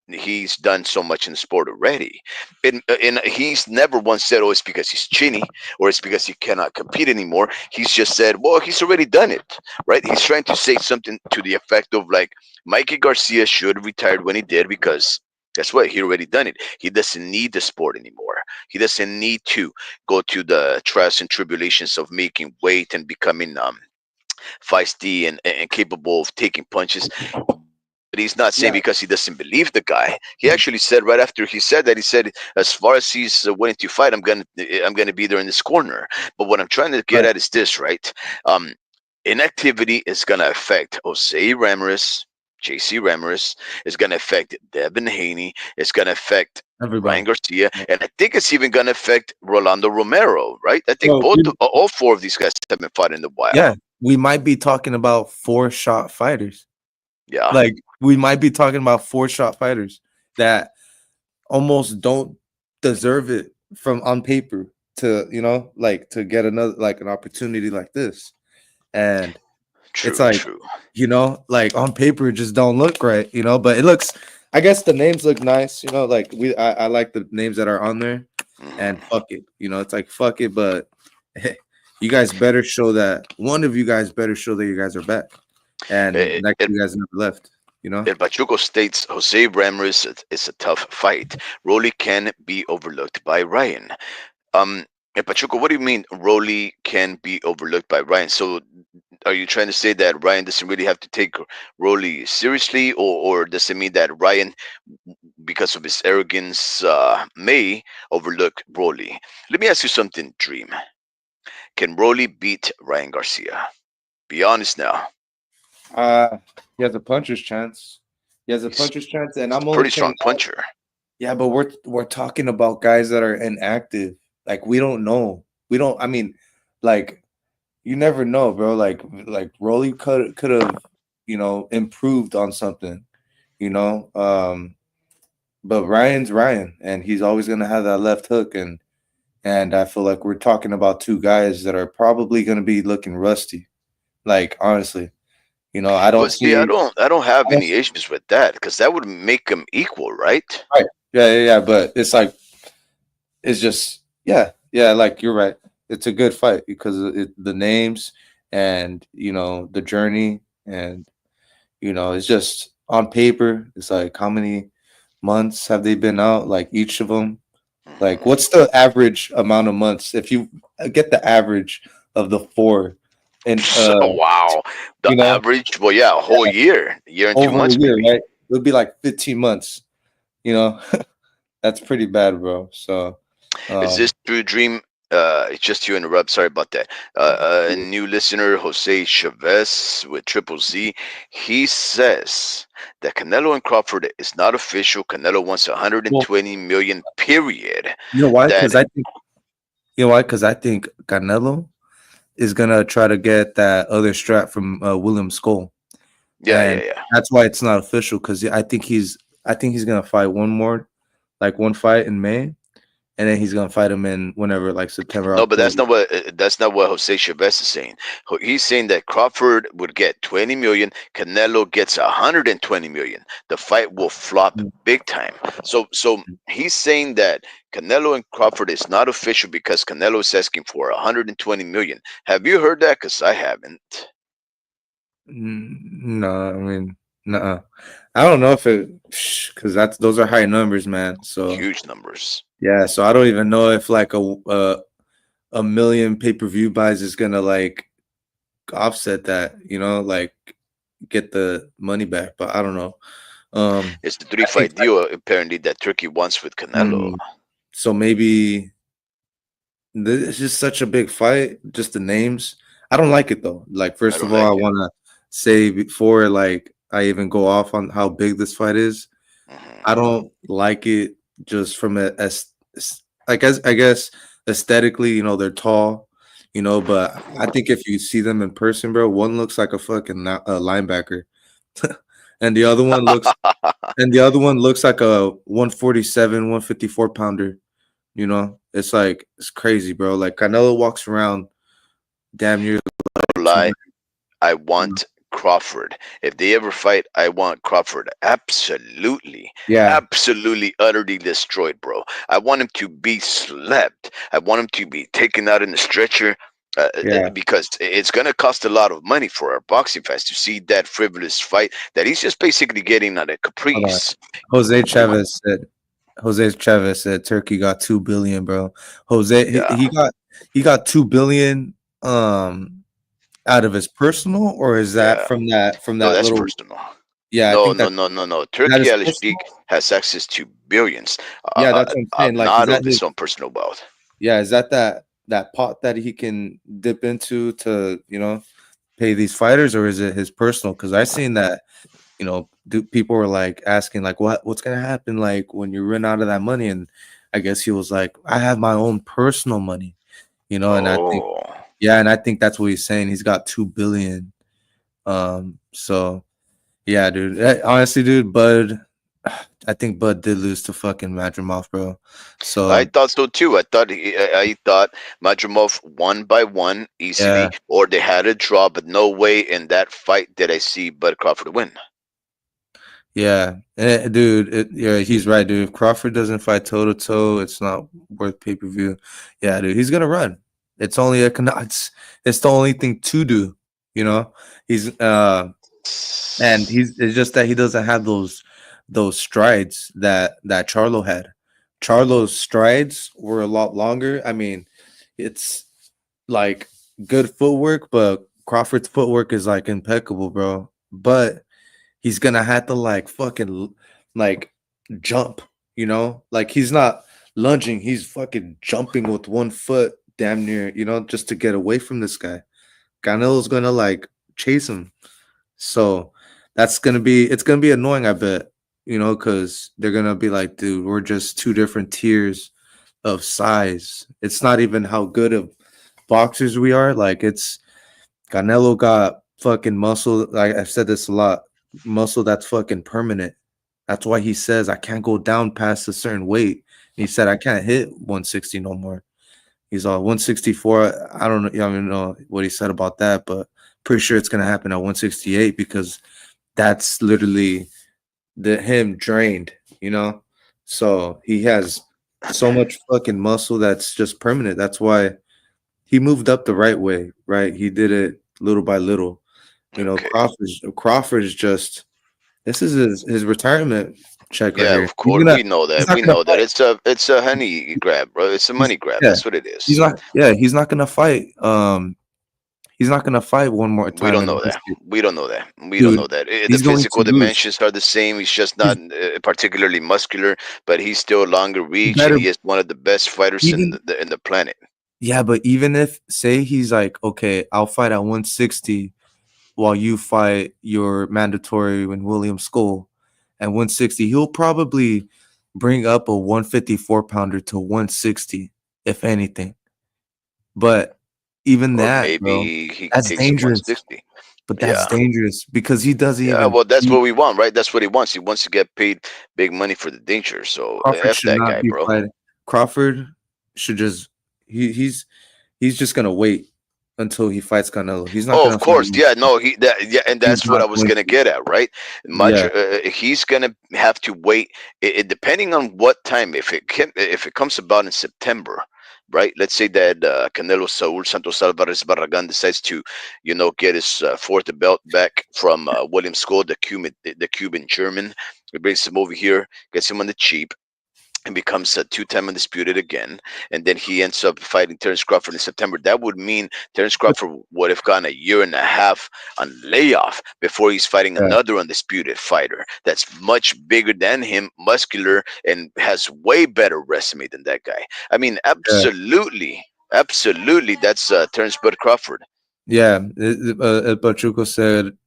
He's done so much in the sport already, and he's never once said, "Oh, it's because he's chinny or it's because he cannot compete anymore." He's just said, "Well, he's already done it, right?" He's trying to say something to the effect of like, Mikey Garcia should have retired when he did because guess what? He already done it. He doesn't need the sport anymore. He doesn't need to go to the trials and tribulations of making weight and becoming feisty and capable of taking punches. But he's not saying yeah. because he doesn't believe the guy. He actually said right after he said that, he said, as far as he's willing to fight, I'm gonna be there in this corner. But what I'm trying to get Right. at is this, right? Um, Inactivity is gonna affect Jose Ramirez. JC Ramirez is going to affect Devin Haney. It's going to affect Ryan Everybody. Garcia, and I think it's even going to affect Rolando Romero, right? I think So all four of these guys have been fought in the wild. yeah, we might be talking about 4 shot fighters. Yeah, Like we might be talking about 4 shot fighters that almost don't deserve it from on paper to like to get another like an opportunity like this. And it's true, like, true. like on paper it just don't look right, but it looks, I guess the names look nice, like I like the names that are on there, and Mhm. fuck it, it's like fuck it, but you guys better show that one of you guys better show that you guys are back, and Eh, like eh, you guys never left. El Pachuco states Jose Ramirez is a tough fight. Rolly can be overlooked by Ryan. El Pachuco, what do you mean Rolly can be overlooked by Ryan? So are you trying to say that Ryan doesn't really have to take Rolly seriously, or does it mean that Ryan, because of his arrogance, may overlook Rolly? Let me ask you something, Dream. Can Rolly beat Ryan Garcia? Be honest now. uh he has a puncher's chance. He has a He's puncher's chance, and he's I'm a only pretty saying strong that. puncher. Yeah, but we're talking about guys that are inactive. Like we don't know. We don't. I mean, like you never know, bro. Like Rolly could have, improved on something. you know. But Ryan's Ryan, and he's always gonna have that left hook, and I feel like we're talking about two guys that are probably gonna be looking rusty. Like honestly, I don't But see, see. I don't have I don't any see issues with that because that would make them equal, right? right. Yeah, yeah, yeah. But it's like it's just yeah. Like you're right. It's a good fight because the names and the journey and it's just on paper. It's like how many months have they been out? Like each of them. Like Mhm. what's the average amount of months if you get the average of the four and So, wow, the you know average. Well, yeah, a whole year and two over a months, year, maybe. right? It would be like 15 months. You know, that's pretty bad, bro. So, Is this um, through Dream? It's just to interrupt. Sorry about that. A new listener, Jose Chavez with Triple Z, he says that Canelo and Crawford is not official. Canelo wants well, 120 million. Period. you know why? That Because I think Canelo is gonna try to get that other strap from William Skull, yeah, and yeah, yeah. that's why it's not official. Because I think he's gonna fight one more, like one fight in May, and then he's gonna fight him in whenever, like September, No, but October. that's not what Jose Chavez is saying. He's saying that Crawford would get 20 million, Canelo gets 120 million. The fight will flop big time. So he's saying that Canelo and Crawford is not official because Canelo is asking for 120 million. Have you heard that? Because I haven't. No, I mean, no, I don't know if it because that's those are high numbers, man. So Huge numbers. yeah, so I don't even know if like a million pay per view buys is gonna like offset that, like get the money back. But I don't know. It's the three I think fight deal apparently that Turkey wants with Canelo. mm, so maybe it's just such a big fight. Just the names, I don't like it though. Like I first of don't all, I like it. want to say before like I even go off on how big this fight is. I Hmm. don't like it just from as I guess aesthetically, they're tall, but I think if you see them in person, bro, one looks like a fucking linebacker, and the other one looks like a 147, 154 pounder. It's like it's crazy, bro. Like Canelo walks around damn near two. Lie. I want Crawford. If they ever fight, I want Crawford. Absolutely. Yeah, Absolutely, utterly destroyed, bro. I want him to be slept. I want him to be taken out in the stretcher. yeah. Because it's going to cost a lot of money for our boxing fans to see that frivolous fight that he's just basically getting on a Hold on. caprice. Jose Chavez said Jose Chavez said Turkey got 2 billion, bro. Jose Yeah, he got 2 billion out of his personal, or is that yeah. from No, that that's little personal. yeah, I No, think no, that no, no, no. that Turkey is Al personal. Sheikh has access to billions, Yeah, that's what I'm saying. Like is not that of his his own personal wealth. yeah, is that pot that he can dip into to, pay these fighters, or is it his personal? Because I seen that, people were like asking like what's gonna happen like when you run out of that money, and I guess he was like, I have my own personal money, and I think Oh, yeah, and I think that's what he's saying. He's got 2 billion. So yeah, dude. Honestly, dude, Bud, I think Bud did lose to fucking Madrimov, bro. I So thought so too. I thought Madrimov won by one easily, yeah, or they had a draw, but no way in that fight did I see Bud Crawford win. yeah, dude. Yeah, he's right, dude. If Crawford doesn't fight toe to toe, it's not worth pay per view. Yeah, dude, he's gonna run. It's only it's the only thing to do. He's and he's it's just that he doesn't have those strides that Charlo had. Charlo's strides were a lot longer. I mean, it's like good footwork, but Crawford's footwork is like impeccable, bro. But he's gonna have to like fucking like jump, like he's not lunging, he's fucking jumping with one foot damn near, just to get away from this guy. Canelo's gonna like chase him. So it's gonna be annoying, I bet, because they're gonna be like, dude, we're just two different tiers of size. It's not even how good of boxers we are. Like it's Canelo got fucking muscle. Like I've said this a lot, muscle that's fucking permanent. That's why he says I can't go down past a certain weight. He said I can't hit 160 no more. He's all 164. I don't know. I don't know what he said about that, but pretty sure it's gonna happen at 168 because that's literally the him drained, you know. So he has so much fucking muscle that's just permanent. That's why he moved up the right way, right? He did it little by little. You know, Okay. Crawford is just this is his retirement check right Yeah, here. of course. We know He's that. not We gonna know that. fight. It's a honey grab, bro. It's a He's money grab. yeah. That's what it is. He's not gonna fight. He's not gonna fight one more We time don't in the know that. history. We don't know that. We don't Dude, know that. The he's going physical to lose. dimensions are the same. He's just not He's particularly muscular, but he's still longer he reach, and better he is one of the best fighters in even the planet. yeah, but even if say he's like, okay, I'll fight at 160 while you fight your mandatory and William Skull at 160, he'll probably bring up a 154 pounder to 160, if anything. But even Or that, bro, maybe he that's takes dangerous. 160. But that's Yeah. dangerous because he doesn't Yeah, even well, that's what he, we want, right? That's what he wants. He wants to get paid big money for the danger. So Crawford F should that not guy, be bro. fighting. Crawford should just he's just gonna wait until he fights Canelo. He's not Oh, of gonna fight course. him. Yeah, no, yeah, and He's that's what not I was going gonna to. get at, right? Much, Yeah, he's gonna have to wait. Depending on what time, if it comes about in September, right? Let's say that Canelo Saul Santos Alvarez Barragan decides to, get his fourth belt back from William Skull, the Cuban German. He brings him over here, gets him on the cheap, and becomes a two-time undisputed again, and then he ends up fighting Terence Crawford in September. That would mean Terence but Crawford would have gone a year and a half on layoff before he's fighting yeah, another undisputed fighter that's much bigger than him, muscular, and has way better resume than that guy. I mean, yeah, absolutely, absolutely, that's Terence Bud Crawford. yeah. El Pachuco said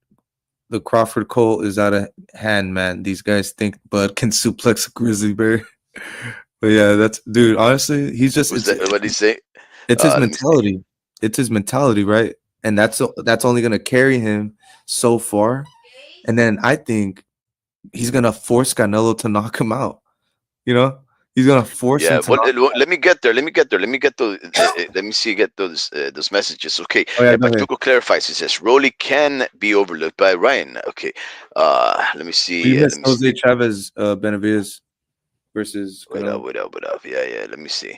the Crawford Cole is out of hand, man. These guys think Bud can suplex a grizzly bear. But yeah, that's dude. Honestly, he's just Was that what did he say? it's his Let me see. mentality. It's his mentality, right? And that's only gonna carry him so far. And then I think he's gonna force Canelo to knock him out. You know, he's gonna force him Yeah, to well, knock. let me get there. Let me get there. Let me get to. Let me see. Get those messages. Okay, Oh yeah, go ahead. Pachuco clarifies. He says Rolly can be overlooked by Ryan. Okay, let me We see. Let missed me Jose see. Chavez Benavides versus Wait up. Canelo. Wait up. Wait up. Yeah, yeah. Let me see.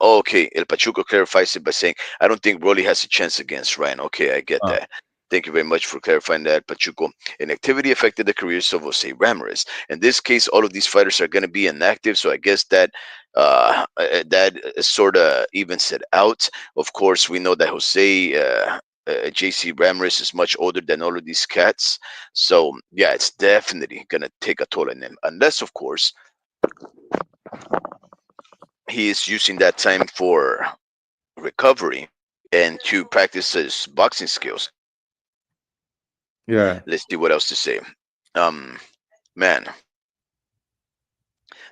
Okay, El Pachuco clarifies it by saying, I don't think Rolly has a chance against Ryan. Okay, I get Uh, that. Thank you very much for clarifying that, Pachuco. Inactivity affected the careers of Jose Ramirez. In this case, all of these fighters are going to be inactive, so I guess that sort of evens it out. Of course, we know that Jose JC Ramirez is much older than all of these cats, so yeah, it's definitely going to take a toll on him, unless, of course, he is using that time for recovery and to practice his boxing skills. yeah, Let's see what else to say. Um, man,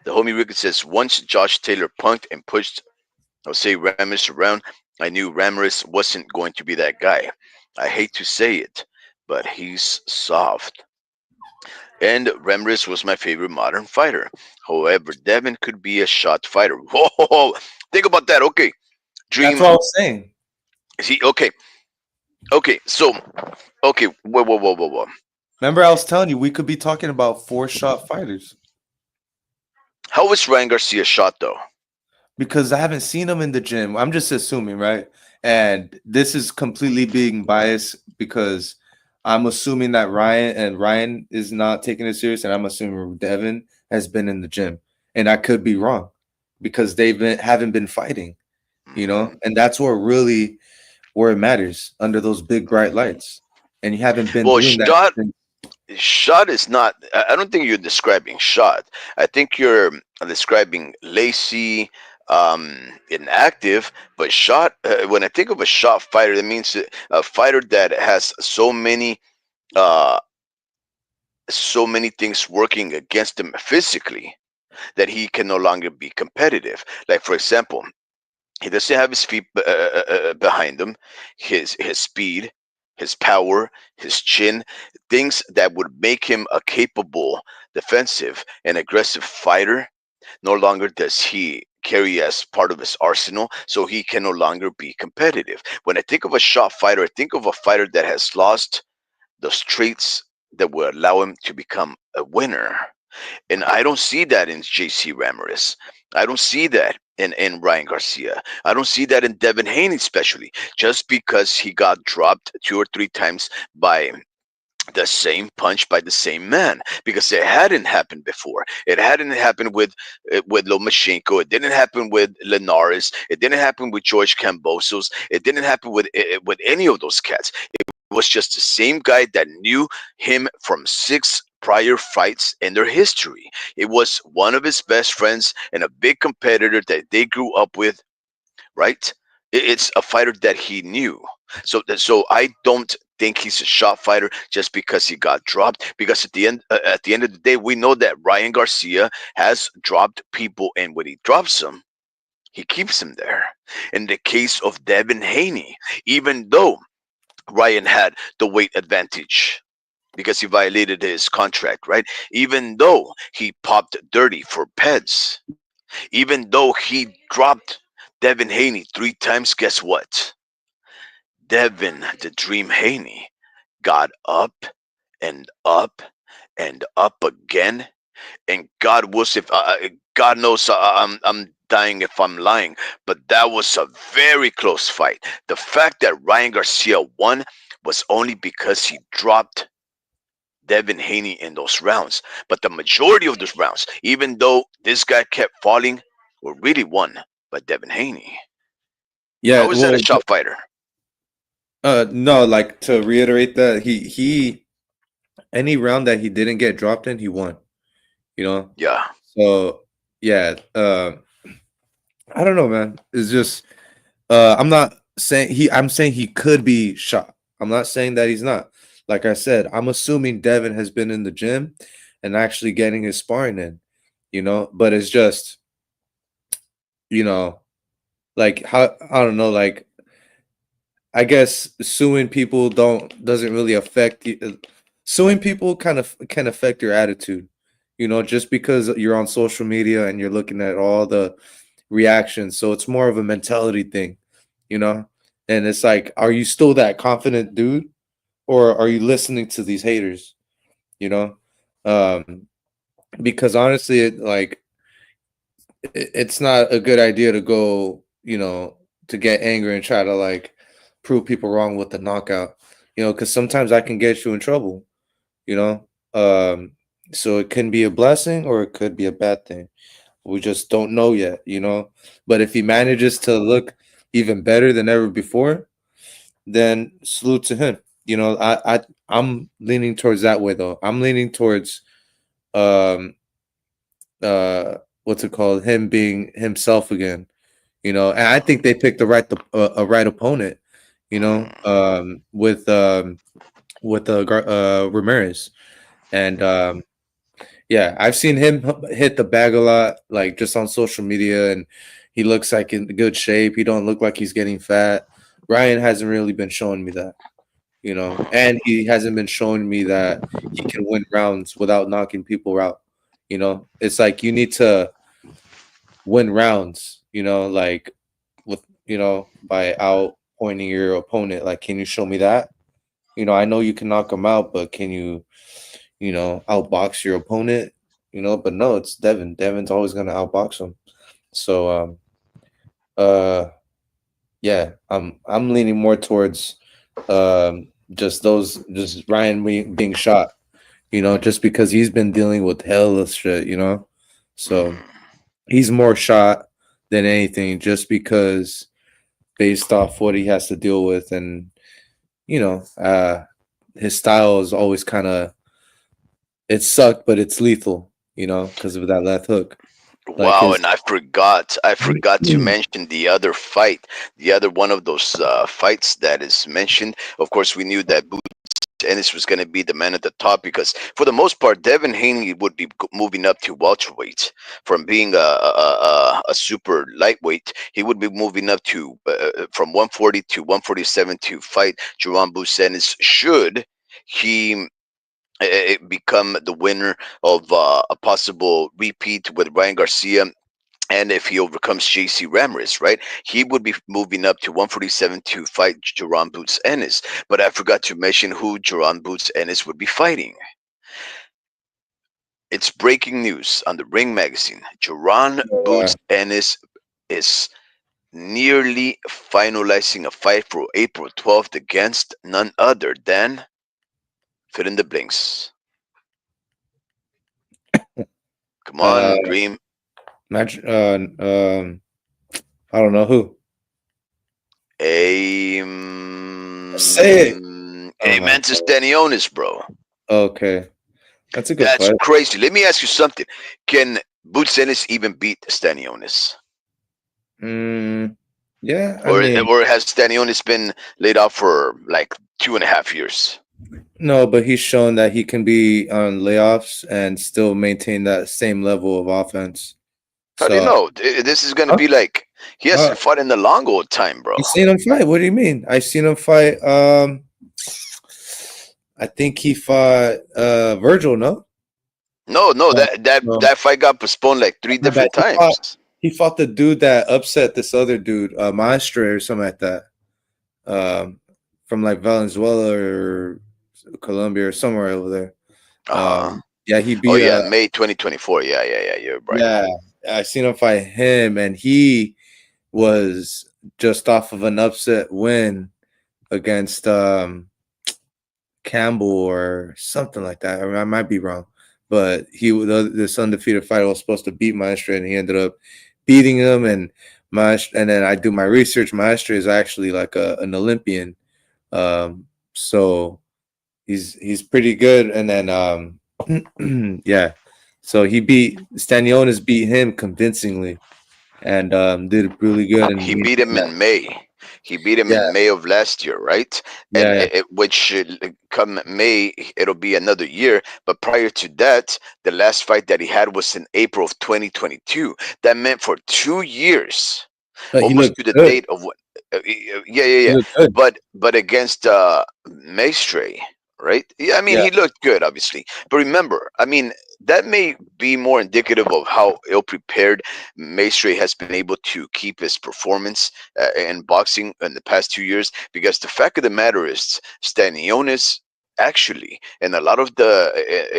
the homie Ricky says once Josh Taylor punked and pushed Jose Ramirez around, I knew Ramirez wasn't going to be that guy. I hate to say it, but he's soft. And Ramirez was my favorite modern fighter. However, Devin could be a shot fighter. Whoa, think about that. Okay, that's Dream. what I was saying. Is he okay? Okay, so okay, whoa, whoa, whoa, whoa, whoa. Remember, I was telling you we could be talking about four shot fighters How was Ryan Garcia shot though? because I haven't seen him in the gym. I'm just assuming, right? And this is completely being biased because I'm assuming that Ryan is not taking it serious, and I'm assuming Devin has been in the gym, and I could be wrong because they've been haven't been fighting, Hmm. and that's where it matters under those big bright lights, and you haven't been Well, doing that. shot is not. I don't think you're describing shot. I think you're describing lazy, inactive. But shot. When I think of a shot fighter, that means a fighter that has uh, so many things working against him physically that he can no longer be competitive. Like for example, he doesn't have his feet behind him, his speed. his power, his chin, things that would make him a capable, defensive, and aggressive fighter. No longer does he carry as part of his arsenal, so he can no longer be competitive. When I think of a shot fighter, I think of a fighter that has lost those traits that will allow him to become a winner. And I don't see that in JC Ramirez. I don't see that in Ryan Garcia. I don't see that in Devin Haney, especially just because he got dropped 2 or 3 times by the same punch by the same man, because it hadn't happened before. It hadn't happened with Lomachenko. It didn't happen with Linares. It didn't happen with George Cambosos. It didn't happen with any of those cats. It was just the same guy that knew him from 6 prior fights in their history. It was one of his best friends and a big competitor that they grew up with, right? It's a fighter that he knew. So I don't think he's a shot fighter just because he got dropped. Because at the end of the day, we know that Ryan Garcia has dropped people, and when he drops them, he keeps them there. In the case of Devin Haney, even though Ryan had the weight advantage because he violated his contract, right? Even though he popped dirty for Peds, even though he dropped Devin Haney 3 times, guess what? Devin the Dream Haney got up and up and up again. And God was if God knows I'm dying if I'm lying, but that was a very close fight. The fact that Ryan Garcia won was only because he dropped Devin Haney in those rounds. But the majority of those rounds, even though this guy kept falling, were really won by Devin Haney. Yeah, How is that a well, shot fighter? no, like to reiterate that he any round that he didn't get dropped in, he won. You know, Yeah. so yeah, I don't know, man. It's just I'm not saying he. I'm saying he could be shot. I'm not saying that he's not. Like I said, I'm assuming Devin has been in the gym and actually getting his sparring in. You know, but it's just you know like how I don't know like I guess suing people don't doesn't really affect you. Suing people kind of can affect your attitude. You know, just because you're on social media and you're looking at all the reactions, so it's more of a mentality thing. You know, and it's like, are you still that confident dude, or are you listening to these haters? You know, um, because honestly, it's not a good idea to go, to get angry and try to like prove people wrong with the knockout, because sometimes I can get you in trouble, you know. Um, so it can be a blessing or it could be a bad thing. We just don't know yet, you know. But if he manages to look even better than ever before, then salute to him. You know, I'm leaning towards that way though. I'm leaning towards um what's it called, him being himself again, and I think they picked the right a right opponent, with Ramirez, and yeah, I've seen him hit the bag a lot, like just on social media, and he looks like in good shape. He don't look like he's getting fat. Ryan hasn't really been showing me that, and he hasn't been showing me that he can win rounds without knocking people out. It's like you need to win rounds, like with by out pointing your opponent. Like, can you show me that? I know you can knock him out, but can you, outbox your opponent? But no, it's Devin. Devin's always gonna outbox him. So uh yeah, I'm leaning more towards just Ryan being shot, just because he's been dealing with hell of shit, So he's more shot than anything, just because based off what he has to deal with, and his style is always kind of, it sucked, but it's lethal, because of that left hook. Like Wow, his and I forgot to mention the other fight, the other one of those fights that is mentioned. Of course, we knew that Ennis was going to be the man at the top because, for the most part, Devin Haney would be moving up to welterweight from being a super lightweight. He would be moving up to from 140 to 147 to fight Jerome Boots Ennis should he become the winner of a possible repeat with Ryan Garcia. And if he overcomes JC Ramirez, right, he would be moving up to 147 to fight Jerron Boots Ennis. But I forgot to mention who Jerron Boots Ennis would be fighting. It's breaking news on the Ring magazine. Jerron Uh, Boots Ennis is nearly finalizing a fight for April 12th against none other than, fill in the blinks. Come uh, on, Dream. match. I don't know who. A Say it. Oh my Mantis god. Stanionis, bro. Okay, that's a good That's fight. crazy. Let me ask you something. Can Boots Ennis even beat Stanionis? Mm, yeah, I Or mean, or has Stanionis been laid off for like 2.5 years? no, but he's shown that he can be on layoffs and still maintain that same level of offense. How do you So, know? This is gonna huh? be like he Uh, hasn't fought in a long old time, bro. you seen him fight? What do you mean? I seen him fight. I think he fought Virgil. No, No, no, no, that fight got postponed like three my bad. different times. He fought the dude that upset this other dude, Maestre or something like that. From like Venezuela or Colombia or somewhere over there. Uh huh. Yeah, he Oh beat yeah, May 2024. Yeah, yeah, yeah. You're right. yeah, I seen him fight him, and he was just off of an upset win against Campbell or something like that. I, mean, I might be wrong, but this undefeated fighter was supposed to beat Maestre, and he ended up beating him. And Maestre, and then I do my research. Maestre is actually like an Olympian, so he's pretty good. And then yeah, so he beat Stanionis beat him convincingly and did really good. And He he beat him in May. He beat him yeah in May of last year, right? And yeah which come May, it'll be another year. But prior to that, the last fight that he had was in April of 2022. That meant for 2 years, but he almost looked to the good. date of what. Yeah, yeah, He yeah. looked good. But against Maestre, right? Yeah, I mean Yeah, he looked good, obviously. But remember, I mean that may be more indicative of how ill prepared Maestre has been able to keep his performance in boxing in the past 2 years. Because the fact of the matter is, Stanionis actually, in a lot of the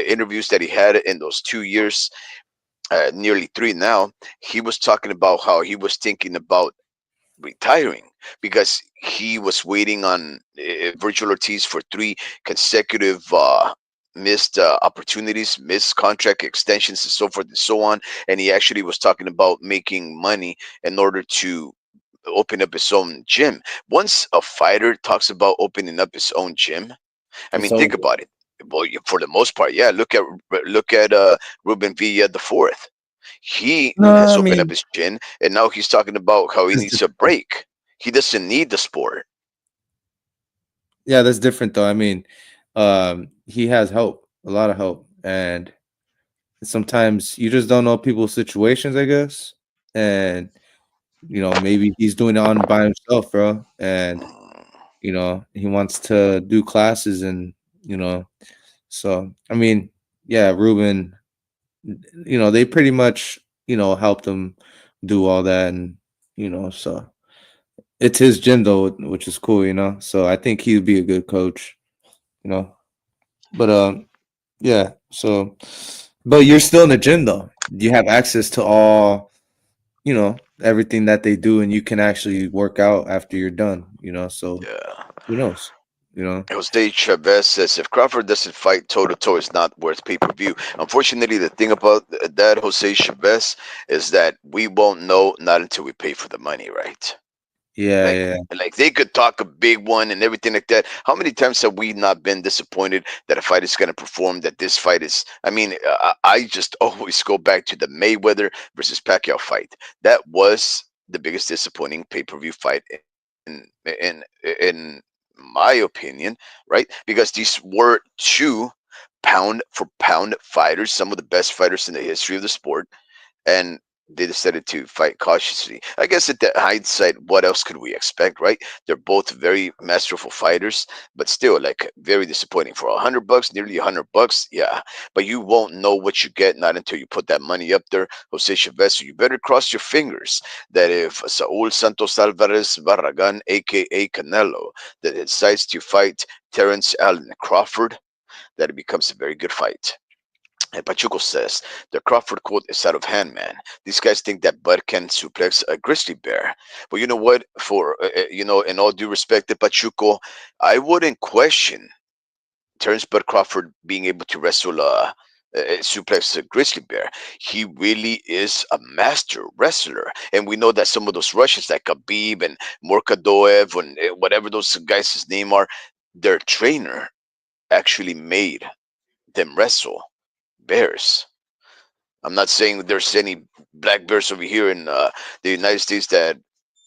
interviews that he had in those 2 years, nearly three now, he was talking about how he was thinking about retiring because he was waiting on Virgil Ortiz for three consecutive missed opportunities, missed contract extensions, and so forth and so on. And he actually was talking about making money in order to open up his own gym. Once a fighter talks about opening up his own gym, I it's mean, think over. about it. Well, for the most part, yeah. Look at Ruben Villa the fourth. He No, has I opened up mean his gym, and now he's talking about how he that's needs a different. break. He doesn't need the sport. Yeah, that's different though. I mean, he has help, a lot of help, and sometimes you just don't know people's situations, I guess. And maybe he's doing it on by himself, bro. And Mm, he wants to do classes and so I mean, yeah, Ruben, they pretty much, helped him do all that and so it's his gym though, which is cool, So I think he'd be a good coach, you know. But yeah, so but you're still in the gym though. You have access to all, everything that they do and you can actually work out after you're done, so yeah. who knows, you know. Jose Chavez says if Crawford doesn't fight toe to toe, it's not worth pay per view. Unfortunately, the thing about that Jose Chavez is that we won't know not until we pay for the money, right? Yeah, Like, yeah. like they could talk a big one and everything like that. How many times have we not been disappointed that a fight is going to perform? That this fight is. I mean, I just always go back to the Mayweather versus Pacquiao fight. That was the biggest disappointing pay per view fight in my opinion, right? Because these were two pound for pound fighters, some of the best fighters in the history of the sport, and they decided to fight cautiously. I guess at the hindsight, what else could we expect, right? They're both very masterful fighters, but still, like, very disappointing for $100, nearly $100. Yeah, but you won't know what you get not until you put that money up there, Jose Chavez. So you better cross your fingers that if Saul Santos Alvarez Barragan, aka Canelo, that decides to fight Terrence Allen Crawford, that it becomes a very good fight. And Pachuco says the Crawford quote is out of hand, man. These guys think that Bud can suplex a grizzly bear. But you know what? For in all due respect to Pachuco, I wouldn't question Terrence Bud Crawford being able to wrestle suplex a grizzly bear. He really is a master wrestler, and we know that some of those Russians like Khabib and Morkadoev and whatever those guys' name are, their trainer actually made them wrestle bears. I'm not saying there's any black bears over here in the United States that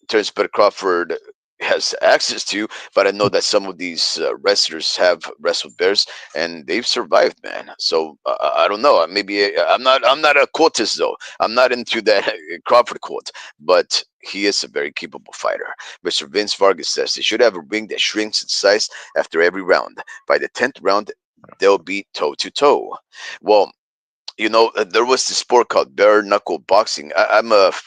Terrence Bud Crawford has access to, but I know that some of these wrestlers have wrestled bears and they've survived, man. So I don't know. Maybe I'm not a quotist though. I'm not into that Crawford quote, but he is a very capable fighter. Mr. Vince Vargas says they should have a ring that shrinks in size after every round. By the 10th round, they'll be toe to toe. Well, there was this sport called bare knuckle boxing. I love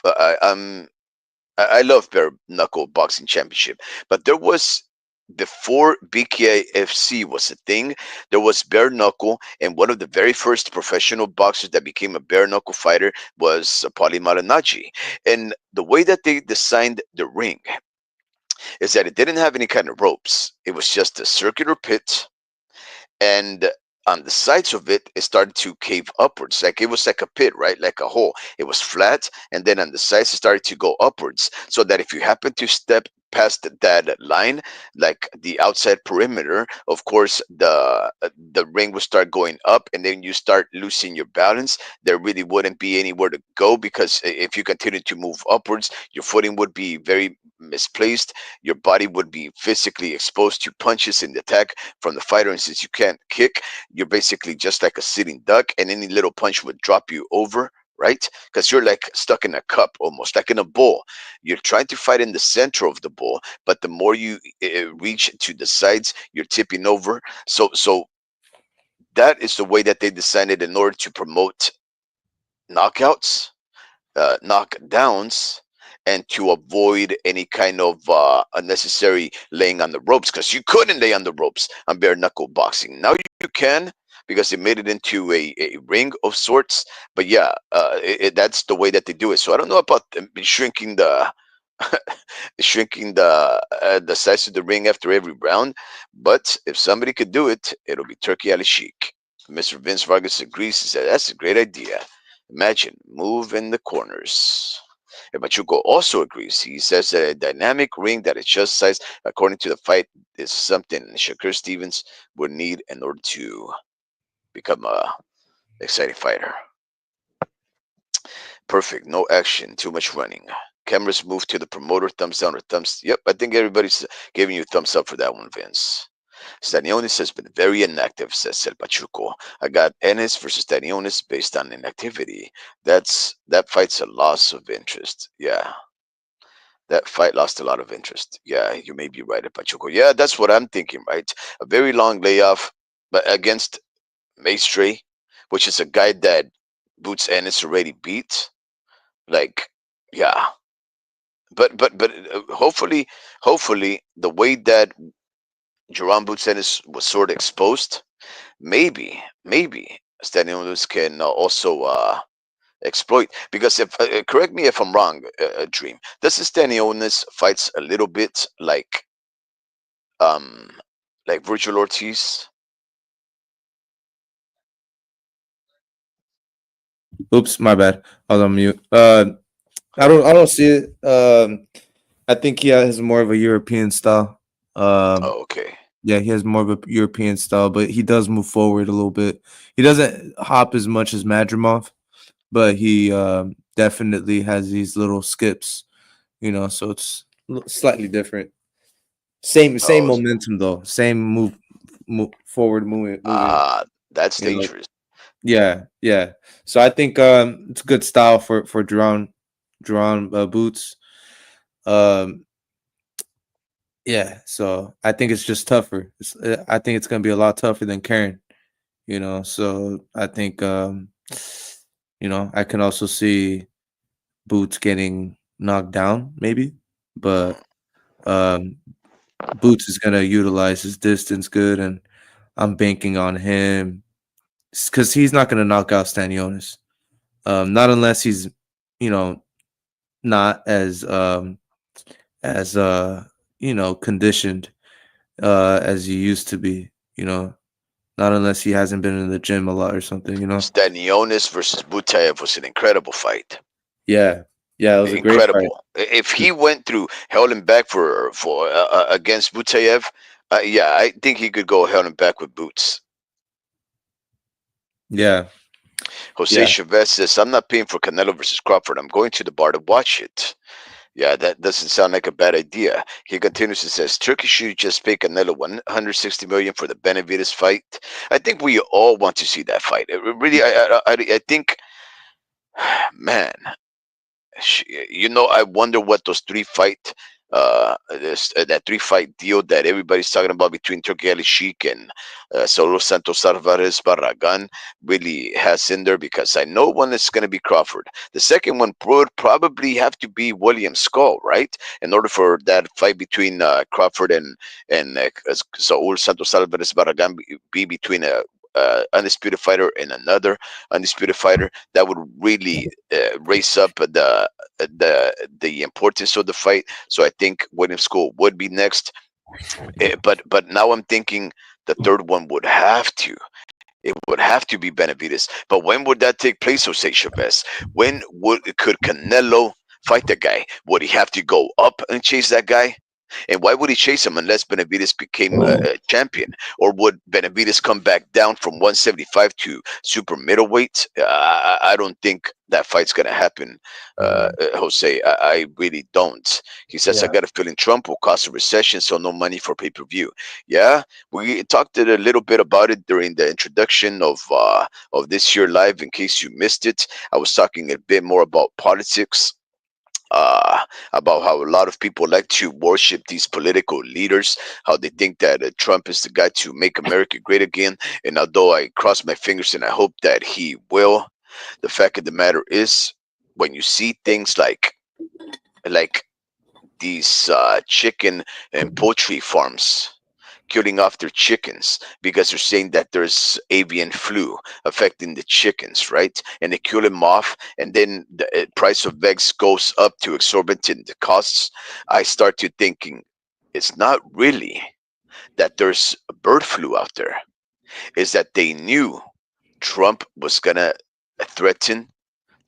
bare knuckle boxing championship, but there was before BKFC was a thing. There was bare knuckle, and one of the very first professional boxers that became a bare knuckle fighter was Paulie Malignaggi. And the way that they designed the ring is that it didn't have any kind of ropes. It was just a circular pit, and on the sides of it, it started to cave upwards, like it was like a pit, right, like a hole. It was flat, and then on the sides it started to go upwards, so that if you happen to step past that line, like the outside perimeter, of course the ring would start going up, and then you start losing your balance. There really wouldn't be anywhere to go, because if you continue to move upwards, your footing would be very misplaced. Your body would be physically exposed to punches in the attack from the fighter, and since you can't kick, you're basically just like a sitting duck, and any little punch would drop you over, right? Because you're like stuck in a cup, almost like in a bowl. You're trying to fight in the center of the bowl, but the more you reach to the sides, you're tipping over. So that is the way that they designed it in order to promote knockouts, knockdowns, and to avoid any kind of unnecessary laying on the ropes, because you couldn't lay on the ropes on bare knuckle boxing. Now you can, because they made it into a ring of sorts. But yeah, that's the way that they do it. So I don't know about shrinking the shrinking the size of the ring after every round, but if somebody could do it, it'll be Turkey Ali Sheik. Mr. Vince Vargas agrees. He said that's a great idea. Imagine move in the corners. And Pachuco also agrees. He says that a dynamic ring that is just sized according to the fight is something Shakur Stevens would need in order to become a exciting fighter. Perfect. No action. Too much running. Cameras move to the promoter. Thumbs down or thumbs. Yep, I think everybody's giving you a thumbs up for that one, Vince. Stanionis has been very inactive, says El Pachuco. I got Ennis versus Stanionis based on inactivity. That fight's a loss of interest. Yeah, that fight lost a lot of interest. Yeah, you may be right, El Pachuco. Yeah, that's what I'm thinking, right? A very long layoff, but against Maestre, which is a guy that Boots Ennis already beat. Like, yeah, but hopefully the way that Jerome Boots Ennis was sort of exposed, maybe Stanislaus can also exploit, because if correct me if I'm wrong, Dream, does Stanionis fights a little bit um like Virgil Ortiz? Oops, my bad. I was on mute. I don't see it. I think he has more of a European style. Um, Oh, okay. yeah, he has more of a European style, but he does move forward a little bit. He doesn't hop as much as Madrimov, but he definitely has these little skips. So it's slightly different. Same Oh, momentum though. Same forward movement. ah, that's You know, dangerous. yeah, yeah. So I think it's a good style for Duran boots. Um, yeah. So I think it's just tougher. I think it's gonna be a lot tougher than Karen. So I think I can also see Boots getting knocked down maybe, but um Boots is gonna utilize his distance good, and I'm banking on him because he's not gonna knock out Stanionis. Not unless he's, you know, not as conditioned as he used to be. Not unless he hasn't been in the gym a lot or something. Stanionis versus Butaev was an incredible fight. Yeah, yeah, it was a great fight. Incredible. If he went through hell and back for against Butaev, yeah, I think he could go hell and back with Boots. Yeah, Jose yeah, Chavez says, "I'm not paying for Canelo versus Crawford. I'm going to the bar to watch it." Yeah, that doesn't sound like a bad idea. He continues and says, "Turkey should just pay Canelo 160 million for the Benavides fight." I think we all want to see that fight. Really, I think, man, I wonder what those that 3 fight deal that everybody's talking about between Turkey Ali Sheik and Saul Santos Alvarez Barragan really has in there, because I know one is going to be Crawford. The second one would probably have to be William Skull, right? In order for that fight between Crawford and Saul Santos Alvarez Barragan be between a undisputed fighter and another undisputed fighter, that would really raise up the importance of the fight. So I think William School would be next. But now I'm thinking the third one would have to. It would have to be Benavides. But when would that take place, Jose Chavez? Could Canelo fight the guy? Would he have to go up and chase that guy? And why would he chase him unless Benavides became a champion? Or would Benavides come back down from 175 to super middleweight? I don't think that fight's going to happen, mm, Jose. I really don't. He says, I yeah, got a feeling Trump will cause a recession, so no money for pay per view. Yeah, we talked a little bit about it during the introduction of this year live. In case you missed it, I was talking a bit more about politics, uh, about how a lot of people like to worship these political leaders, how they think that Trump is the guy to make America great again. And although I cross my fingers and I hope that he will, the fact of the matter is, when you see things like these chicken and poultry farms killing off their chickens because they're saying that there's avian flu affecting the chickens, right? And they kill them off, and then the price of eggs goes up to exorbitant costs. I start to thinking it's not really that there's a bird flu out there, is that they knew Trump was gonna threaten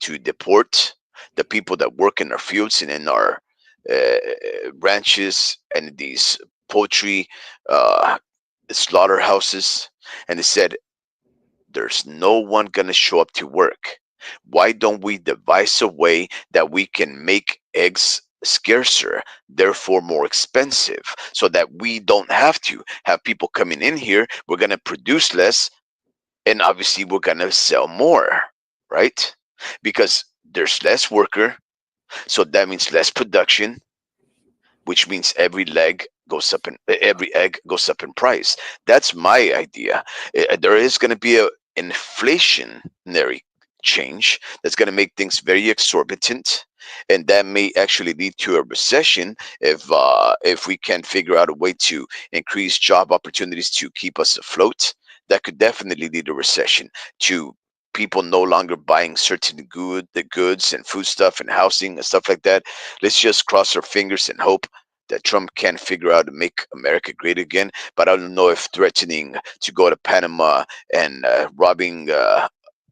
to deport the people that work in our fields and in our ranches and these poultry uh, slaughterhouses. And they said, there's no one going to show up to work. Why don't we devise a way that we can make eggs scarcer, therefore more expensive, so that we don't have to have people coming in here? We're going to produce less, and obviously we're going to sell more, right? Because there's less worker, so that means less production, which means every egg goes up in price. That's my idea. There is going to be a inflationary change that's going to make things very exorbitant, and that may actually lead to a recession if we can figure out a way to increase job opportunities to keep us afloat. That could definitely lead to recession, to people no longer buying certain the goods and food stuff and housing and stuff like that. Let's just cross our fingers and hope that Trump can figure out to make America great again. But I don't know if threatening to go to Panama and robbing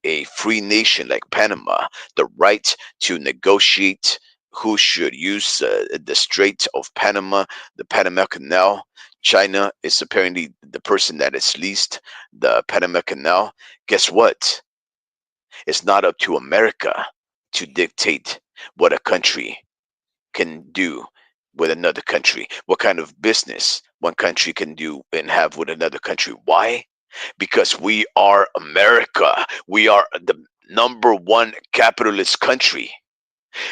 a free nation like Panama the right to negotiate who should use the Strait of Panama, the Panama Canal. China is apparently the person that has leased the Panama Canal. Guess what? It's not up to America to dictate what a country can do with another country, what kind of business one country can do and have with another country. Why? Because we are America. We are the number one capitalist country.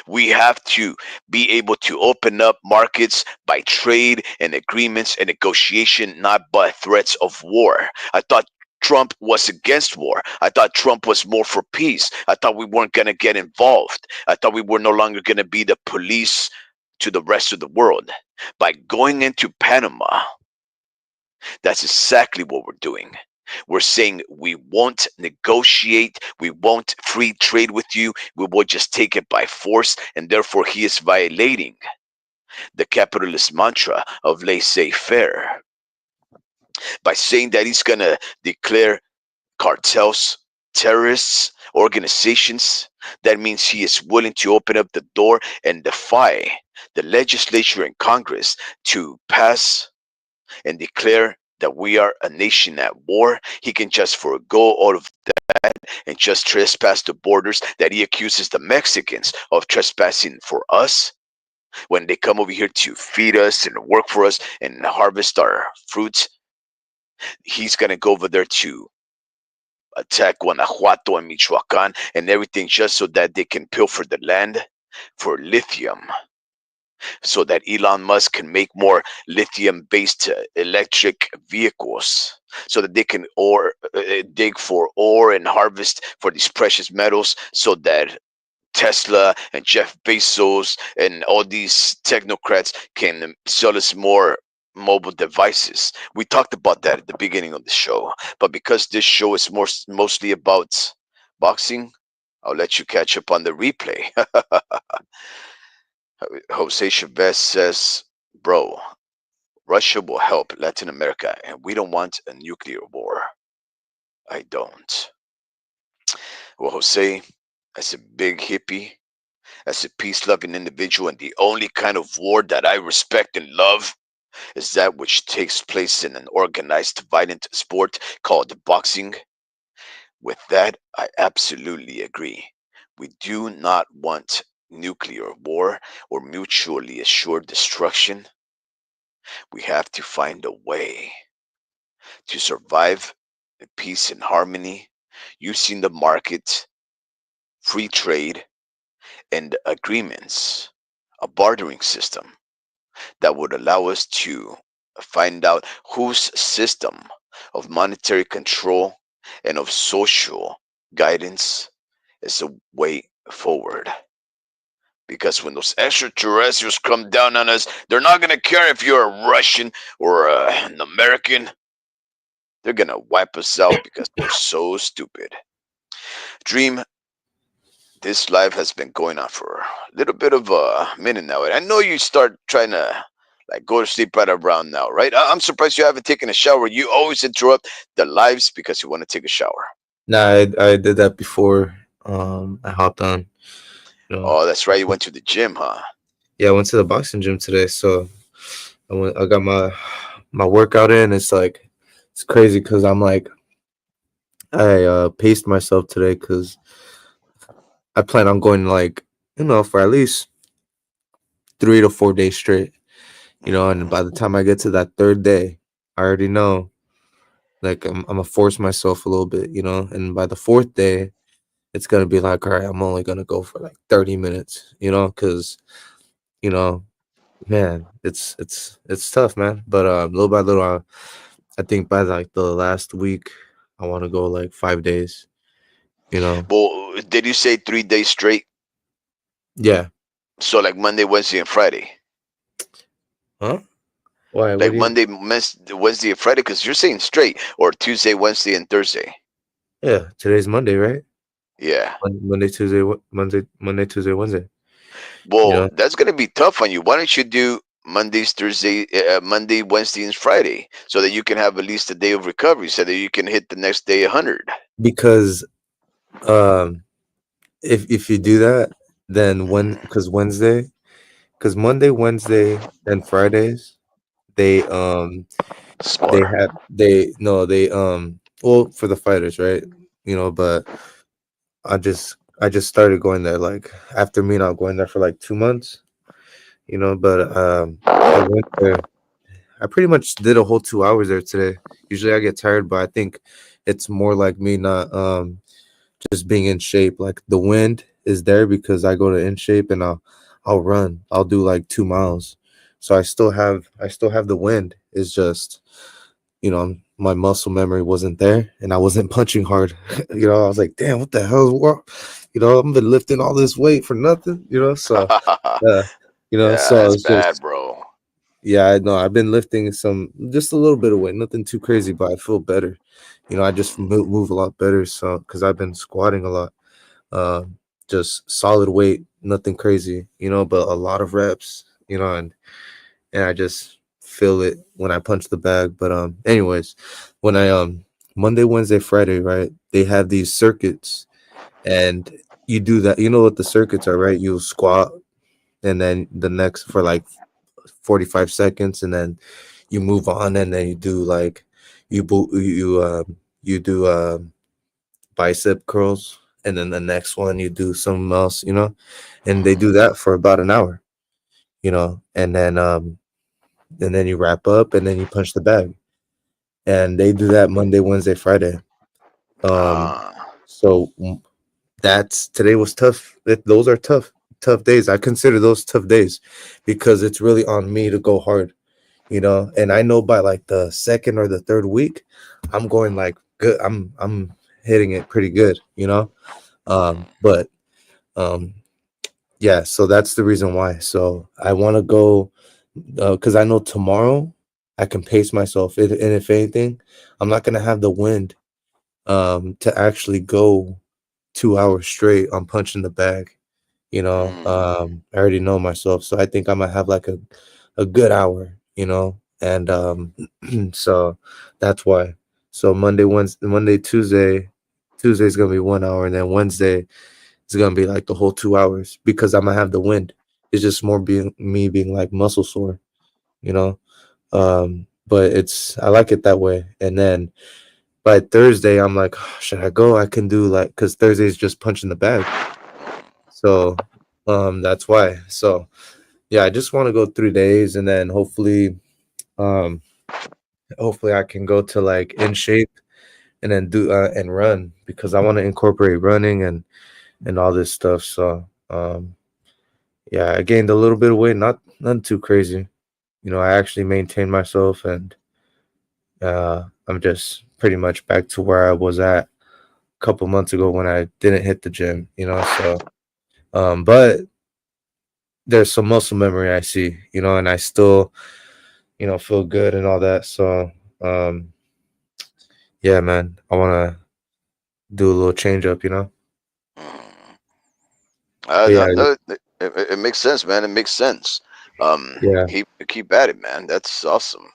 We have to be able to open up markets by trade and agreements and negotiation, not by threats of war. I thought Trump was against war. I thought Trump was more for peace. I thought we weren't going to get involved. I thought we were no longer going to be the police to the rest of the world. By going into Panama, that's exactly what we're doing. We're saying we won't negotiate, we won't free trade with you, we will just take it by force, and therefore he is violating the capitalist mantra of laissez faire by saying that he's going to declare cartels terrorists organizations. That means he is willing to open up the door and defy the legislature and Congress to pass and declare that we are a nation at war. He can just forego all of that and just trespass the borders that he accuses the Mexicans of trespassing for us when they come over here to feed us and work for us and harvest our fruits. He's going to go over there to attack Guanajuato and Michoacan and everything just so that they can pilfer the land for lithium, so that Elon Musk can make more lithium based electric vehicles, so that they can dig for ore and harvest for these precious metals, so that Tesla and Jeff Bezos and all these technocrats can sell us more mobile devices. We talked about that at the beginning of the show, but because this show is mostly about boxing, I'll let you catch up on the replay. Jose Chavez says, bro, Russia will help Latin America, and we don't want a nuclear war. I don't. Well, Jose, as a big hippie, as a peace loving individual, and the only kind of war that I respect and love is that which takes place in an organized, violent sport called boxing. With that, I absolutely agree. We do not want nuclear war or mutually assured destruction. We have to find a way to survive in peace and harmony using the market, free trade, and agreements, a bartering system that would allow us to find out whose system of monetary control and of social guidance is the way forward. Because when those extraterrestrials come down on us, they're not going to care if you're a Russian or an American. They're going to wipe us out because they're so stupid. Dream, this live has been going on for a little bit of a minute now. And I know you start trying to like go to sleep right around now, right? I'm surprised you haven't taken a shower. You always interrupt the lives because you want to take a shower. Nah, I did that before. I hopped on. You know, Oh, that's right. You went to the gym, huh? yeah, I went to the boxing gym today, so I got my workout in. It's like it's crazy because I'm like I paced myself today because I plan on going like for at least 3 to 4 days straight. And by the Mhm. time I get to that third day, I already know like I'm gonna force myself a little bit, and by the fourth day, it's gonna be like, all right, I'm only gonna go for like 30 minutes, because you know, man, it's tough, man. But little by little, I think by like the last week, I want to go like 5 days, you know. Well, did you say 3 days straight? Yeah. So like Monday, Wednesday, and Friday. Huh? Why? What Like do you? Wednesday, and Friday, because you're saying straight, or Tuesday, Wednesday, and Thursday. Yeah, today's Monday, right? Yeah. Monday, Tuesday, Monday, Tuesday, Wednesday. You Well, know, that's gonna be tough on you. Why don't you do Mondays, Thursday, Monday, Wednesday, and Friday, so that you can have at least a day of recovery, so that you can hit the next day 100. because um, if you do that, then Mhm. because Monday, Wednesday, and Fridays, they they Spar. have they no they well for the fighters, right? But I just started going there like after me not going there for like 2 months. But I went there. I pretty much did a whole 2 hours there today. Usually I get tired, but I think it's more like me not just being in shape. Like the wind is there because I go to in shape and I'll run. I'll do like 2 miles. So I still have the wind. It's just my muscle memory wasn't there and I wasn't punching hard. I was like, damn, what the hell? I've been lifting all this weight for nothing. Uh, Yeah, so that's it's bad, just bro. yeah, I know. I've been lifting some, just a little bit of weight, nothing too crazy, but I feel better. I just move a lot better. So, because I've been squatting a lot, just solid weight, nothing crazy, but a lot of reps, and I just feel it when I punch the bag. But anyways, when I Monday, Wednesday, Friday, right? They have these circuits, and you do that. You know what the circuits are, right? You squat, and then the next for like 45 seconds, and then you move on, and then you do like you do bicep curls, and then the next one you do something else, and they do that for about an hour, and then you wrap up, and then you punch the bag, and they do that Monday, Wednesday, Friday. um Ah, so that's today was tough. Those are tough days. I consider those tough days because it's really on me to go hard, and I know by like the second or the third week I'm going like good. I'm hitting it pretty good, but um yeah, so that's the reason why. So I want to go because I know tomorrow I can pace myself, and if anything, I'm not gonna have the wind to actually go 2 hours straight on punching the bag. I already know myself, so I think I'm gonna have like a good hour, and so that's why. So Monday, Wednesday, Monday, Tuesday's gonna be 1 hour, and then Wednesday is gonna be like the whole 2 hours because I'm gonna have the wind. It's just more being me being like muscle sore, you know. But I like it that way, and then by Thursday I'm like, "Oh, should I go? I can do like because Thursday's just punching the bag, so that's why. So yeah, I just want to go 3 days, and then um hopefully I can go to like in shape and then do and run because I want to incorporate running and all this stuff. So yeah, I gained a little bit of weight, not nothing too crazy. I actually maintained myself, and I'm just pretty much back to where I was at a couple months ago when I didn't hit the gym. So but there's some muscle memory I see, and I still feel good and all that. So um yeah, man, I want to do a little change up. mm. But yeah, No, it makes sense, man. It makes sense. yeah, Keep at it, man. That's awesome.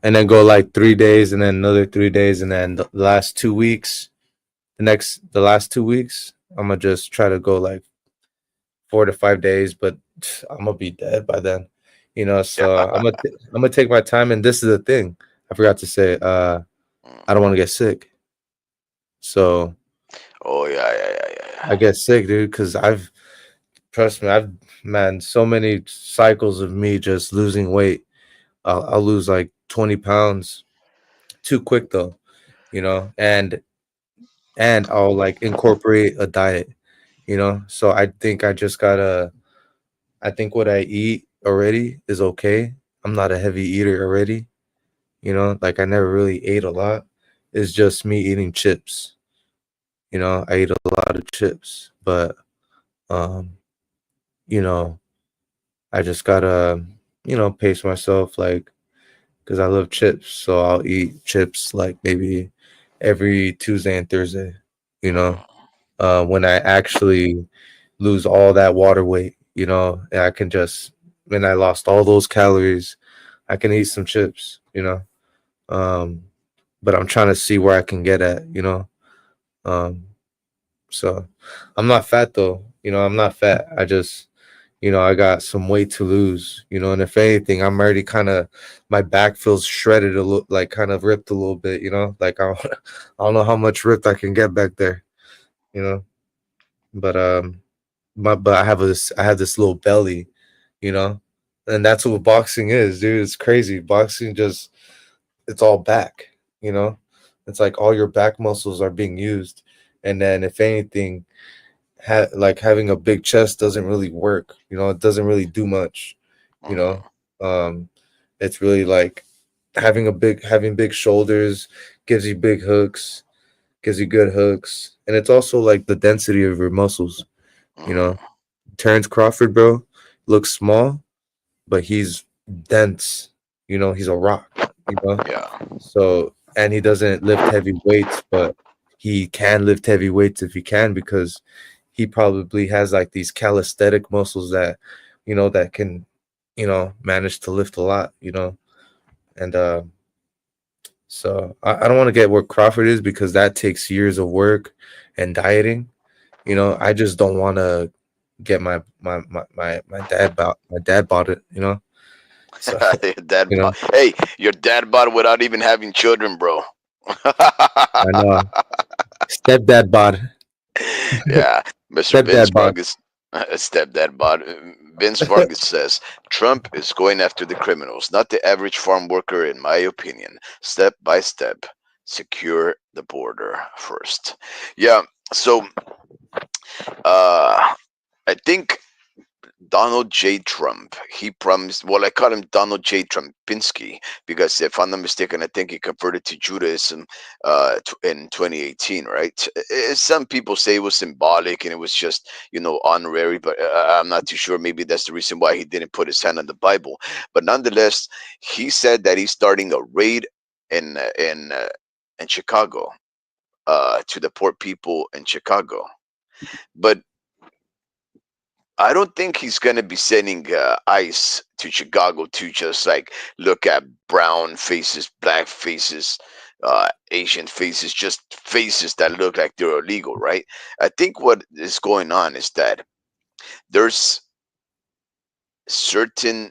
and then go like 3 days, and then another 3 days, and then the last 2 weeks, the last 2 weeks, I'm gonna just try to go like 4 to 5 days, but I'm gonna be dead by then. So I'm gonna take my time, and this is the thing I forgot to say. Mm. I don't want to get sick, so Oh yeah, yeah, yeah, yeah, I yeah. get sick, dude, because trust me, I've man so many cycles of me just losing weight. I'll lose like 20 pounds too quick though, and I'll like incorporate a diet, So I think what I eat already is okay. I'm not a heavy eater already, like I never really ate a lot. It's just me eating chips, I eat a lot of chips, but um, you know, I just gotta, pace myself like because I love chips, so I'll eat chips like maybe every Tuesday and Thursday, you know, Mm. when I actually lose all that water weight, and I can just when I lost all those calories, I can eat some chips, Um, but I'm trying to see where I can get at, Um, so I'm not fat though, I'm not fat. I just I got some weight to lose, and if anything, I'm already kind of my back feels shredded a little, like kind of ripped a little bit, like I don't know how much ripped I can get back there, you know. But but I have this little belly, you know, and that's what boxing is, dude. It's crazy. Boxing just it's all back, you know. It's like all your back muscles are being used, and then if anything, like having a big chest doesn't really work. You know, it doesn't really do much. You know, Hmm. um, it's really like having big shoulders gives you big hooks, gives you good hooks, and it's also like the density of your muscles. You know, Hmm. Terrence Crawford, bro, looks small, but he's dense. You know, he's a rock. You know, Yeah. so and he doesn't lift heavy weights, but he can lift heavy weights if he can because he probably has like these calisthenic muscles that that can manage to lift a lot. And so I don't want to get where Crawford is because that takes years of work and dieting. Hmm. I just don't want to get my dad bought it. So Hey, your dad bought it without even having children, bro. I know stepdad bought it. Yeah, Mr. Vince Stepdad bought Vargas, stepdad bod. Vince Vargas says Trump is going after the criminals, not the average farm worker, in my opinion. Step by step, secure the border first. Yeah, so uh, I think Donald J. Trump. He promised. Well, I call him Donald J. Trumpinski because, if I'm not mistaken, I think he converted to Judaism in 2018. Right? Some people say it was symbolic and it was just honorary, but I'm not too sure. Maybe that's the reason why he didn't put his hand on the Bible. But nonetheless, he said that he's starting a raid in uh, in uh, in Chicago to deport people in Chicago. But I don't think he's going to be sending ICE to Chicago to just like look at brown faces, black faces, Asian faces, just faces that look like they're illegal, right? I think what is going on is that there's certain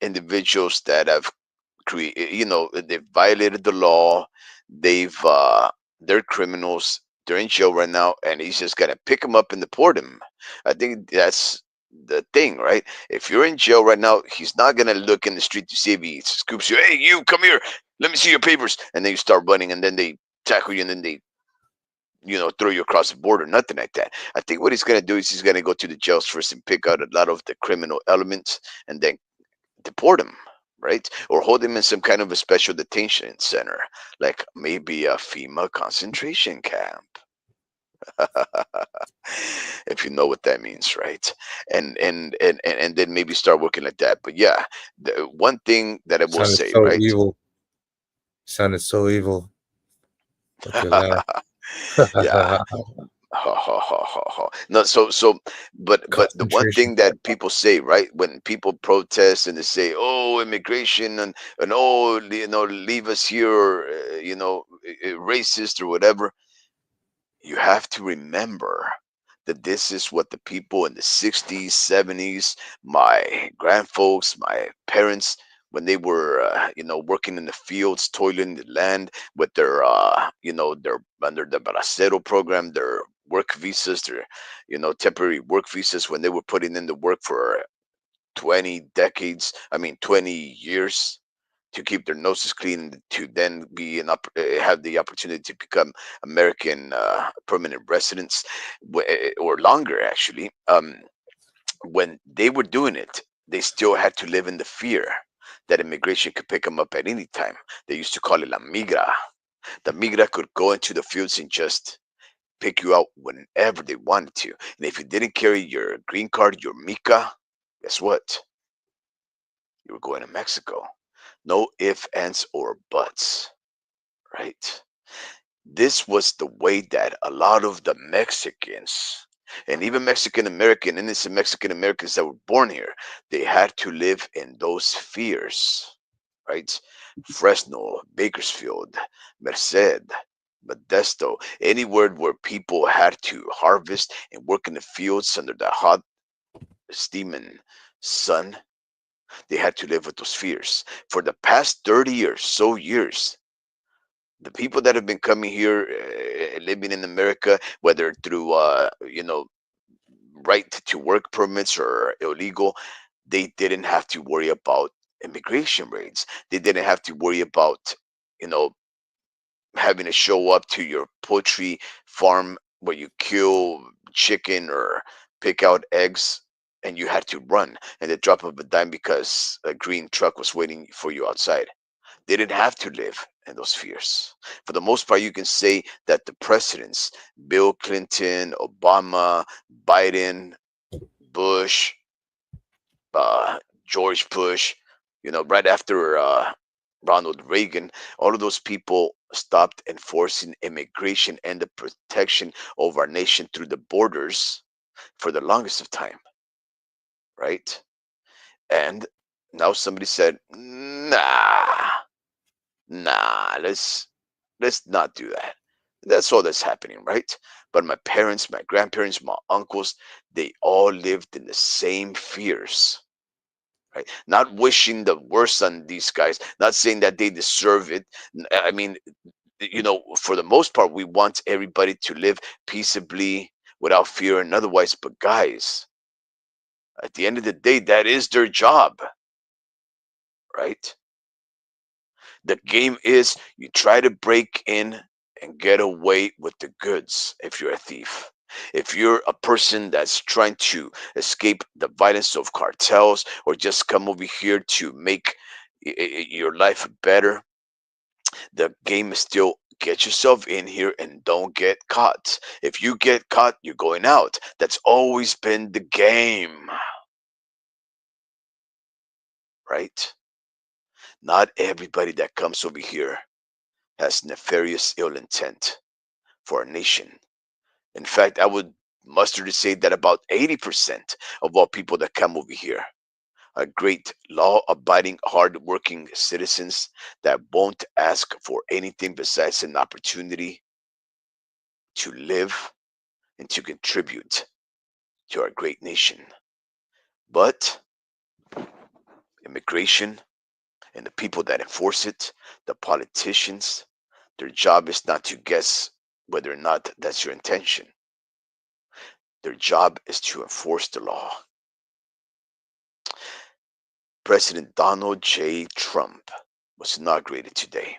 individuals that have created, they've violated the law, they're criminals, they're in jail right now, and he's just gonna pick them up and deport them. I think that's the thing, right? If you're in jail right now, he's not gonna look in the street to see if he scoops you. Hey, you come here, let me see your papers, and then you start running, and then they tackle you, and then they throw you across the border. Nothing like that. I think what he's gonna do is he's gonna go to the jails first and pick out a lot of the criminal elements, and then deport him, right? Or hold him in some kind of a special detention center, like maybe a FEMA concentration camp. If you know what that means, right? And then maybe start working like that. But yeah, the one thing that I will sounded say, so right? evil. Sounded so evil with your laugh. Yeah. Ha, ha, ha, ha, ha. No, but the one Concentration thing camp. that people say, right, when people protest and they say, "Oh, immigration and oh, leave us here," or racist or whatever, you have to remember that this is what the people in the 60s, 70s, my grandfolks, my parents, when they were, working in the fields, toiling the land with their, their under the Bracero program, their work visas, their, temporary work visas, when they were putting in the work for 20 decades, I mean, 20 years to keep their noses clean to then have the opportunity to become American permanent residents or longer actually. When they were doing it, they still had to live in the fear that immigration could pick them up at any time. They used to call it la migra. The migra could go into the fields and just pick you out whenever they wanted to. And if you didn't carry your green card, your mica, guess what? You were going to Mexico. No ifs, ands, or buts, right? This was the way that a lot of the Mexicans and even Mexican American, innocent Mexican Americans that were born here, they had to live in those fears, right? Fresno, Bakersfield, Merced, Modesto, anywhere where people had to harvest and work in the fields under the hot, steaming sun, they had to live with those fears. For the past 30 years, so years, the people that have been coming here, living in America, whether through right to work permits or illegal, they didn't have to worry about immigration raids. They didn't have to worry about, you know, having to show up to your poultry farm where you kill chicken or pick out eggs, and you had to run at the drop of a dime because a green truck was waiting for you outside. They didn't have to live in those fears. For the most part, you can say that the presidents, Bill Clinton, Obama, Biden, Bush, George Bush, right after Ronald Reagan, all of those people stopped enforcing immigration and the protection of our nation through the borders for the longest of time, right? And now somebody said, nah, nah, let's not do that. That's all that's happening, right? But my parents, my grandparents, my uncles, they all lived in the same fears, right? Not wishing the worst on these guys, not saying that they deserve it. I mean, for the most part, we want everybody to live peaceably without fear and otherwise. But guys, at the end of the day, that is their job, right? The game is you try to break in and get away with the goods if you're a thief. If you're a person that's trying to escape the violence of cartels or just come over here to make your life better, the game is still get yourself in here and don't get caught. If you get caught, you're going out. That's always been the game, right? Not everybody that comes over here has nefarious ill intent for our nation. In fact, I would muster to say that about 80% of all people that come over here are great, law abiding, hard working citizens that won't ask for anything besides an opportunity to live and to contribute to our great nation. But immigration and the people that enforce it, the politicians, their job is not to guess whether or not that's your intention. Their job is to enforce the law. President Donald J. Trump was inaugurated today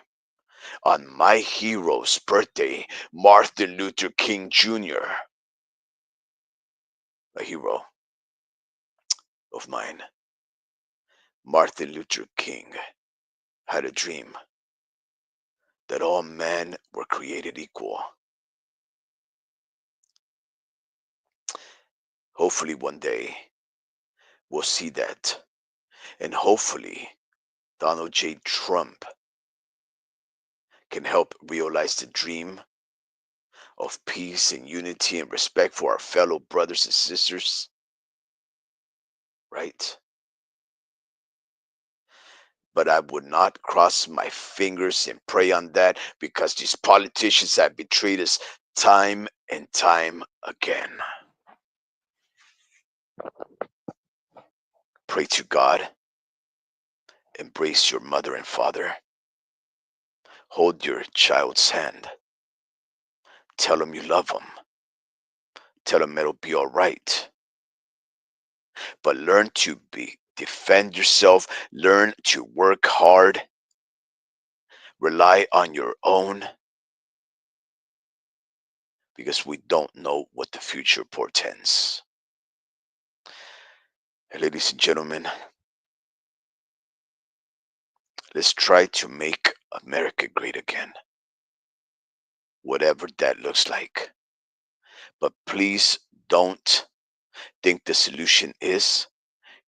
on my hero's birthday, Martin Luther King Jr., a hero of mine. Martin Luther King had a dream that all men were created equal. Hopefully, one day we'll see that. And hopefully, Donald J. Trump can help realize the dream of peace and unity and respect for our fellow brothers and sisters, right? But I would not cross my fingers and pray on that because these politicians have betrayed us time and time again. Pray to God, embrace your mother and father, hold your child's hand, tell them you love them, tell them it'll be all right. But learn to defend yourself, learn to work hard, rely on your own, because we don't know what the future portends. And ladies and gentlemen, let's try to make America great again, whatever that looks like. But please don't think the solution is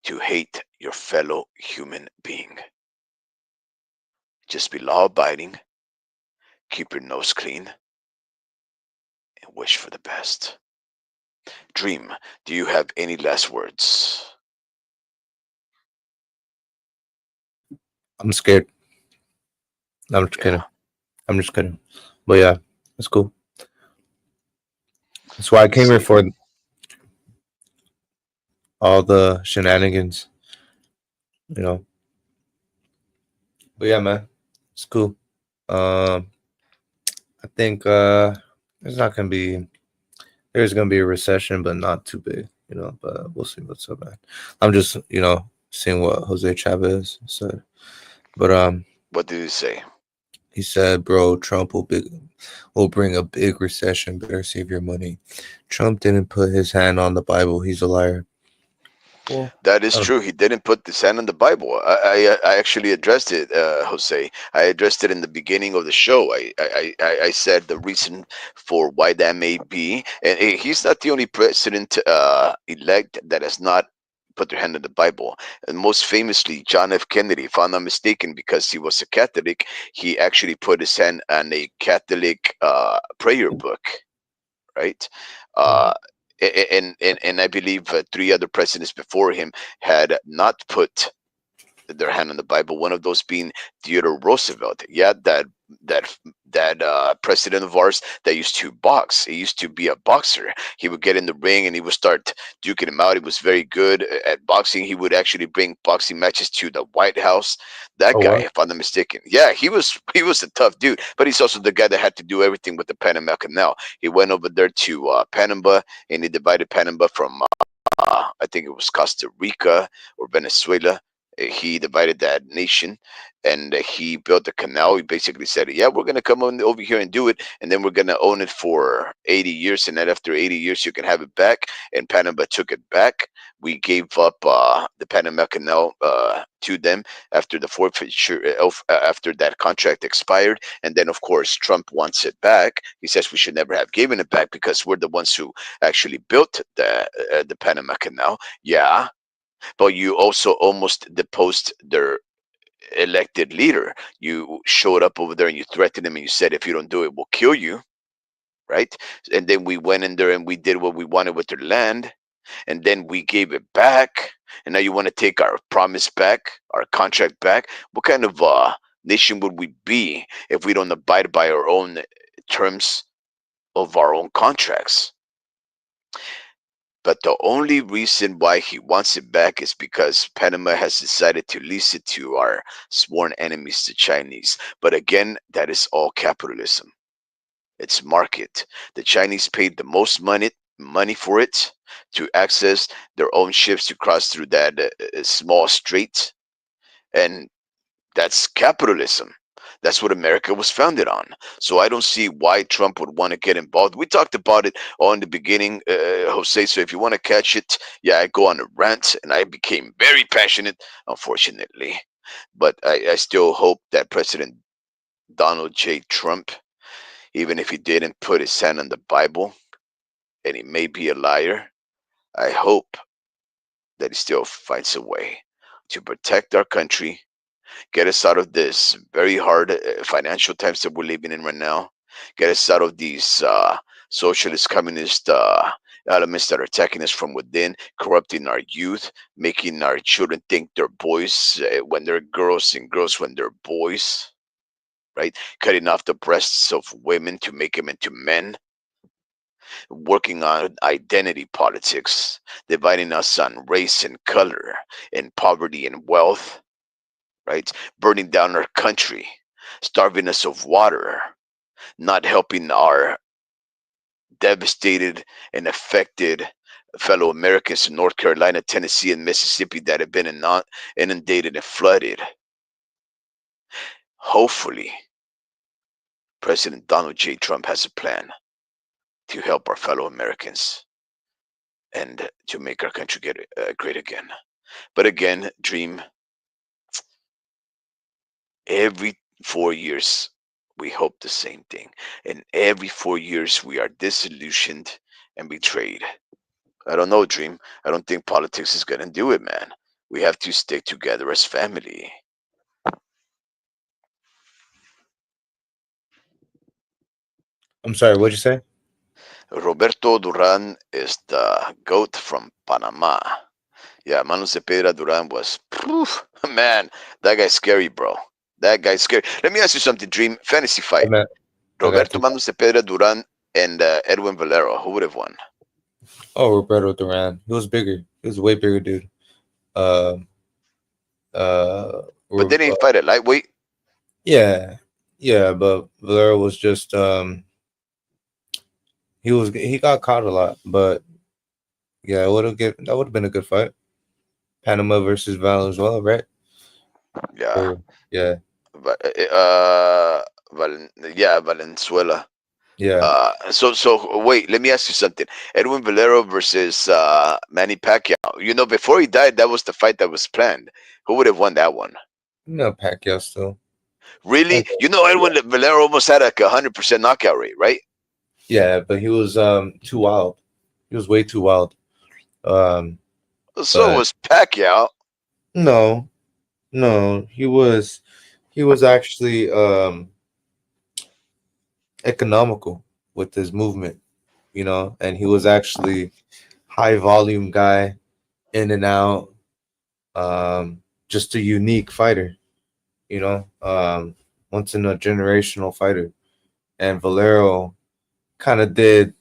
to hate your fellow human being. Just be law abiding, keep your nose clean, and wish for the best. Dream, do you have any last words? I'm scared. I'm just Yeah, kidding. I'm just kidding. But yeah, it's cool. That's why I came here same. for all the shenanigans, you know. But yeah, man, it's cool. Um, I think there's not gonna be there's gonna be a recession, but not too big. you know. But we'll see what's up, man. I'm just, you know, seeing what Jose Chavez said. But What did he say? he said, "Bro, Trump will bring a big recession. Better save your money. Trump didn't put his hand on the Bible. He's a liar." Well, That is I don't. true. He didn't put the sand in the Bible. I actually addressed it, Jose. I addressed it in the beginning of the show. I said the reason for why that may be, and he's not the only president elect that has not put their hand in the Bible. And most famously, John F. Kennedy, if I'm not mistaken, because he was a Catholic, he actually put his hand on a Catholic prayer book, right? Uh, and I believe three other presidents before him had not put their hand on the Bible. One of those being Theodore Roosevelt. Yeah, that that president of ours that used to box. He used to be a boxer. He would get in the ring and he would start duking him out. He was very good at boxing. He would actually bring boxing matches to the White House. That Oh guy, what? if I'm not mistaken, yeah, he was a tough dude. But he's also the guy that had to do everything with the Panama Canal. He went over there to Panama and he divided Panama from I think it was Costa Rica or Venezuela. He divided that nation and he built a canal. He basically said, yeah, we're going to come on over here and do it. And then we're going to own it for 80 years. And then after 80 years, you can have it back. And Panama took it back. We gave up the Panama Canal to them after the forfeiture, after that contract expired. And then, of course, Trump wants it back. He says we should never have given it back because we're the ones who actually built the Panama Canal. Yeah, but you also almost deposed their elected leader. You showed up over there and you threatened him and you said, if you don't do it, we'll kill you, right? And then we went in there and we did what we wanted with their land. And then we gave it back. And now you want to take our promise back, our contract back? What kind of nation would we be if we don't abide by our own terms of our own contracts? But the only reason why he wants it back is because Panama has decided to lease it to our sworn enemies, the Chinese. But again, that is all capitalism. It's market. The Chinese paid the most money for it to access their own ships to cross through that small strait, and that's capitalism. That's what America was founded on. So I don't see why Trump would want to get involved. We talked about it all in the beginning, Jose. So if you want to catch it, yeah, I go on a rant, and I became very passionate, unfortunately. But I still hope that President Donald J. Trump, even if he didn't put his hand on the Bible, and he may be a liar, I hope that he still finds a way to protect our country, get us out of this very hard financial times that we're living in right now, get us out of these socialist, communist elements that are attacking us from within, corrupting our youth, making our children think they're boys when they're girls and girls when they're boys, right? Cutting off the breasts of women to make them into men, working on identity politics, dividing us on race and color, and poverty and wealth, right? Burning down our country, starving us of water, not helping our devastated and affected fellow Americans in North Carolina, Tennessee, and Mississippi that have been inundated and flooded. Hopefully, President Donald J. Trump has a plan to help our fellow Americans and to make our country get great again. But again, Dream, every 4 years we hope the same thing, and every 4 years we are disillusioned and betrayed. I don't know, Dream. I don't think politics is gonna do it, man. We have to stick together as family. I'm sorry. What'd you say? Roberto Duran is the goat from Panama. Yeah, Manos de Pedra Duran was, poof, man, that guy's scary, bro. That guy's scary. Let me ask you something, Dream. Fantasy Hey, fight. man, I got Roberto you. Manos de Pedra Duran and Edwin Valero. Who would have won? Oh, Roberto Duran. He was bigger. He was a way bigger dude. Uh, But they didn't fight at lightweight. yeah, yeah. But Valero was just he got caught a lot, but Yeah, that would have been a good fight. Panama versus Val as well, right? Yeah, Or yeah, but yeah, Valenzuela. yeah. So wait, let me ask you something. Edwin Valero versus Manny Pacquiao. You know, before he died, that was the fight that was planned. Who would have won that one? No, Pacquiao still. Really? Okay. You know, Yeah. Edwin Valero almost had like 100% knockout rate, right? Yeah, but he was too wild. He was way too wild. Um, So but was Pacquiao. no, no, he was actually economical with his movement, you know, and he was actually high volume guy, in and out, just a unique fighter, you know, once in a generational fighter. And Valero kind of did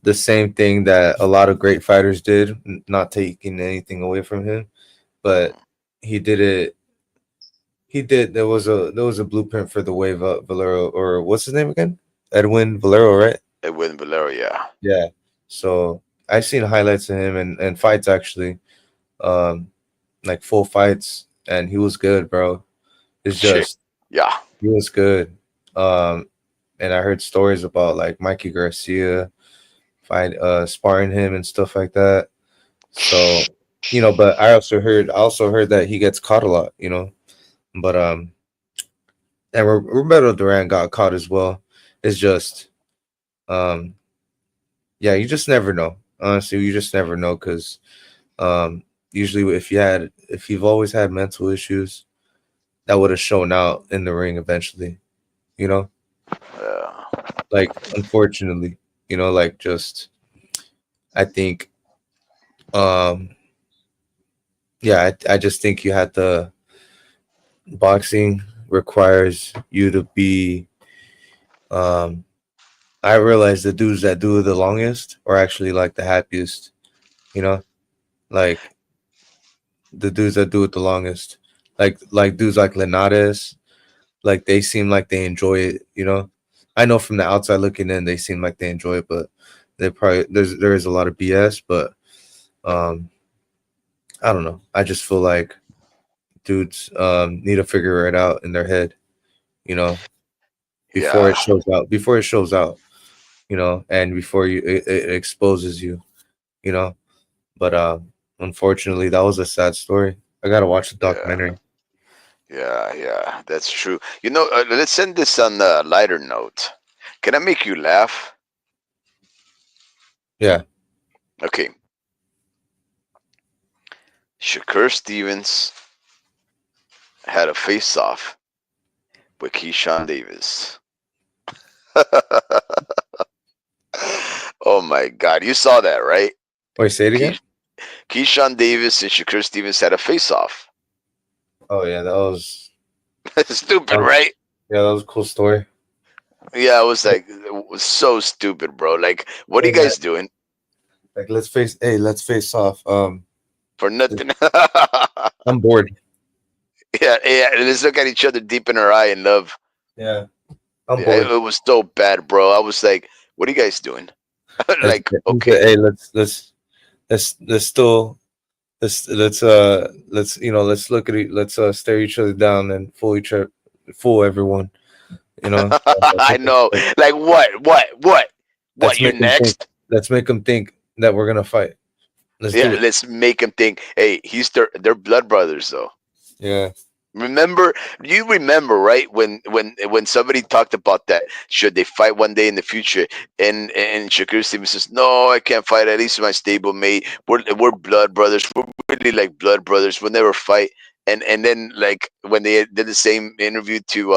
the same thing that a lot of great fighters did, not taking anything away from him, but he did it. He did. There was a blueprint for the way Valero, or what's his name again? Edwin Valero, right? Edwin Valero, yeah. Yeah. So I seen highlights of him and fights actually, um, like full fights, and he was good, bro. It's Shit. just Yeah. he was good. Um, and I heard stories about like Mikey Garcia sparring him and stuff like that. So, you know, but I also heard that he gets caught a lot, you know. But and Roberto Duran got caught as well. It's just um yeah, you just never know. Honestly, you just never know because usually if you've always had mental issues, that would have shown out in the ring eventually, you know? Yeah. Like unfortunately, you know, like just I think um yeah, I just think you had to boxing requires you to be um I realize the dudes that do it the longest are actually like the happiest, you know? Like the dudes that do it the longest. Like dudes like Linares, like they seem like they enjoy it, you know? I know from the outside looking in they seem like they enjoy it, but they probably there is a lot of BS, but um I don't know. I just feel like dudes need to figure it out in their head, you know, Yeah. before it shows out, you know, and before it exposes you, you know. But unfortunately, that was a sad story. I gotta watch the Yeah. documentary. Yeah. Yeah. That's true. You know, let's send this on a lighter note. Can I make you laugh? Yeah. Okay. Shakur Stevens had a face off with Keyshawn Davis. Oh my God. You saw that, right? Wait, say it again. Keyshawn Davis and Shakur Stevens had a face off. Oh yeah, Stupid, that was right? yeah, that was a cool story. Yeah, I was like, it was so stupid, bro. Like, what are Hey you man, guys doing like let's face off. for nothing? I'm bored. Yeah, yeah. Let's look at each other deep in our eye and love. Yeah, I'm Yeah, bored. it was so bad, bro. I was like, what are you guys doing? Like, okay, Hey, let's still let's you know let's look at it. Let's stare each other down and fool everyone. You know, I know. Like, what? let's You make them think. next? Let's make them think that we're gonna fight. Let's Yeah, do it. let's make him think. Hey, they're blood brothers, though. Yeah. Remember, you remember, right? When somebody talked about that, should they fight one day in the future? And Shakur Stevens says, "No, I can't fight. At least my stable mate. We're blood brothers. We're really like blood brothers. We'll never fight." And then like when they did the same interview to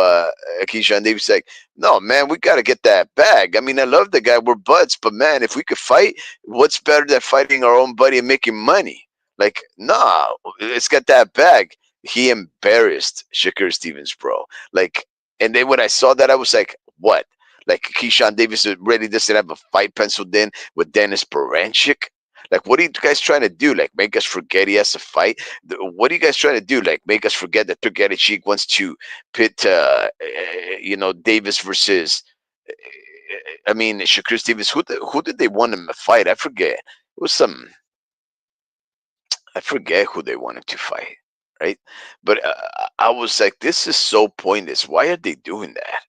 Keisha and Davis, like, "No, man, we got to get that bag. I mean, I love the guy. We're buds, but man, if we could fight, what's better than fighting our own buddy and making money? Like, nah, it's got that bag." He embarrassed Shakur Stevens, bro. Like, and then when I saw that, I was like, what? Like, Keyshawn Davis really doesn't have a fight penciled in with Dennis Baranchik? Like, what are you guys trying to do? Like, make us forget he has to fight? What are you guys trying to do? Like, make us forget that Turgety Cheek wants to pit, Davis versus, I mean, Shakur Stevens. Who did they want him to fight? I forget. was some, I forget who they wanted to fight, right? But I was like, this is so pointless. Why are they doing that?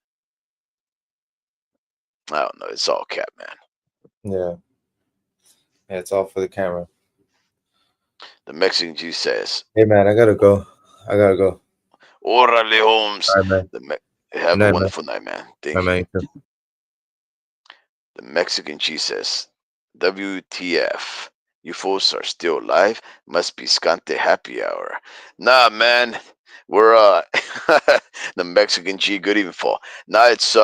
I don't know. It's all cap, man. Yeah, yeah, it's all for the camera. The Mexican G says, Hey man, I gotta go. I gotta go. "Orale, Holmes." All right, man. The Good have a night, man. wonderful night, man. All Thank right, you. man. You too. The Mexican G says, "WTF? You fools are still alive? Must be Scante happy hour." Nah, man. We're the Mexican G. Good evening, fall. Nah, it's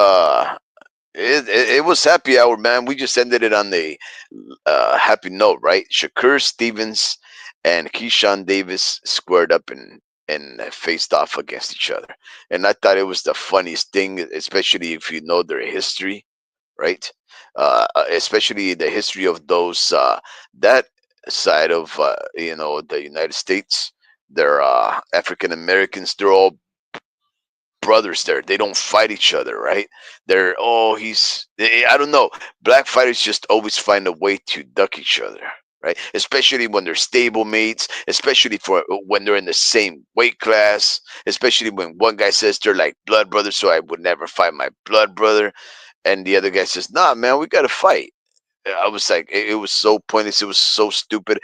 it was happy hour, man. We just ended it on the happy note, right? Shakur Stevens and Keyshawn Davis squared up and faced off against each other, and I thought it was the funniest thing, especially if you know their history, right? Especially the history of those that side of the United States. They're African Americans. They're all brothers there. They don't fight each other, right? They're I don't know. Black fighters just always find a way to duck each other, right? Especially when they're stable mates, especially for when they're in the same weight class, especially when one guy says they're like blood brothers, so I would never fight my blood brother, and the other guy says, "Nah, man, we gotta fight." I was like, it was so pointless. It was so stupid.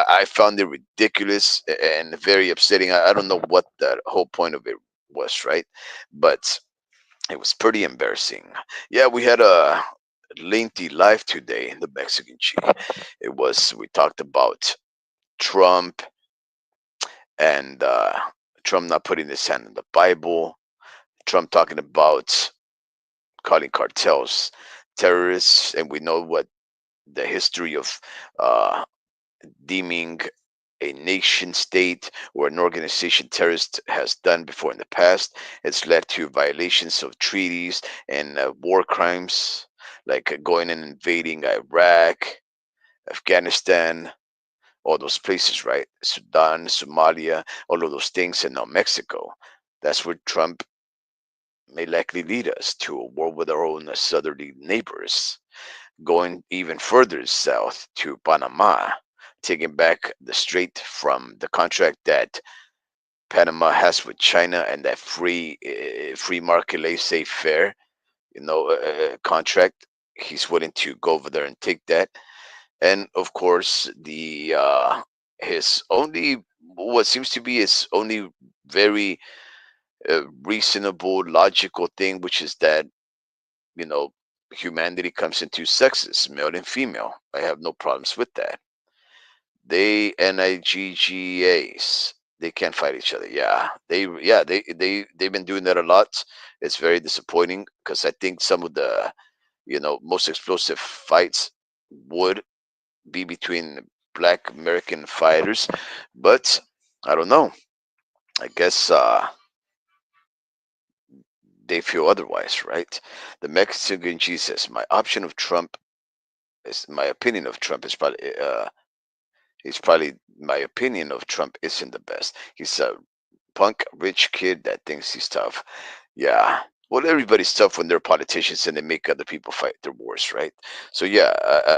I found it ridiculous and very upsetting. I don't know what the whole point of it was, right? But it was pretty embarrassing. Yeah, we had a lengthy live today in the Mexican G. We talked about Trump and Trump not putting his hand in the Bible, Trump talking about calling cartels terrorists, and we know what the history of uh, deeming a nation state or an organization terrorist has done before in the past. It's led to violations of treaties and war crimes, like going and invading Iraq, Afghanistan, all those places, right? Sudan, Somalia, all of those things, and now Mexico. That's where Trump may likely lead us to a war with our own southerly neighbors, going even further south to Panama, taking back the strait from the contract that Panama has with China and that free market laissez-faire, contract. He's willing to go over there and take that, and of course the his only what seems to be his only very reasonable, logical thing, which is that you know humanity comes in two sexes, male and female. I have no problems with that. They NIGGAs. They can't fight each other. They've been doing that a lot. It's very disappointing because I think some of the most explosive fights would be between black American fighters, but I don't know. I guess they feel otherwise, right? The Mexican Jesus. My opinion of Trump is probably my opinion of Trump isn't the best. He's a punk rich kid that thinks he's tough. Yeah. Well, everybody's tough when they're politicians and they make other people fight their wars, right? So yeah,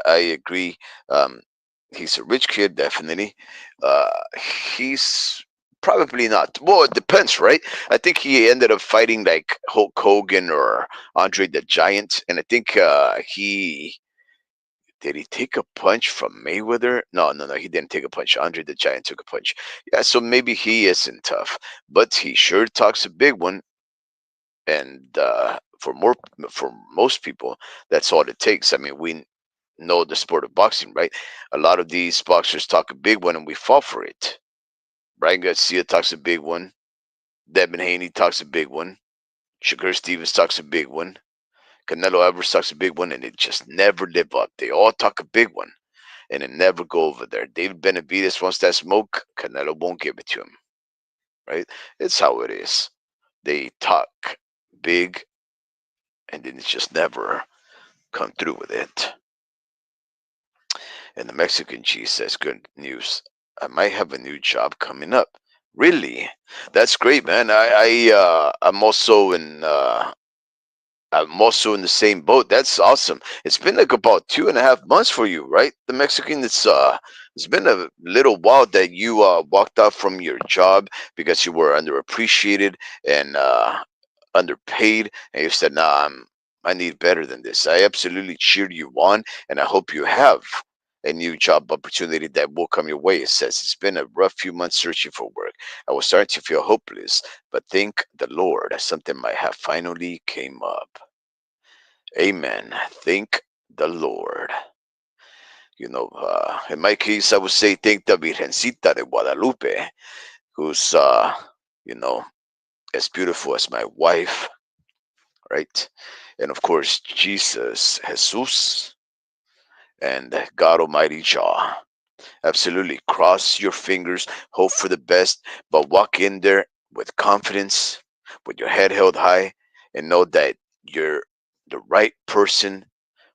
I agree. Um, he's a rich kid, definitely. Uh, he's probably not. Well, it depends, right? I think he ended up fighting like Hulk Hogan or Andre the Giant, and I think he did he take a punch from Mayweather? No, no, no. He didn't take a punch. Andre the Giant took a punch. Yeah, so maybe he isn't tough, but he sure talks a big one. And for most people, that's all it takes. I mean, we know the sport of boxing, right? A lot of these boxers talk a big one, and we fall for it. Brian Garcia talks a big one. Devin Haney talks a big one. Shakur Stevens talks a big one. Canelo Alvarez talks a big one, and it just never live up. They all talk a big one and it never go over there. David Benavides wants that smoke, Canelo won't give it to him. Right? It's how it is. They talk big and then it's just never come through with it. And the Mexican cheese says, "Good news. I might have a new job coming up." Really? That's great, man. I'm also in I'm also in the same boat. That's awesome. It's been like about 2.5 months for you, right? The Mexican. It's been a little while that you walked out from your job because you were underappreciated and underpaid, and you said, "Nah, I need better than this." I absolutely cheered you on, and I hope you have a new job opportunity that will come your way. It says it's been a rough few months searching for work. I was starting to feel hopeless, but thank the Lord, something might have finally came up. Amen. Thank the Lord. In my case, I would say thank the Virgencita de Guadalupe, who's, you know, as beautiful as my wife, right? And of course, Jesus, Jesus, and God Almighty Jah. Absolutely. Cross your fingers, hope for the best, but walk in there with confidence, with your head held high, and know that you're the right person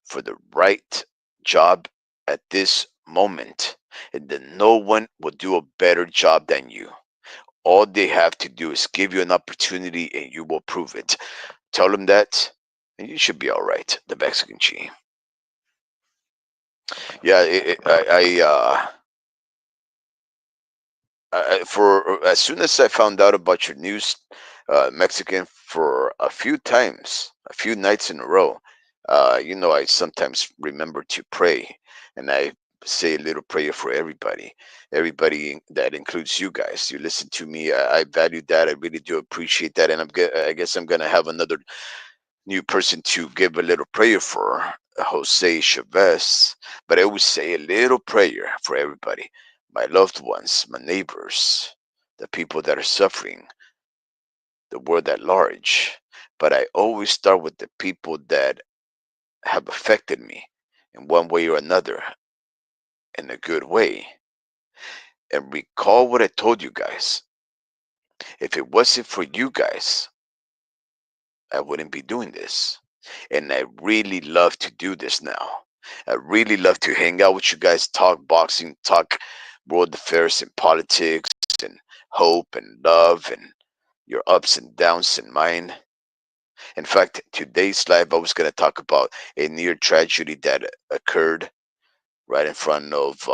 for the right job at this moment. And that no one will do a better job than you. All they have to do is give you an opportunity and you will prove it. Tell them that, and you should be all right. The Mexican Chi. Yeah, for as soon as I found out about your news, Mexican, for a few times, a few nights in a row, I sometimes remember to pray, and I say a little prayer for everybody that includes you guys. You listen to me. I value that. I really do appreciate that, and I guess I'm gonna have another new person to give a little prayer for, Jose Chavez. But I always say a little prayer for everybody, my loved ones, my neighbors, the people that are suffering, the world at large. But I always start with the people that have affected me in one way or another, in a good way. And recall what I told you guys. If it wasn't for you guys, I wouldn't be doing this. And I really love to do this now. I really love to hang out with you guys, talk boxing, talk world affairs and politics and hope and love and your ups and downs in mine. In fact, today's live, I was going to talk about a near tragedy that occurred right in front of,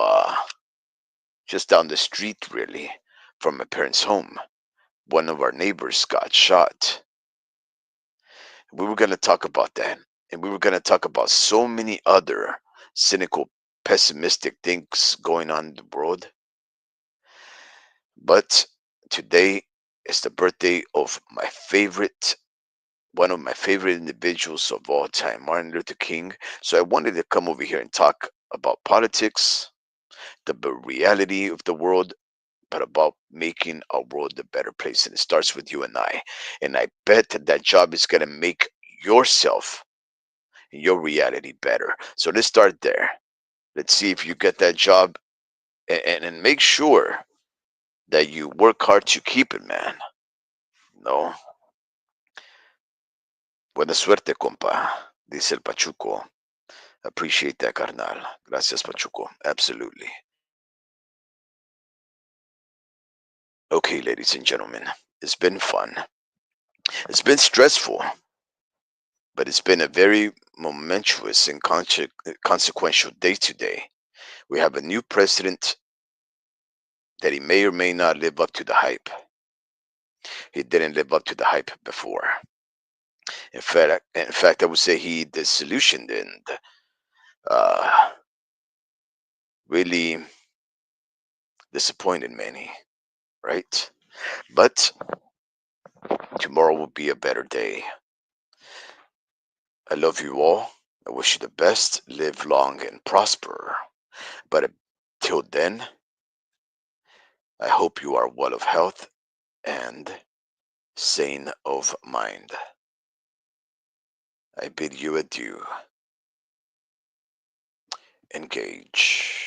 just down the street, really, from my parents' home. One of our neighbors got shot. We were going to talk about that. And we were going to talk about so many other cynical, pessimistic things going on in the world. But today is the birthday of one of my favorite individuals of all time, Martin Luther King. So I wanted to come over here and talk about politics, the reality of the world, but about making our world a better place. And it starts with you and I. And I bet that job is going to make yourself your reality better. So let's start there. Let's see if you get that job, and make sure that you work hard to keep it, man. No. Buena suerte, compa, dice el Pachuco. Appreciate that, carnal. Gracias, Pachuco. Absolutely. Okay, ladies and gentlemen, it's been fun. It's been stressful, but it's been a very momentous and consequential day today. We have a new president that he may or may not live up to the hype. He didn't live up to the hype before. In fact, I would say he disillusioned and uh, really disappointed many, right? But tomorrow will be a better day. I love you all. I wish you the best. Live long and prosper. But till then, I hope you are well of health and sane of mind. I bid you adieu. Engage.